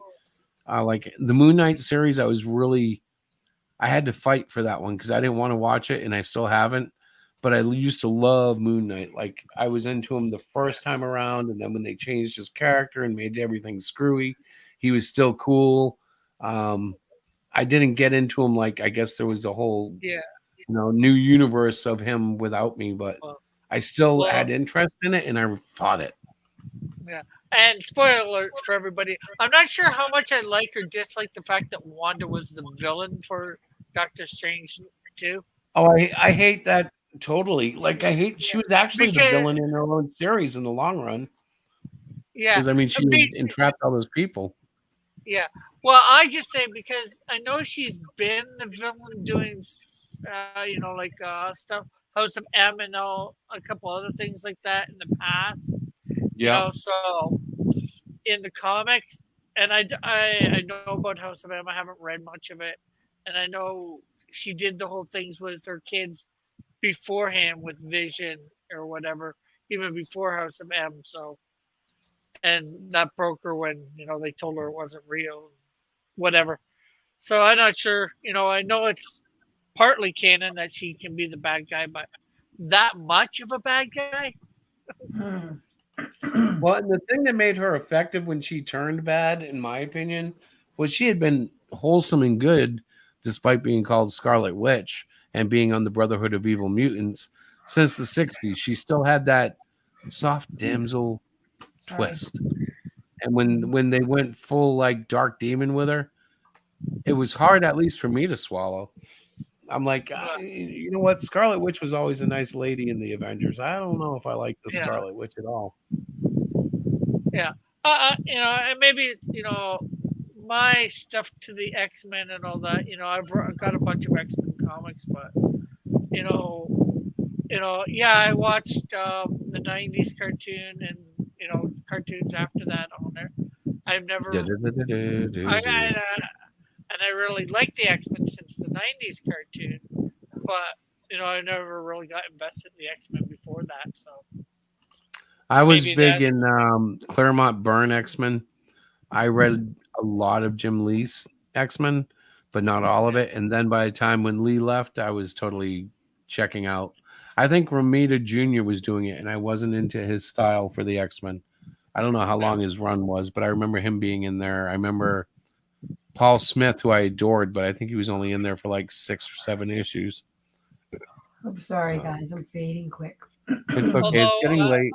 like the Moon Knight series, I had to fight for that one because I didn't want to watch it, and I still haven't. But I used to love Moon Knight. Like I was into him the first time around, and then when they changed his character and made everything screwy, he was still cool. I didn't get into him like I guess there was a whole new universe of him without me, but I still had interest in it, and I fought it. Yeah. And spoiler alert for everybody, I'm not sure how much I like or dislike the fact that Wanda was the villain for Doctor Strange 2. Oh, I hate that totally. Like I hate she was actually the villain in her own series in the long run. Yeah. Because I mean she entrapped all those people. Yeah. Well, I just say because I know she's been the villain doing stuff, House of M and a couple other things like that in the past. Yeah. So in the comics, and I know about House of M. I haven't read much of it, and I know she did the whole things with her kids beforehand with Vision or whatever, even before House of M. So, and that broke her when they told her it wasn't real, whatever. So I'm not sure. I know it's partly canon that she can be the bad guy, but that much of a bad guy. Well, and the thing that made her effective when she turned bad, in my opinion, was she had been wholesome and good despite being called Scarlet Witch and being on the Brotherhood of Evil Mutants since the 60s. She still had that soft damsel twist. And when they went full like dark demon with her, it was hard, at least for me, to swallow. I'm like, you know what? Scarlet Witch was always a nice lady in the Avengers. I don't know if I like the Scarlet Witch at all. Yeah. And maybe, my stuff to the X-Men and all that, I've got a bunch of X-Men comics, but, I watched the 90s cartoon and, cartoons after that on there. I've never, and I really like the X-Men since the 90s cartoon, but, I never really got invested in the X-Men before that, so. I was big in Claremont Byrne X-Men. I read a lot of Jim Lee's X-Men, but not all of it. And then by the time when Lee left, I was totally checking out. I think Romita Jr. was doing it, and I wasn't into his style for the X-Men. I don't know how long his run was, but I remember him being in there. I remember Paul Smith, who I adored, but I think he was only in there for like 6 or 7 issues. I'm sorry, guys. I'm fading quick. It's okay. It's getting late.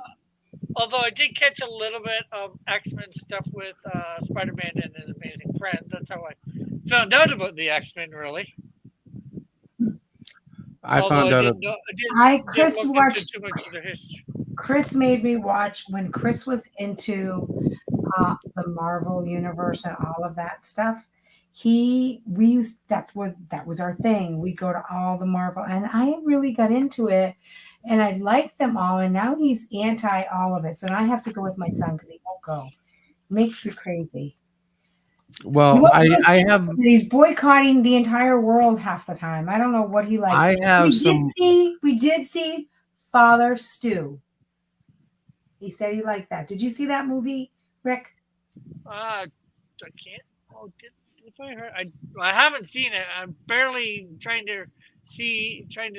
Although I did catch a little bit of X-Men stuff with Spider-Man and his Amazing Friends. That's how I found out about the X-Men, really. I found out. Chris watched. Chris made me watch when Chris was into the Marvel universe and all of that stuff. That was our thing. We'd go to all the Marvel, and I really got into it, and I liked them all. And now he's anti all of it, so now I have to go with my son because he won't go. Makes me crazy. Well, I have. He's boycotting the entire world half the time. I don't know what he likes. I have We did see Father Stew. He said he liked that. Did you see that movie, Rick? I can't. Oh, if I heard, I haven't seen it. I'm barely trying to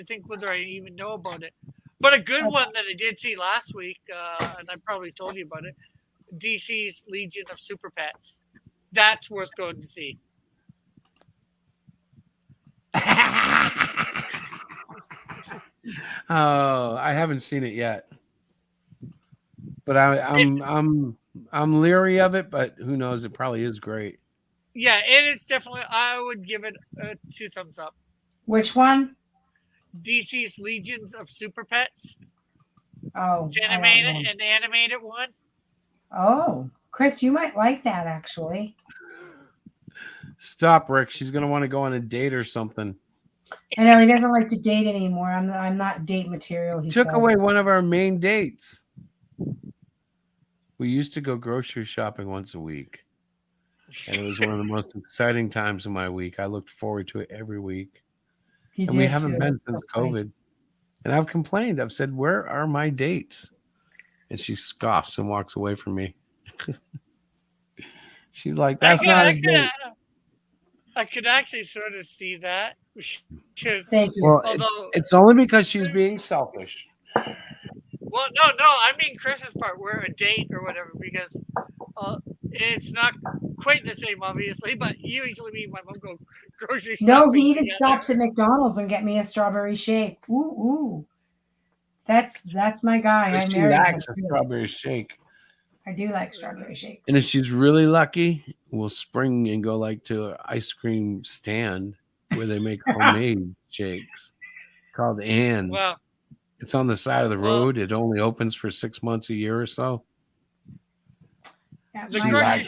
think whether I even know about it. But a good one that I did see last week, and I probably told you about it. DC's Legion of Super Pets. That's worth going to see. Oh, I haven't seen it yet, but I'm leery of it. But who knows? It probably is great. Yeah, it is definitely. I would give it 2 thumbs up. Which one? DC's Legions of Super Pets. Oh, it's animated, an animated one. Oh, Chris, you might like that actually. Stop, Rick. She's gonna want to go on a date or something. I know he doesn't like to date anymore. I'm not date material. He Took said. away one of our main dates. We used to go grocery shopping once a week, and it was one of the most exciting times of my week. I looked forward to it every week, and we haven't been since COVID. And I've complained. I've said, "Where are my dates?" And she scoffs and walks away from me. She's like, "That's not a date." I could actually sort of see that. Thank you. Well, it's only because she's being selfish. Well, no, I mean Chris's part, where a date or whatever, because it's not quite the same, obviously. But usually, me and my mom go grocery shopping. No, he even together. stops at McDonald's and get me a strawberry shake. Ooh. That's my guy. I She married likes a him. strawberry shake. I do like strawberry shakes. And if she's really lucky, we'll spring and go like to an ice cream stand where they make homemade shakes called Ann's. Well, it's on the side of the road. It only opens for 6 months a year or so. Yeah, the grocery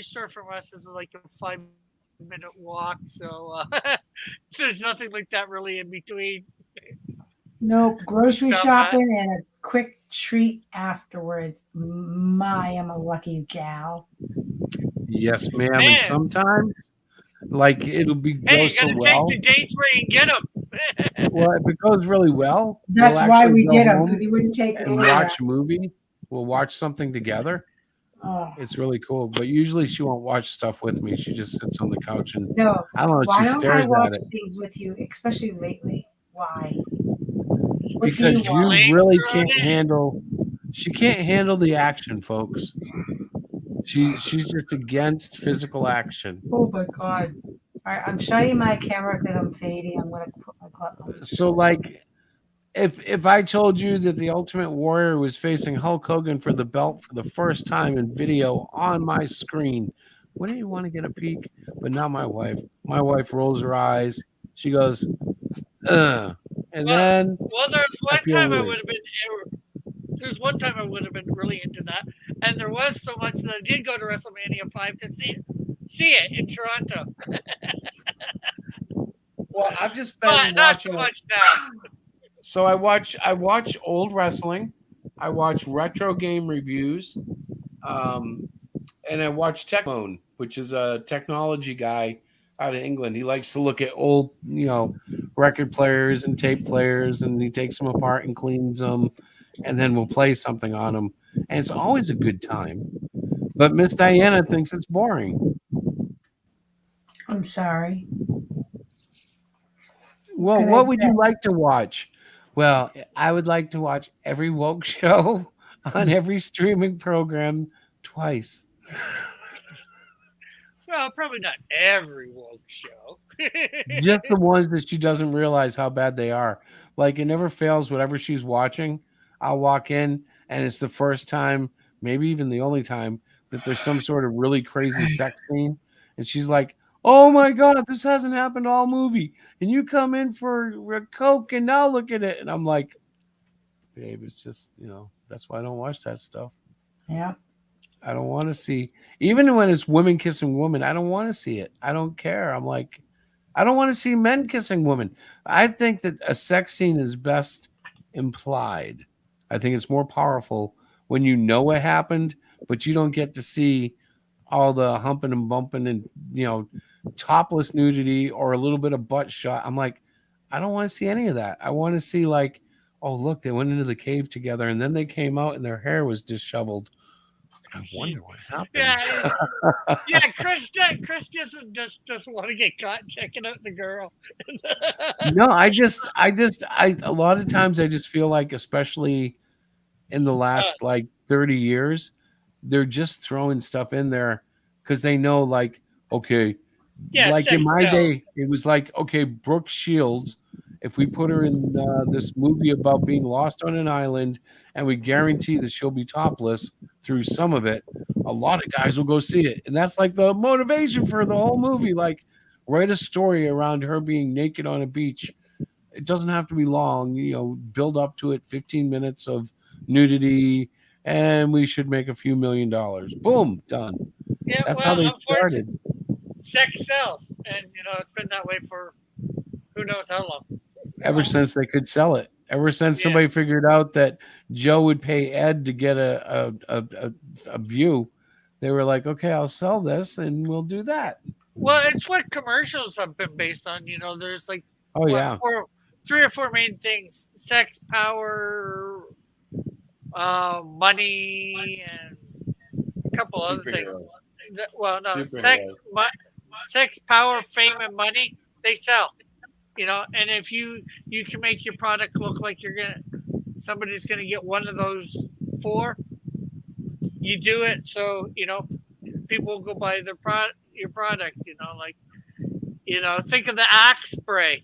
store from us is like a 5-minute walk, so there's nothing like that really in between. Nope, grocery Stop shopping and a quick treat afterwards. I'm a lucky gal. Yes, ma'am. And sometimes, like, it'll be Hey, go you so gotta well. take the dates where you get them. Well, if it goes really well, That's we'll why actually we go did 'em, home 'cause he wouldn't take it and anywhere. watch a movie. We'll watch something together. Oh. It's really cool. But usually she won't watch stuff with me. She just sits on the couch and No, I don't know. why She don't stares I watch at it things with you, especially lately? Why? What do because you want? you really can't handle. She can't handle the action, folks. She's just against physical action. Oh my god! All right, I'm shutting my camera because I'm fading. I'm gonna put my club on. So, like, if I told you that the Ultimate Warrior was facing Hulk Hogan for the belt for the first time in video on my screen, wouldn't you want to get a peek? But not my wife. My wife rolls her eyes. She goes, ugh. And then there's one feel time I weird. would have been. There's one time I would have been really into that, and there was so much that I did go to WrestleMania 5 to see it in Toronto. Well, I've just been But not so watching. much now. So I watch old wrestling, I watch retro game reviews, and I watch Techmoan, which is a technology guy out of England. He likes to look at old, record players and tape players, and he takes them apart and cleans them, and then we'll play something on them, and it's always a good time. But Miss Diana thinks it's boring. I'm sorry. Well, Can I what would say- you like to watch? Well, I would like to watch every woke show on every streaming program twice. Well, probably not every woke show. Just the ones that she doesn't realize how bad they are. Like it never fails. Whatever she's watching, I'll walk in, and it's the first time, maybe even the only time, that there's some sort of really crazy sex scene, and she's like, "Oh my god, this hasn't happened all movie." And you come in for a Coke, and now look at it, and I'm like, "Babe, it's just that's why I don't watch that stuff. Yeah. I don't want to see, even when it's women kissing women. I don't want to see it. I don't care. I'm like, I don't want to see men kissing women. I think that a sex scene is best implied. I think it's more powerful when you know what happened, but you don't get to see all the humping and bumping and topless nudity or a little bit of butt shot. I'm like, I don't want to see any of that. I want to see like, oh look, they went into the cave together and then they came out and their hair was disheveled. I wonder what happened. Yeah, Chris doesn't want to get caught checking out the girl. No, I a lot of times I just feel like, especially in the last like 30 years, they're just throwing stuff in there because they know, like, okay, like in my day, it was like, okay, Brooke Shields, if we put her in this movie about being lost on an island and we guarantee that she'll be topless through some of it, a lot of guys will go see it. And that's like the motivation for the whole movie. Like, write a story around her being naked on a beach. It doesn't have to be long, build up to it, 15 minutes of nudity, and we should make a few $1 million. Boom, done. Yeah, that's how they started. Sex sells, and it's been that way for who knows how long. Ever since they could sell it. Ever since somebody figured out that Joe would pay Ed to get a view, they were like, okay, I'll sell this and we'll do that. Well, it's what commercials have been based on. There's like 3 or 4 main things: sex, power, money, and a couple other things. Well, no, sex, power, fame, and money, they sell. And if you can make your product look like somebody's gonna get one of those 4, you do it so people will go buy your product. Think of the Axe spray.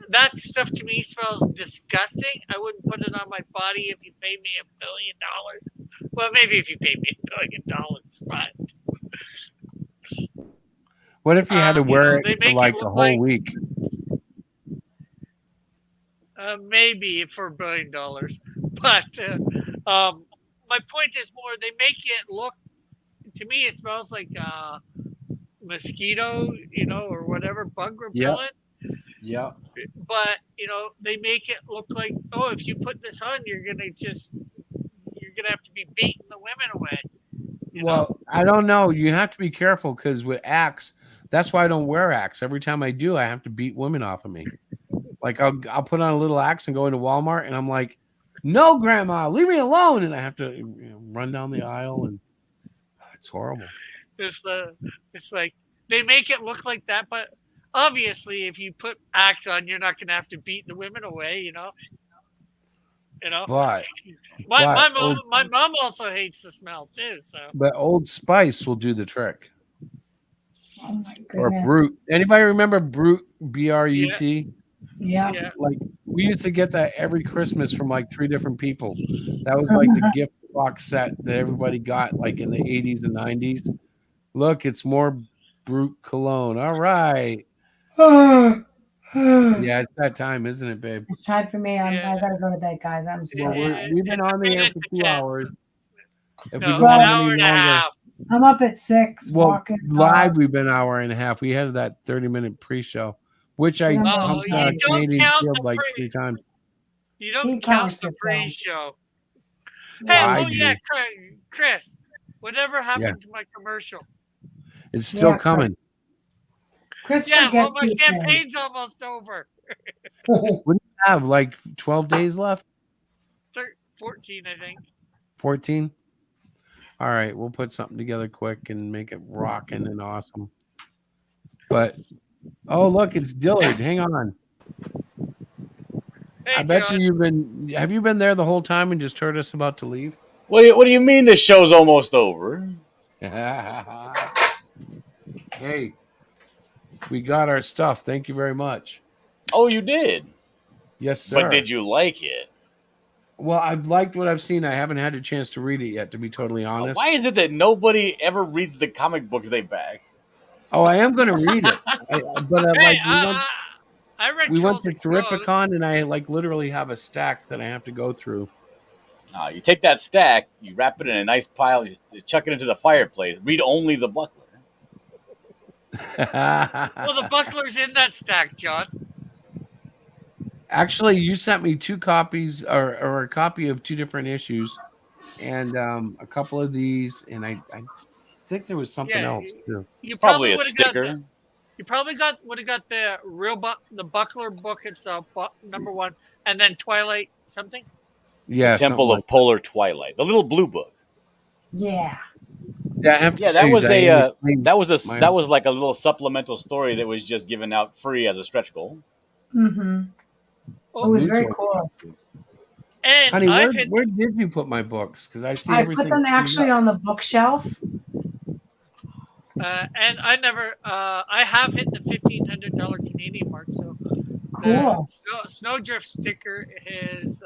That stuff to me smells disgusting. I wouldn't put it on my body if you paid me $1 billion. Well, maybe if you paid me $1 billion, but. What if you had to wear it for like the whole week? Maybe for $1 billion. But my point is more, they make it look, to me, it smells like mosquito, or whatever, bug repellent. Yeah. But, they make it look like, oh, if you put this on, you're going to have to be beating the women away. Well, I don't know. You have to be careful because with Axe, that's why I don't wear Axe. Every time I do, I have to beat women off of me. Like I'll put on a little Axe and go into Walmart, and I'm like, "No, Grandma, leave me alone!" And I have to run down the aisle, and it's horrible. It's like they make it look like that, but obviously, if you put Axe on, you're not going to have to beat the women away. But my mom also hates the smell too. So, but Old Spice will do the trick. Oh my goodness. Or Brute. Anybody remember Brute? BRUT? Yeah. Like we used to get that every Christmas from like 3 different people. That was like the gift box set that everybody got like in the 80s and 90s. Look, it's more Brute cologne. All right. Yeah, it's that time, isn't it, babe? It's time for me. I gotta go to bed, guys. I'm sorry. We've been on the air for 2 hours. If we an go on hour any and a longer, half. I'm up at 6. well, walking. live we've been an hour and a half. We had that 30-minute pre-show, which I pumped you don't Canadian count Shield the like pre- 3 times. You don't count the pre-show. I Hey, do. Chris, whatever happened to my commercial? It's still coming. Chris, Yeah, forget well, my these things. campaign's almost over. What do you have? Like 12 days left? 14, I think. 14? All right, we'll put something together quick and make it rocking and awesome. But oh, look, it's Dillard. Hang on. Hey, I bet John. you have you been there the whole time and just heard us about to leave? What do you mean the show's almost over? Hey, we got our stuff. Thank you very much. Oh, you did? Yes, sir. But did you like it? Well, I've liked what I've seen. I haven't had a chance to read it yet, to be totally honest. Why is it that nobody ever reads the comic books they back? Oh, I am going to read it. I read we went Trolls to and Crows. Terrificon, and I literally have a stack that I have to go through. You take that stack, you wrap it in a nice pile, you chuck it into the fireplace. Read only the Buckler. Well, the Buckler's in that stack, John. Actually, you sent me 2 copies or a copy of 2 different issues and a couple of these, and I think there was something else too. You Probably a would've sticker. You probably would have got the the Buckler book itself, number 1, and then Twilight something. Yeah, Temple of Polar Twilight, the little blue book. Yeah. Yeah, that was like a little supplemental story that was just given out free as a stretch goal. Mm-hmm. It was very cool. And Honey, where did you put my books? Because I see I everything. put them actually on the bookshelf. And I never, I have hit the $1,500 Canadian mark. So Cool. Snowdrift sticker is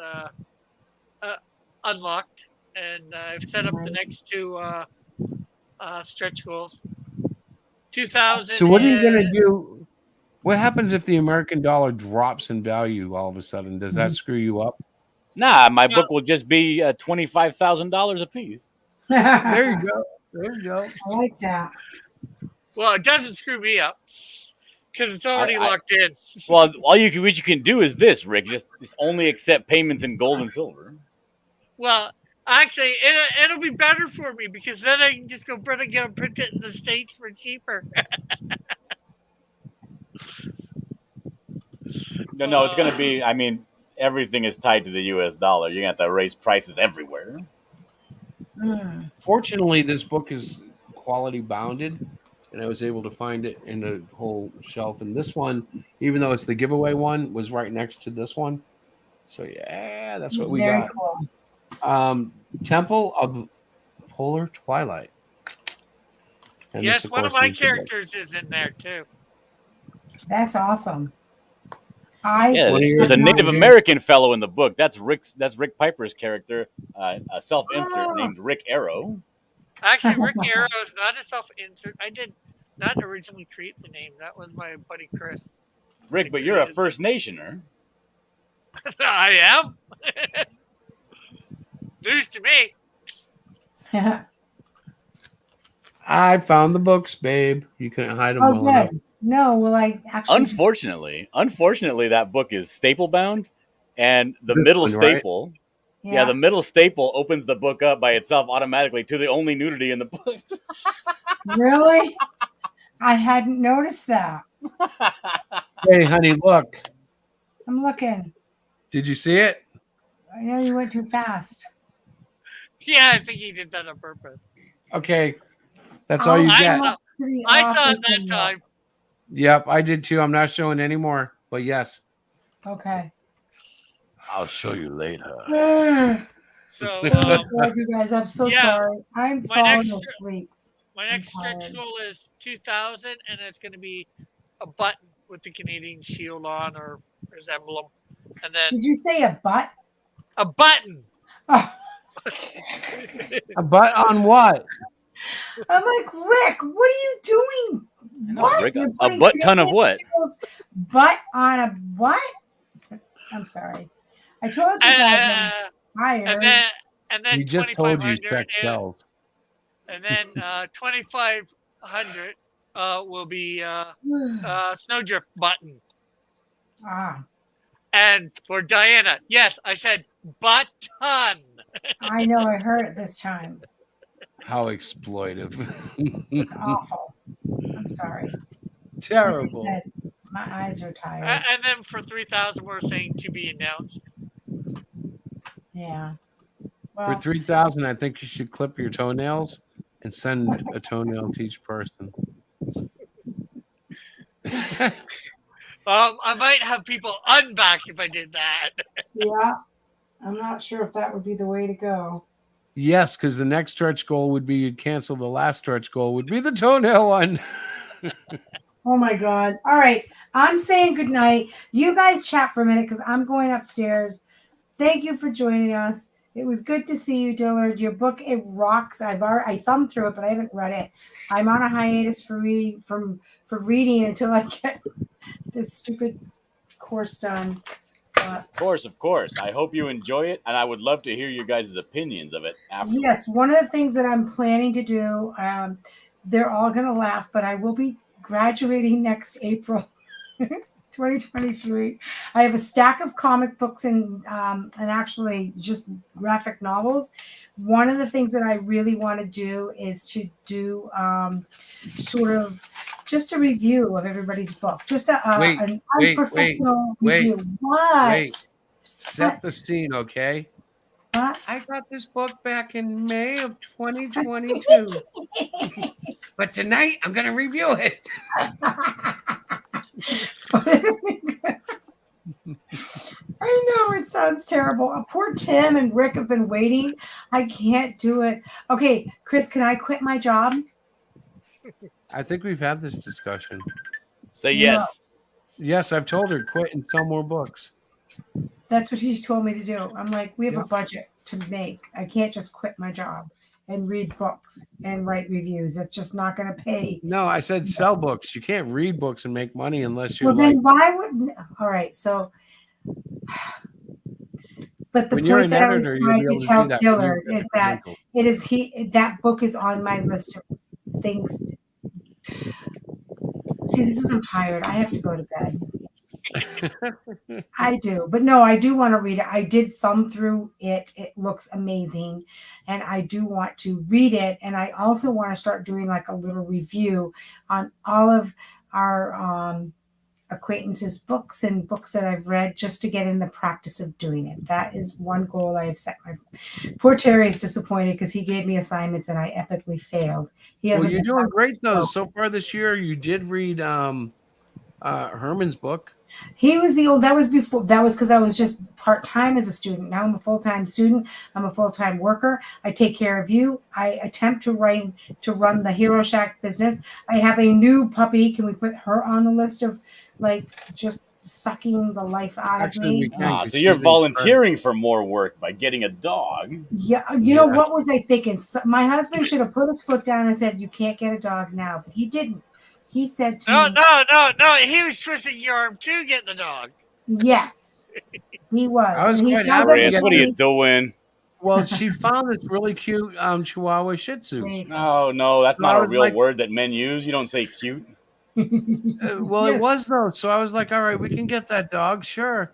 unlocked, and I've set up the next 2 stretch goals. 2000. So what are you gonna do? What happens if the American dollar drops in value all of a sudden? Does that screw you up? Nah, my book will just be $25,000 a piece. There you go. There you go. I like that. Well, it doesn't screw me up because it's already locked in. Well, what you can do is this, Rick. Just only accept payments in gold and silver. Well, actually, it'll be better for me because then I can just go print it in the States for cheaper. No, it's going to be. I mean, everything is tied to the U.S. dollar. You're going to have to raise prices everywhere. Fortunately, this book is quality bounded, and I was able to find it in a whole shelf. And this one, even though it's the giveaway one, was right next to this one. So yeah, that's what we got. Cool. Temple of Polar Twilight. And yes, this, one of course, my is the book. characters is in there too. That's awesome. There's a Native American fellow in the book. That's Rick Piper's character, a self-insert named Rick Arrow. Actually, Rick Arrow is not a self-insert. I did not originally create the name. That was my buddy Chris. Rick, but you're a First Nationer. I am. News to me. I found the books, babe. You couldn't hide them well enough. No, well, I actually. Unfortunately, that book is staple bound, and the middle one, right? staple, the middle staple opens the book up by itself automatically to the only nudity in the book. Really? I hadn't noticed that. Hey, honey, look. I'm looking. Did you see it? I know you went too fast. Yeah, I think he did that on purpose. Okay, that's all you get. I saw it that time. Yep, I did too. I'm not showing any more, but yes. Okay. I'll show you later. So, you guys, I'm so sorry. I'm falling asleep. My next stretch goal is 2,000, and it's going to be a button with the Canadian shield on or his emblem. And then Did you say a butt? a button. Oh. A butt on what? I'm like, Rick, what are you doing? What? Rick, You're a putting butt ton of what? Butt on a what? I'm sorry. I told you guys I'm tired. And then We just told you check 2,500 cells. and then 2,500 will be Snowdrift button. Ah, And for Diana, yes, I said button. I know. I heard it this time. How exploitive. It's awful. I'm sorry. Terrible. Like I said, my eyes are tired. And then for 3,000, we're saying to be announced. Yeah. For 3,000, I think you should clip your toenails and send a toenail to each person. I might have people unback if I did that. Yeah. I'm not sure if that would be the way to go. Yes, because the next stretch goal would be you'd cancel. The last stretch goal would be the toenail one. Oh my God. All right. I'm saying goodnight. You guys chat for a minute because I'm going upstairs. Thank you for joining us. It was good to see you, Dillard. Your book, it rocks. I thumbed through it, but I haven't read it. I'm on a hiatus for reading until I get this stupid course done. Of course. I hope you enjoy it, and I would love to hear your guys' opinions of it after. Yes, one of the things that I'm planning to do, they're all going to laugh, but I will be graduating next April 2023. I have a stack of comic books and actually just graphic novels. One of the things that I really want to do is to do sort of just a review of everybody's book. Just an unprofessional review. What? Set the scene, okay? I got this book back in May of 2022. But tonight, I'm going to review it. I know it sounds terrible. Poor Tim and Rick have been waiting. I can't do it. Okay, Chris, can I quit my job? I think we've had this discussion. Say yes. Yes, I've told her quit and sell more books. That's what he's told me to do. I'm like, we have a budget to make. I can't just quit my job and read books and write reviews. It's just not going to pay. No, I said sell books. You can't read books and make money unless you're then why would? All right, so. But the point that I was trying to tell Dillard is that that book is on my list of things. See, this is I'm tired. I have to go to bed. I do, but no, I do want to read it. I did thumb through it. It looks amazing, and I do want to read it. And I also want to start doing like a little review on all of our acquaintances' books and books that I've read, just to get in the practice of doing it. That is one goal I have set. My poor Terry is disappointed because he gave me assignments and I epically failed. Well, you're doing great though. So far this year, you did read Herman's book. He was that was because I was just part-time as a student. Now I'm a full-time student. I'm a full-time worker. I take care of you. I attempt to run the Hero Shack business. I have a new puppy. Can we put her on the list of like just sucking the life out of me? So you're volunteering for more work by getting a dog. Yeah. You know, what was I thinking? My husband should have put his foot down and said, you can't get a dog now, but he didn't. He said to me, No. He was twisting your arm to get the dog. Yes, he was. I was quite happy. What are you doing? Well, she found this really cute Chihuahua Shih Tzu. No, that's not a real word that men use. You don't say cute. Well, it was though. So I was like, all right, we can get that dog, sure.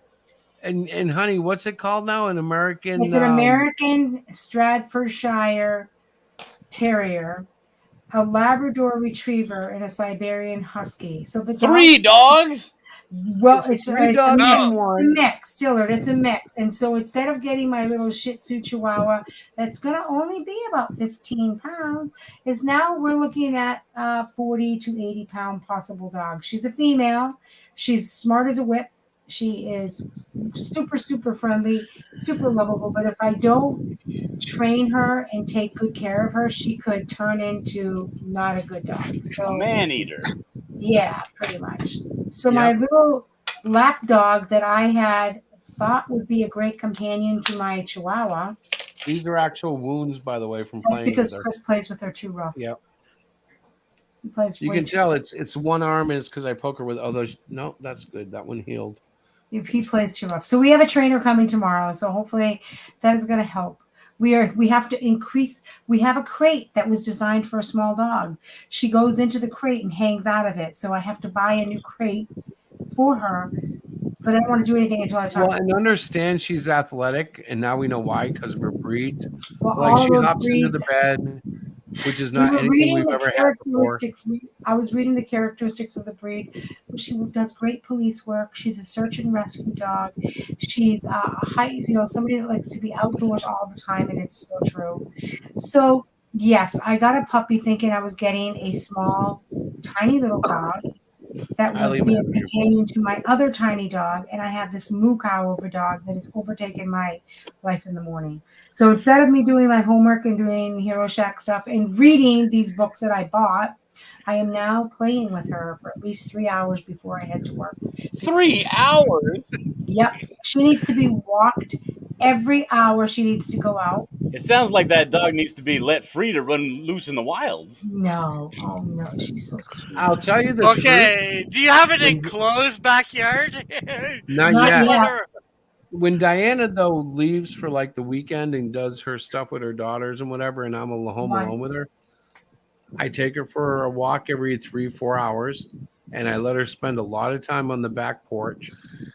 And honey, what's it called now? An American. It's an American Stratfordshire Terrier, a Labrador Retriever, and a Siberian Husky. So the 3 dogs. Well, it's a mix, Dillard. It's a mix, and so instead of getting my little Shih Tzu Chihuahua, that's going to only be about 15 pounds, is now we're looking at 40 to 80 pound possible dog. She's a female. She's smart as a whip. She is super, super friendly, super lovable. But if I don't train her and take good care of her, she could turn into not a good dog. So a man eater. Yeah, pretty much. So my little lap dog that I had thought would be a great companion to my Chihuahua. These are actual wounds, by the way, from That's playing because with her. Chris plays with her too rough. Yep. He plays You way can too tell it's one arm, and it's because I poke her with. Although no, that's good. That one healed. He plays too rough. So we have a trainer coming tomorrow. So hopefully that is going to help. We have to increase. We have a crate that was designed for a small dog. She goes into the crate and hangs out of it. So I have to buy a new crate for her. But I don't want to do anything until I talk. Well, and understand she's athletic, and now we know why, because of her breeds. Well, like she all hops into the breeds- bed, which is We not were anything reading we've the ever had before. characteristics. I was reading the characteristics of the breed. She does great police work. She's a search and rescue dog. She's somebody that likes to be outdoors all the time, and it's so true. So yes, I got a puppy thinking I was getting a small, tiny little dog, that Highly would be a manageable. companion to my other tiny dog, and I have this moo cow of a dog that has overtaken my life in the morning. So instead of me doing my homework and doing Hero Shack stuff and reading these books that I bought, I am now playing with her for at least 3 hours before I head to work. 3 hours? Yep. She needs to be walked every hour. She needs to go out. It sounds like that dog needs to be let free to run loose in the wilds. No. Oh, no. She's so sweet. I'll tell you the Okay, do you have an enclosed backyard? Not Just yet. wonder- When Diana though leaves for like the weekend and does her stuff with her daughters and whatever, and I'm home alone with her, I take her for a walk every 3-4 hours, and I let her spend a lot of time on the back porch,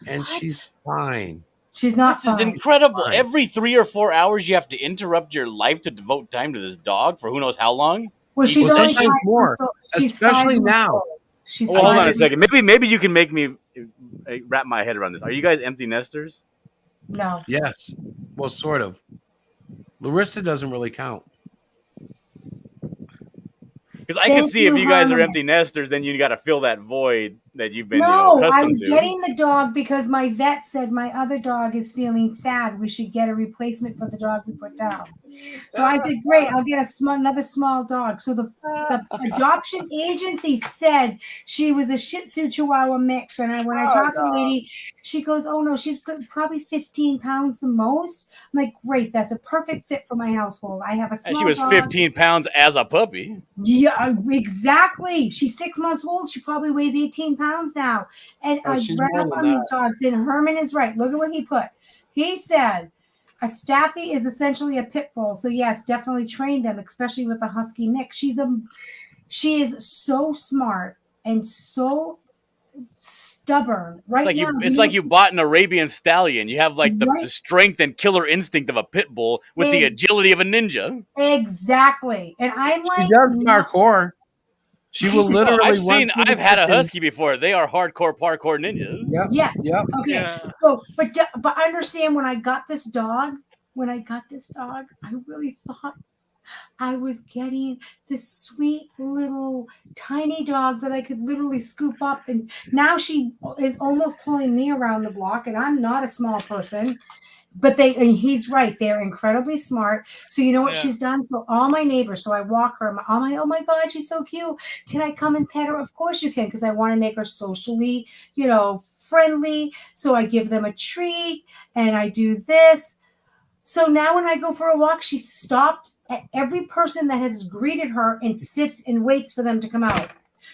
and she's fine. She's not This is fine. incredible. Every 3 or 4 hours, you have to interrupt your life to devote time to this dog for who knows how long. Well, she's only sometimes 5 more, months old. She's especially 5 months now. old. She's Hold on a 5 second. Maybe you can make me wrap my head around this. Are you guys empty nesters? No. Yes. Well, sort of. Larissa doesn't really count. Because I can Thank see if you, you guys are Harmony. empty nesters, then you got to fill that void that you've been No, I accustomed was to. getting the dog because my vet said my other dog is feeling sad. We should get a replacement for the dog we put down. So I said, great, I'll get another small dog. So the adoption agency said she was a Shih Tzu Chihuahua mix. And when I talked to the lady, she goes, oh no, she's probably 15 pounds the most. I'm like, great, that's a perfect fit for my household. I have a small And she was dog. 15 pounds as a puppy. Yeah, exactly. She's 6 months old. She probably weighs 18 pounds now. And Oh, I she's read more up than on these that. dogs, and Herman is right. Look at what he put. He said a Staffy is essentially a pit bull. So yes, definitely train them, especially with a husky mix. She is so smart and so stubborn. Right It's like now, it's like you bought an Arabian stallion. You have like the Right. strength and killer instinct of a pit bull with the Ex- agility of a ninja. Exactly. And I'm like, She does parkour. She will literally. I've had a husky before. They are hardcore parkour ninjas. Yep. Yes. Yep. Okay. Yeah. So, but understand when I got this dog, I really thought I was getting this sweet little tiny dog that I could literally scoop up. And now she is almost pulling me around the block, and I'm not a small person. But and he's right. They're incredibly smart. So you know what Yeah. she's done? So all my neighbors, so I walk her. Oh my God, she's so cute. Can I come and pet her? Of course you can, because I want to make her socially, friendly. So I give them a treat and I do this. So now when I go for a walk, she stops at every person that has greeted her and sits and waits for them to come out.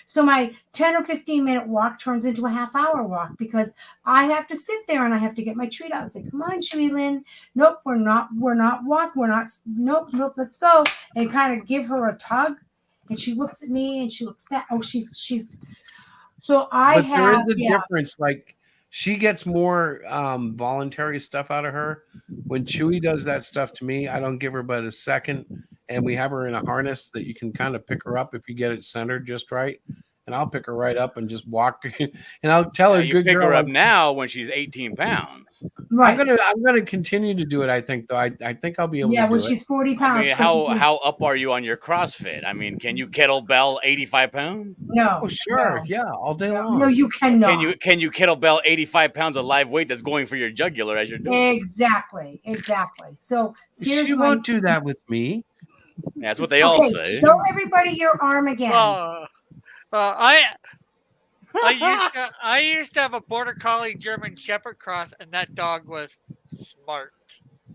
So my 10 or 15 minute walk turns into a half-hour walk because I have to sit there and I have to get my treat out and say, come on, Chewy Lynn. Nope, we're not nope, let's go. And kind of give her a tug. And she looks at me and she looks back. Oh, she's so I But there have is a difference. Like she gets more voluntary stuff out of her. When Chewy does that stuff to me, I don't give her but a second. And we have her in a harness that you can kind of pick her up if you get it centered just right. And I'll pick her right up and just walk. And I'll tell her, You good pick girl. her up now when she's 18 pounds. Right. I'm gonna continue to do it. I think though. I think I'll be able to do when it. she's 40 I pounds. mean, how up are you on your CrossFit? I mean, can you kettlebell 85 pounds? No. Oh sure, yeah, all day long. No, you cannot. Can you kettlebell 85 pounds of live weight that's going for your jugular as you're doing? Exactly. So here's She won't do that with me. That's what they all say. Show everybody your arm again. I used to have a border collie German Shepherd cross, and that dog was smart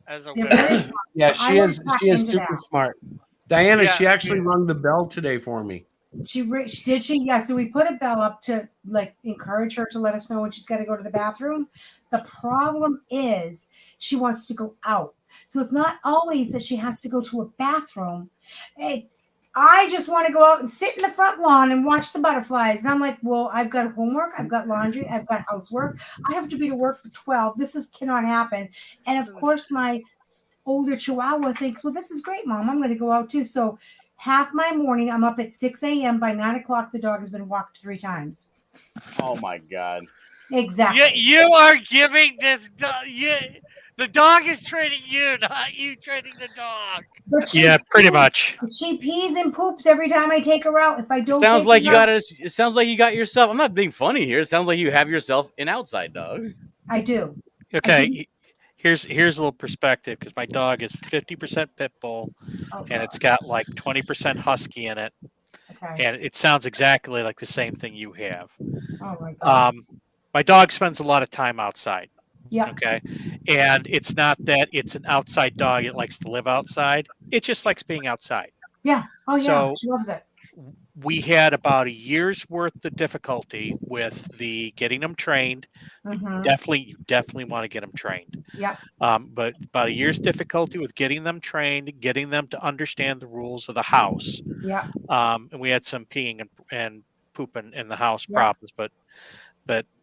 as a whippet. Yeah, she is super smart. Diana, Yeah. she actually rung the bell today for me. Did she? Yeah. So we put a bell up to encourage her to let us know when she's got to go to the bathroom. The problem is she wants to go out. So it's not always that she has to go to a bathroom. I just want to go out and sit in the front lawn and watch the butterflies. And I'm like, well, I've got homework, I've got laundry, I've got housework. I have to be to work for 12. This cannot happen. And of course, my older Chihuahua thinks, well, this is great, Mom. I'm going to go out too. So half my morning, I'm up at 6 a.m. By 9 o'clock, the dog has been walked 3 times. Oh my God. Exactly. You are giving this The dog is training you, not you training the dog. But she Yeah, pretty pees- much. She pees and poops every time I take her out. If I don't, Sounds take like her you out- got it. It sounds like you got yourself. I'm not being funny here. It sounds like you have yourself an outside dog. I do. Okay, here's a little perspective because my dog is 50% pit bull, and it's got like 20% husky in it, Okay. and it sounds exactly like the same thing you have. Oh my god. My dog spends a lot of time outside. Yeah. Okay, and it's not that it's an outside dog; it likes to live outside. It just likes being outside. Yeah. Oh yeah. So- She loves it. We had about a year's worth of difficulty with the getting them trained. Mhm. You definitely want to get them trained. Yeah. But about a year's difficulty with getting them trained, getting them to understand the rules of the house. Yeah. And we had some peeing and pooping in the house Yeah. problems. But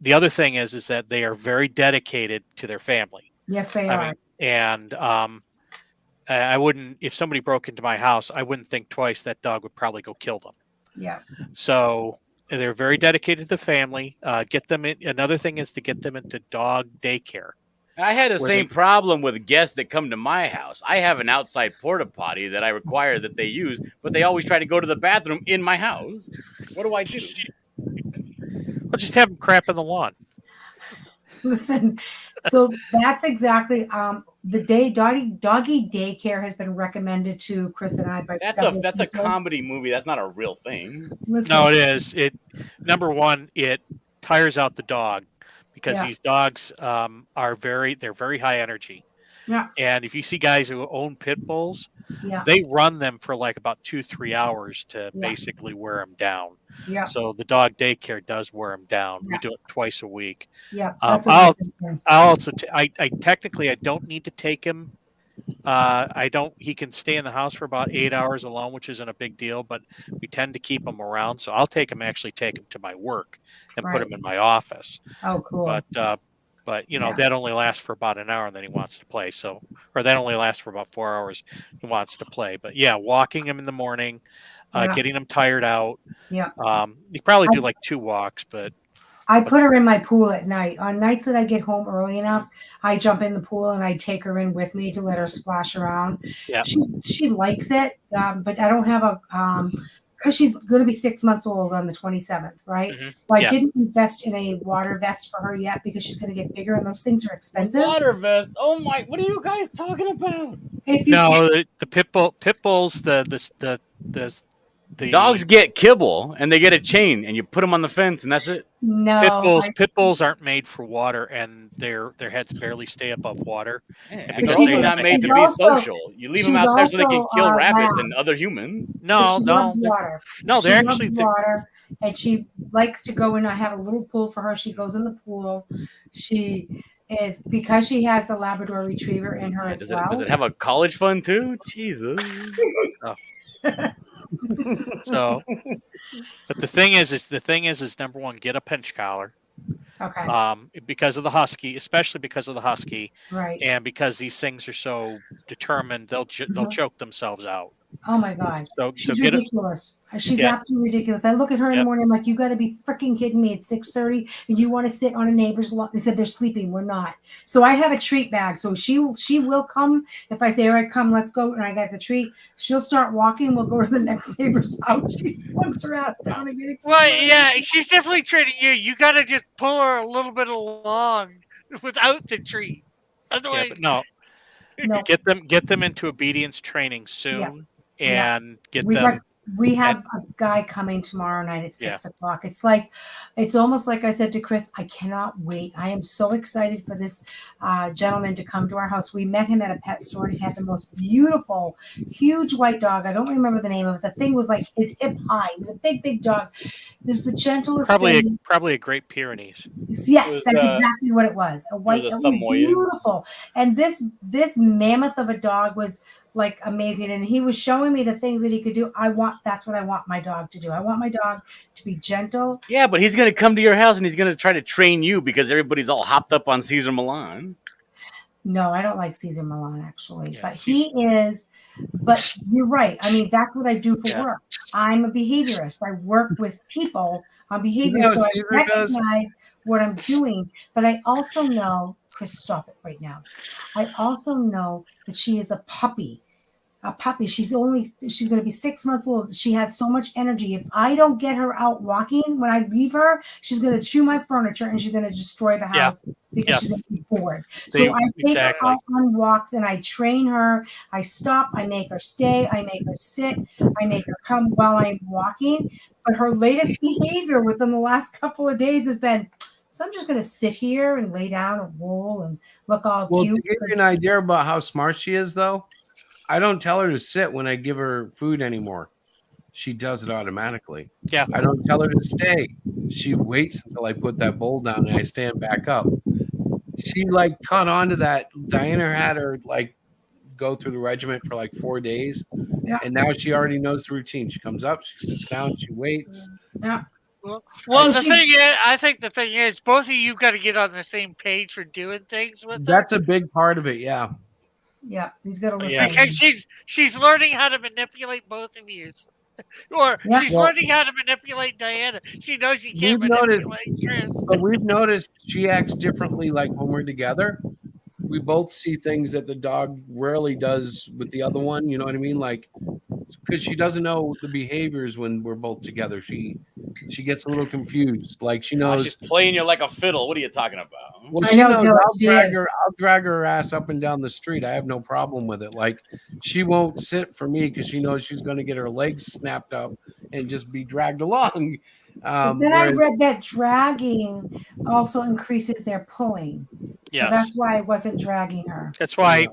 the other thing is that they are very dedicated to their family. Yes, they I are. mean, and I wouldn't, if somebody broke into my house, I wouldn't think twice. That dog would probably go kill them. Yeah. So they're very dedicated to the family. Get them in. Another thing is to get them into dog daycare. I had the Where same they- problem with guests that come to my house. I have an outside porta potty that I require that they use, but they always try to go to the bathroom in my house. What do I do? Well, just have them crap in the lawn. Listen, so that's exactly the doggy daycare has been recommended to Chris and I by several That's a people. comedy movie. That's not a real thing. Listen, No, it is. Number one, it tires out the dog because Yeah. these dogs they're very high energy. Yeah. And if you see guys who own pit bulls, Yeah. they run them for like about 2-3 hours to Yeah. basically wear them down. Yeah. So the dog daycare does wear them down. We Yeah. do it twice a week. Yeah. I'll That's what I think. also I technically I don't need to take him. He can stay in the house for about 8 hours alone, which isn't a big deal, but we tend to keep him around. So I'll take him to my work and put Right. him in my office. Oh, cool. But Yeah. that only lasts for about an hour and then he wants to play. So, or that only lasts for about 4 hours. He wants to play, but yeah, walking him in the morning, Yeah. getting him tired out. Yeah. You probably do like 2 walks, but I put her in my pool at night. On nights that I get home early enough, I jump in the pool and I take her in with me to let her splash around. Yeah. She likes it, but I don't have a because she's going to be 6 months old on the 27th, right? Mhm. So I Yeah. didn't invest in a water vest for her yet because she's going to get bigger and those things are expensive. Water vest. Oh my! What are you guys talking about? If you no, the pit bulls, the Dogs get kibble and they get a chain, and you put them on the fence, and that's it. no, pit bulls aren't made for water, and their heads barely stay above water. And And because they're they- also not made to she's be also- social. You leave them she's out there so they can also, kill rabbits loud. and other humans. No, she no, loves they're- water. no, She they're loves actually water, and she likes to go in. I have a little pool for her. She goes in the pool. She is because she has the Labrador Retriever in her as Does well. it have a college fund too? Jesus. So, but the thing is number one, get a pinch collar. Okay. Because of the husky, especially because of the husky, Right. and because these things are so determined, they'll choke themselves out. Oh my God. So She's get it. ridiculous. She's Yeah. absolutely ridiculous. I look at her in the Yep. morning. I'm like, you got to be freaking kidding me. It's 6:30, and you want to sit on a neighbor's lawn. They said they're sleeping. We're not. So I have a treat bag. So she will come if I say, all right, come, let's go. And I got the treat. She'll start walking. We'll go to the next neighbor's house. She flunks her ass down and gets Well, yeah, she's definitely training you. You got to just pull her a little bit along without the treat. Otherwise, Yeah, but no, No. get them into obedience training soon, Yeah. and get We them. We have a guy coming tomorrow night at Yeah. 6:00. It's almost like I said to Chris, I cannot wait. I am so excited for this gentleman to come to our house. We met him at a pet store and he had the most beautiful, huge white dog. I don't remember the name of it. The thing was like his hip high. It was a big, big dog. It was the gentlest thing. Probably a Great Pyrenees. Yes, was, that's exactly what it was. A white, was a it was Samoyed. beautiful. And this mammoth of a dog was like amazing. And he was showing me the things that he could do. That's what I want my dog to do. I want my dog to be gentle. Yeah, but he's gonna come to your house and he's gonna try to train you because everybody's all hopped up on Caesar Milan. No, I don't like Caesar Milan actually, Yeah, but he is. But you're right. I mean, that's what I do for Yeah. work. I'm a behaviorist. I work with people on behavior, You know so what I Caesar does? recognize what I'm doing. But I also know Chris, stop it right now. I also know that she is a puppy. A puppy. She's going to be 6 months old. She has so much energy. If I don't get her out walking when I leave her, she's going to chew my furniture and she's going to destroy the house because she's going to be bored. So I take her out on walks and I train her. I stop. I make her stay. I make her sit. I make her come while I'm walking. But her latest behavior within the last couple of days has been, so I'm just going to sit here and lay down and roll and look all cute. To give you an idea about how smart she is, though, I don't tell her to sit when I give her food anymore. She does it automatically. Yeah. I don't tell her to stay. She waits until I put that bowl down and I stand back up. She caught on to that. Diana had her go through the regiment for 4 days. Yeah. And now she already knows the routine. She comes up, she sits down, she waits. Yeah. Well, I think the thing is, both of you got to get on the same page for doing things with her. That's a big part of it, yeah. Yeah, he's got to listen. Yeah, because she's learning how to manipulate both of you, or she's learning how to manipulate Diana. She knows she can't manipulate Chris. But we've noticed she acts differently. When we're together, we both see things that the dog rarely does with the other one. You know what I mean? Because she doesn't know the behaviors when we're both together. She gets a little confused. She knows she's playing you like a fiddle. What are you talking about? Well, she knows I'll drag her ass up and down the street. I have no problem with it. She won't sit for me because she knows she's going to get her legs snapped up and just be dragged along. Then I read that dragging also increases their pulling. Yes. So that's why I wasn't dragging her. That's why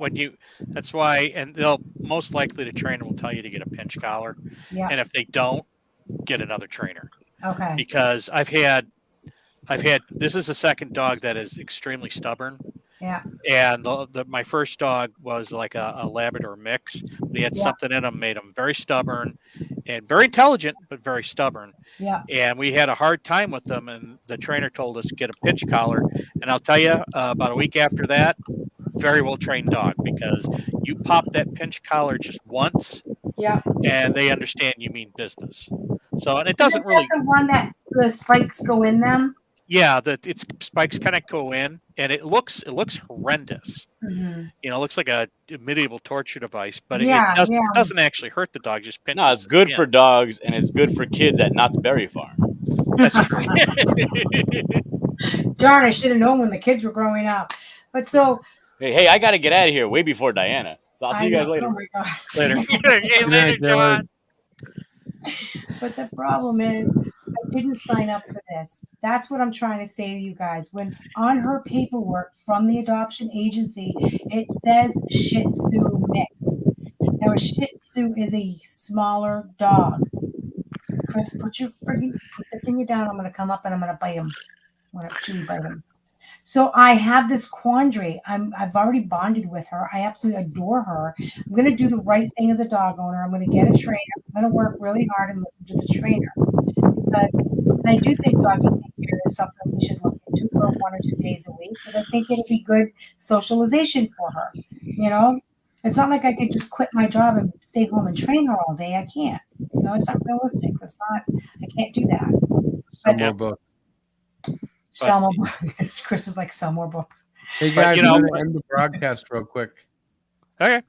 and they'll most likely the trainer will tell you to get a pinch collar. Yeah. And if they don't, get another trainer. Okay. Because I've had this is the second dog that is extremely stubborn. Yeah. And my first dog was like a Labrador mix. But he had something in him, made him very stubborn and very intelligent, but very stubborn. Yeah. And we had a hard time with them. And the trainer told us to get a pinch collar. And I'll tell you, about a week after that, very well trained dog, because you pop that pinch collar just once. Yeah. And they understand you mean business. So, and it Isn't doesn't really. that the one that the spikes go in them? Yeah, its spikes kind of go in, and it looks horrendous. Mm-hmm. It looks like a medieval torture device, but it doesn't actually hurt the dog. Just pinches. No, it's good for dogs, and it's good for kids at Knott's Berry Farm. That's true. Darn, I should have known when the kids were growing up. But so. Hey, I got to get out of here way before Diana. So I'll see you guys later. Oh my God. Later. Later, John. But the problem is, I didn't sign up for this. That's what I'm trying to say to you guys. When on her paperwork from the adoption agency, it says Shih Tzu mix. Now, a Shih Tzu is a smaller dog. Chris, put the finger down. I'm going to come up and I'm going to bite him. I'm going to actually bite him. So I have this quandary. I've already bonded with her. I absolutely adore her. I'm going to do the right thing as a dog owner. I'm going to get a trainer. I'm going to work really hard and listen to the trainer. And I do think dog behavior is something we should look into for 1 or 2 days a week, because I think it'll be good socialization for her. It's not like I could just quit my job and stay home and train her all day. I can't. It's not realistic. I can't do that. Some more books. Sell more books. Chris is like, sell more books. Hey guys, I'm going to end the broadcast real quick. Okay.